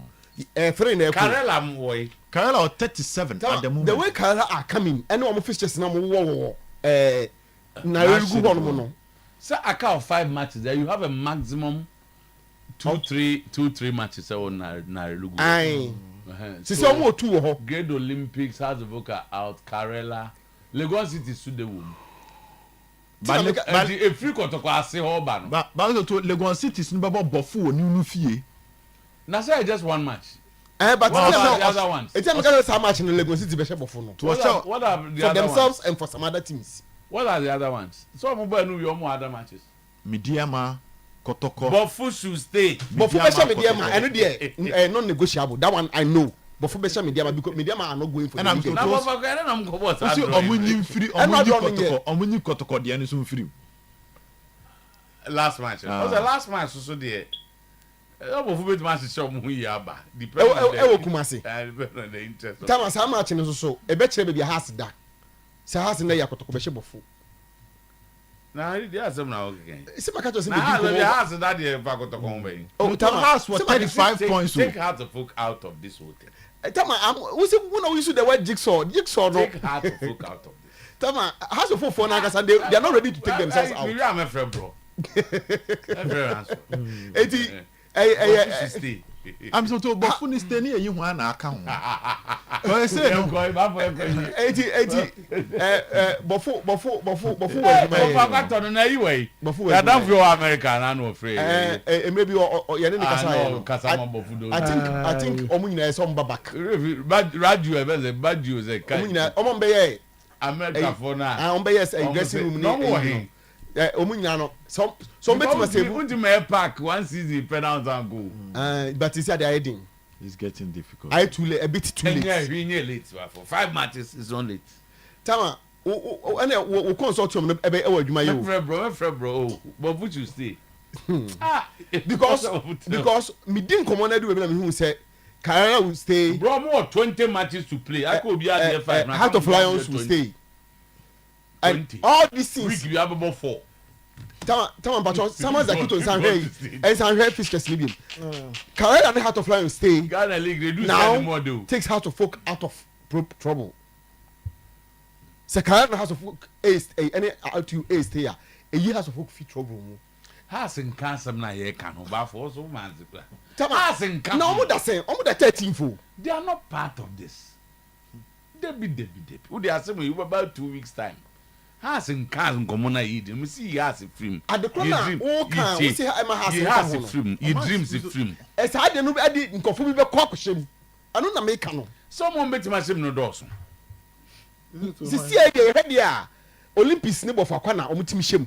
Karela boy. Karela 37 at the moment. The way Karela are coming, and no officials now no. So a count 5 matches there. You have a maximum 2-3 matches on Nairobi. Aye. So 2 Great Olympics has a vocal out. Karela, Lagos City stood the womb. But a free protocol say Hoban. But Lagos City is not Bofu new fee. Now say just 1 match. But the other ones. It's not how much in the Lagos City Bishop of what are the for themselves ones? And for some other teams. What are the other ones? So I'm going to know other matches. Midiama, Kotoko. Bofu should stay. Bofu Besha Midiama, I know they non-negotiable. That one I know. Bofu Besha Midiama because Midiama are not going for the weekend. I'm going Kotoko, the end free. Last match. Was the last match so there? Bofu bet match show mu yaba. Kumasi. The interest. Thomas how much in so e be chere be has da. Say has na yakotoko be she bofu. Na there are some now again. See my catch say the has that the yakotoko be. Oh, Thomas was 35 points. Take Heart of Folk out of this whole thing. Thomas, we say when we use the word jigsaw no. Take Heart of Folk out of this. Thomas, has of for now they are not ready to take themselves out. We are my friend bro. Every answer. I'm so to but funny stay near you one account. I say no go ba for 80 before na you way. Ya don't feel American I no afraid. Maybe you need kasa I think omu nyina some back. Radio bad you say kai. Omu nyina omo be America for now. Omo be yes dressing room ni. Omu nyina no some bet must say Sometymer Park one season penalty and goal. But he said they are heading. It's getting difficult. I too late, a bit too late. Yeah, we late for 5 matches is on late. Tama, we consortium ebe e wadwuma yo. Bro, but would you stay? Because me din komo na do we na me hu say Carrera will stay. Bro, more 20 matches to play. I could be at the 5. Heart of Lions will stay. And all these things we have about 4. Tama Pacho, someone that to Sanhei Fishes Libyan. Carrera and Heart of Lions stay. Ghana League they do now takes Heart of Folk out of trouble. So Carrera and Heart of Folk any out you stay here. A year Heart of Folk fit trouble. Has in cancer na ye can over for so man. Tama no more that saying, almost that 13 fool. They are not part of this. Debbie. Who they are saying you about 2 weeks time. Has in cars come na eat. Me see has a film. At the corner, all can we say I'm a has a film. You dreams a film. As I didn't know I didn't confirm be kwakushem. I don't make no. Someone bet my shame no doors. See head there. Olympics neighbor for corner omutimi shem.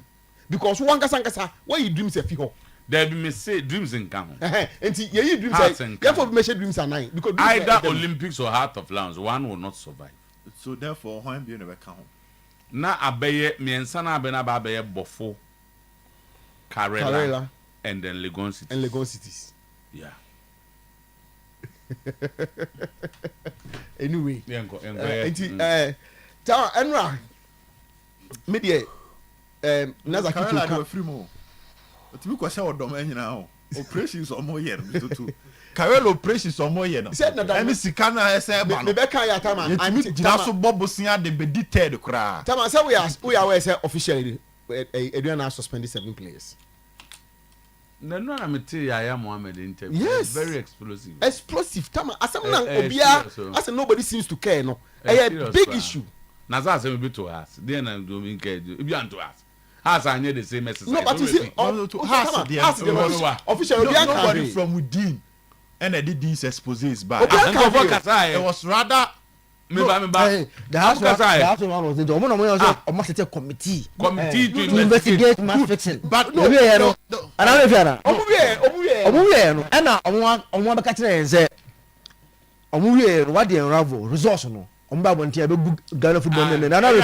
Because one kasa why you dreams a fiho. There be me say dreams in come. Enti ye dreams say therefore me say dreams are nine because either Olympics or Heart of Lions one will not survive. So therefore when be never come. Na abeye miensa na abena ba abeye Bofo, Carrera and then Legon Cities. Yeah. Anyway. Ta enra media naza kitu ka free mo. Otimi kwa sha odom anyina ho. Operations omo yer to. Carrera operations omo yer no. Said na any sika na ese ba no. Me be kan ya tama. I'm jina so bobosia de be detailed kra. Tama say we are say officially Adriana suspended 7 players. No na me tell ya Mohammed interview. Yes. Very explosive. Tama asem na obia as nobody seems to care no. A big issue. Na za say be to us. Then na do me care. If you to us. Has I the same message. No, but you see, officially nobody from within. And I did these exposes back. It was rather the house was the almost a committee to investigate match fixing. But no, and I'm one catch and say, what the unravel resource no. Ghana football and another.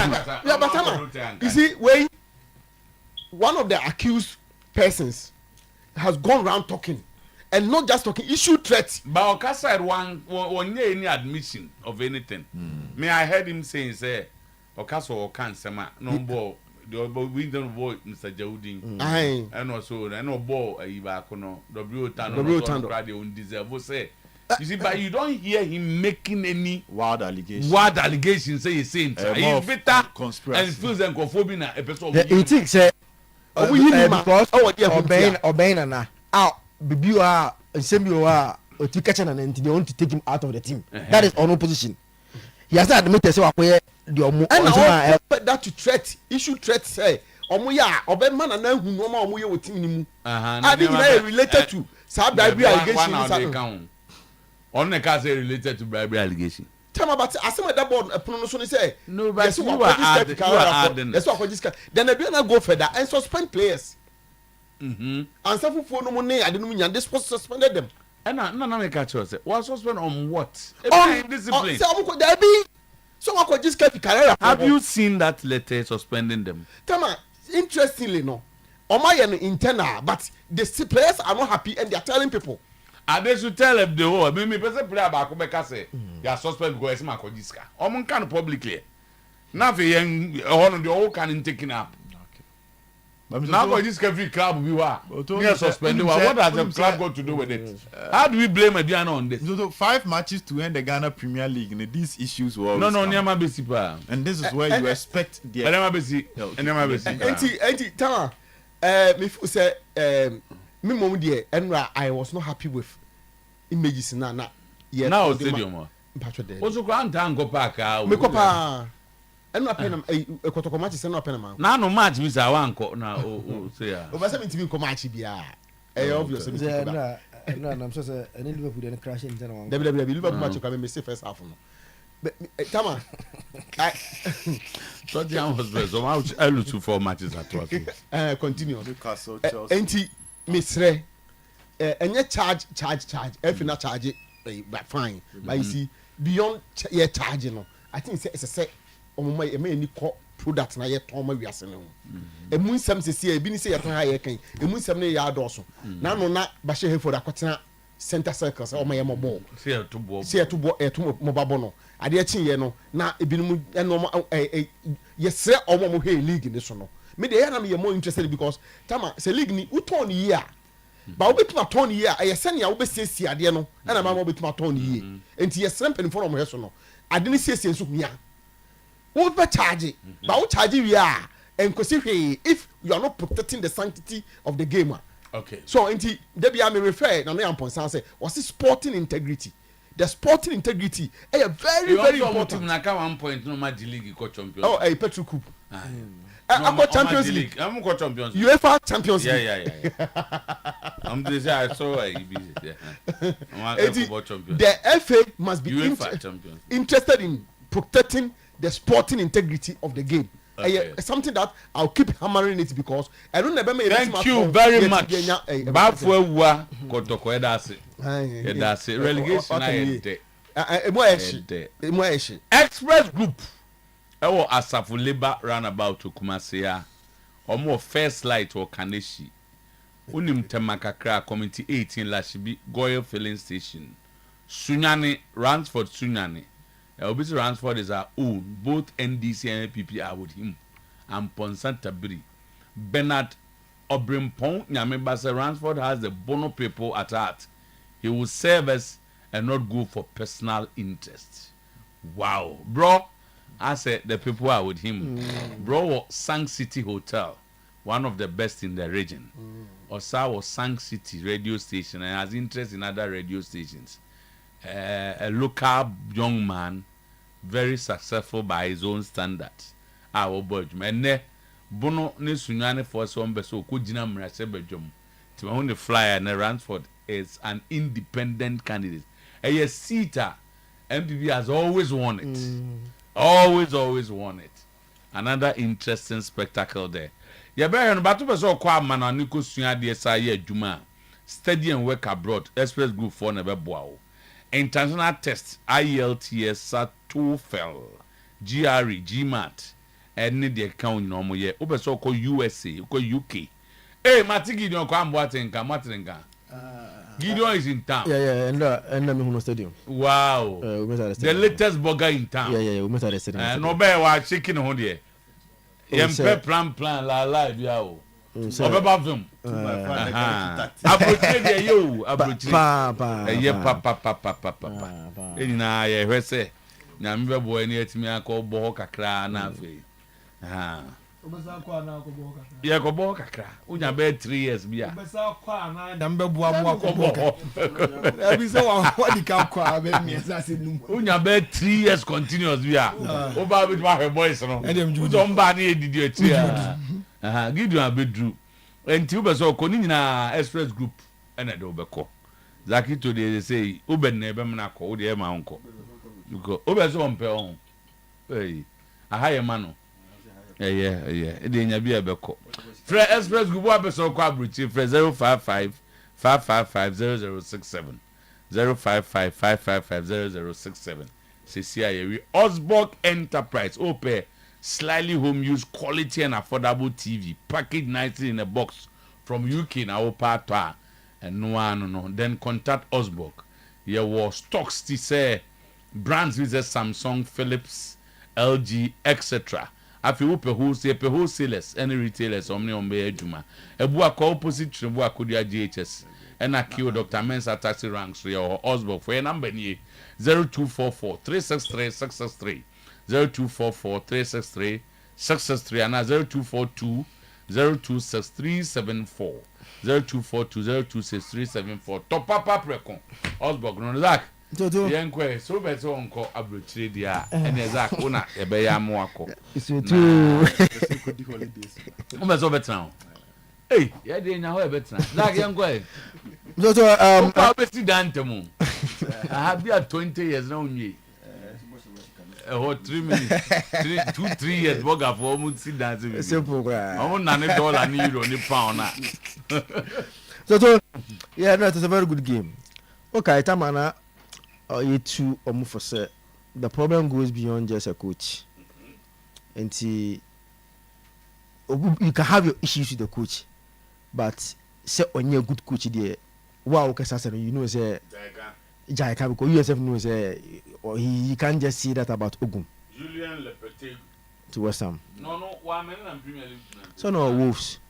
Yeah, but you see, wait. One of the accused persons has gone around talking, and not just talking, issued threats. But Okasa one any admission of anything. May I heard him saying, "Say Okasa or can sema no ball the we don't boy Mr. Jaudin and also no ball Iba Kono W Tano radio undeserved say." You see, but you don't hear him making any wild allegations. Say he's saying he's bitter and feels encophobia a person. He thinks because obeying na bibi wa nsemi wa oti catch na nti they want to take him out of the team. That is on opposition. He has admitted say wakoye the omo and that to threat issue threat say omo ya obema na hu no ma omo ye wo team ni mu. I think na related to bribery allegation. On the case related to bribery allegation. Tell me about asem that board no so say no, but you are adding. That's what just then they do not go further and suspend players. And some for no money I didn't mean they suspended them. And no make catch us. What suspend on what? On discipline. So I could just get Carrera. Have you seen that letter suspending them? Tell me interestingly no. On my internal but the players are not happy and they are telling people. And they should tell them the whole. Me person player about Kubeka say you are suspended because it's Makojiska. Omun can publicly. Now for young one the whole can taken up. Now Makojiska free club we were. We are suspended. What has the club got to do with it? How do we blame Adriana on this? So 5 matches to end the Ghana Premier League. And these issues were no Nyama Besipa. And this is where you expect the Nyama Besi. Nyama Besi. Enti Tama me say me mom dear Enra I was not happy with images na yeah now stadium also grant and go back me ko pa enu apena ekotoko match se na apena man na no match mi sa wanko na o say ya o ba se mi timi ko match bia obvious no I'm so say any Liverpool dey crash in ten one Liverpool match ko me say first half no Tama so the was best so how I look for matches at all continue Newcastle Chelsea enti misre enye charge if na charge but fine but you see beyond your charge no I think it's say omoma e me ni ko product na ye ton ma wiase no emu nsam se e bi ni se ye ton ha ye kan emu nsam ne ya adoso na no na ba she he for da kwatena center circle say omaya mo ball see e to ball mo babo no ade achi ye no na ebinom no ye sre omo mo he league ni so no me dey na me more interested because tama say league ni uton yi a ba wo betuma ton yi a ye se ne a wo besiesie ade no na ma mo betuma ton yi enti ye sre mpeni for no mo he so no ade ni siesie nso hia wo be charge ba wo charge wi a enkosi hwe if you are not protecting the sanctity of the game. Okay. So enti there be am refer na no yampon say was sporting integrity. The sporting integrity is very important. Na ka 1 point no ma league ko champions. Oh, Petro Cup. I'm Champions League. I'm ko Champions League. UEFA Champions League. Yeah. I'm this I saw a busy. The FA must be interested in protecting the sporting integrity of the game. Okay. Something that I'll keep hammering it because I don't never make. Thank you very much. Bafwa kotoko edase. Relegation ede. Express Group. Ewo Asafu Labour roundabout to Kumasi ya. Omo first light or Kaneshi. Unim Temakakra Community 18 Lashibi Goyle Filling Station. Sunyani Ransford Sunyani. Obviously Ransford is our own. Both NDC and APP are with him. And Ponsanta Bri. Bernard Obrimpong Nyamebasa Ransford has the Bono people at heart. He will serve us and not go for personal interest. Wow. Bro, I said the people are with him. Bro, Sang City Hotel, one of the best in the region. Osa was Sang City radio station and has interest in other radio stations. A local young man, very successful by his own standards. Our boy, and Bono ne sunyane for some beso kujina mrase bejom. To only flyer and Ransford is an independent candidate. A seater, MPP has always won it. Always won it. Another interesting spectacle there. Yeah, but batu beso kwa mana niko sunya de sa ye adwuma. Study and work abroad. Express Group for never boa. International test IELTS TOEFL GRE GMAT any the account no mo ye obeso ko USA ko UK Mati Gideon ko amboatenka Matenka Gideon is in town and me huno stadium wow the latest burger in town we met at the stadium no be wa chicken ho de yempe plan la bia o obeba film approach de yo approach ye pa enina ye hwese na mbe boy ni etimi akọ bo kakra na afi obesa kwa na ko bo kakra ye ko bo kakra unya be 3 years bia obesa kwa na da mbe bua ko bo abi se wa di ka kwa be mi asase num unya be 3 years continuous bia oba be ma he boys no uzo mba na edidi eti Gideon abedru enti obesa ko ni nyina Express Group ena de obekọ Zaki to dey say uben na ebe mna ko de ma onko because obesa on pe on ahaye mano e dey nya bia beko Fre Express Group abesa ko abruchi Fre 055 555 0067 055 555 0067 Sesia Yewi Osborg Enterprise ope slightly home use quality and affordable TV packaged nicely in a box from UK na opa and no then contact Osborg. Here was stocks to say brands with Samsung, Philips, LG, etc. Afi upe wholesalers any retailers omni ombe ejuma. Ebu akọ opposite trebu akodia GHS. Ena kill Dr. Mensa taxi ranks or Osborg for your number ni 0244 363 663 0244 363 663 and 0242 026374. 0242026374 top papa preko Osborg no Zach yenkwe so beto onko abrochire dia ene Zach una ebe ya mo akọ so betra hey ye de nya ho ebe tra Zach yenkwe so beti dantemu I have been 20 years now onye 3 minutes 2-3 years boga for almost sit down to simple I'm not $1 ni euro ni pound na so yeah no it was a very good game okay tamana you two for say the problem goes beyond just a coach and you can have your issues with the coach but say on your good coach there wow you know say Jaika because you yourself know say he can't just say that about Ogum. Julian Lepete to West Ham. No, why men and Premier League. So no Wolves.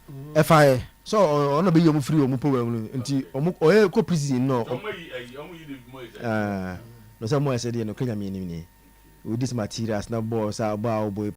FI so on be you free o problem nti o ko prison no. No say more say no Kenya me ni. With this materials na boss boy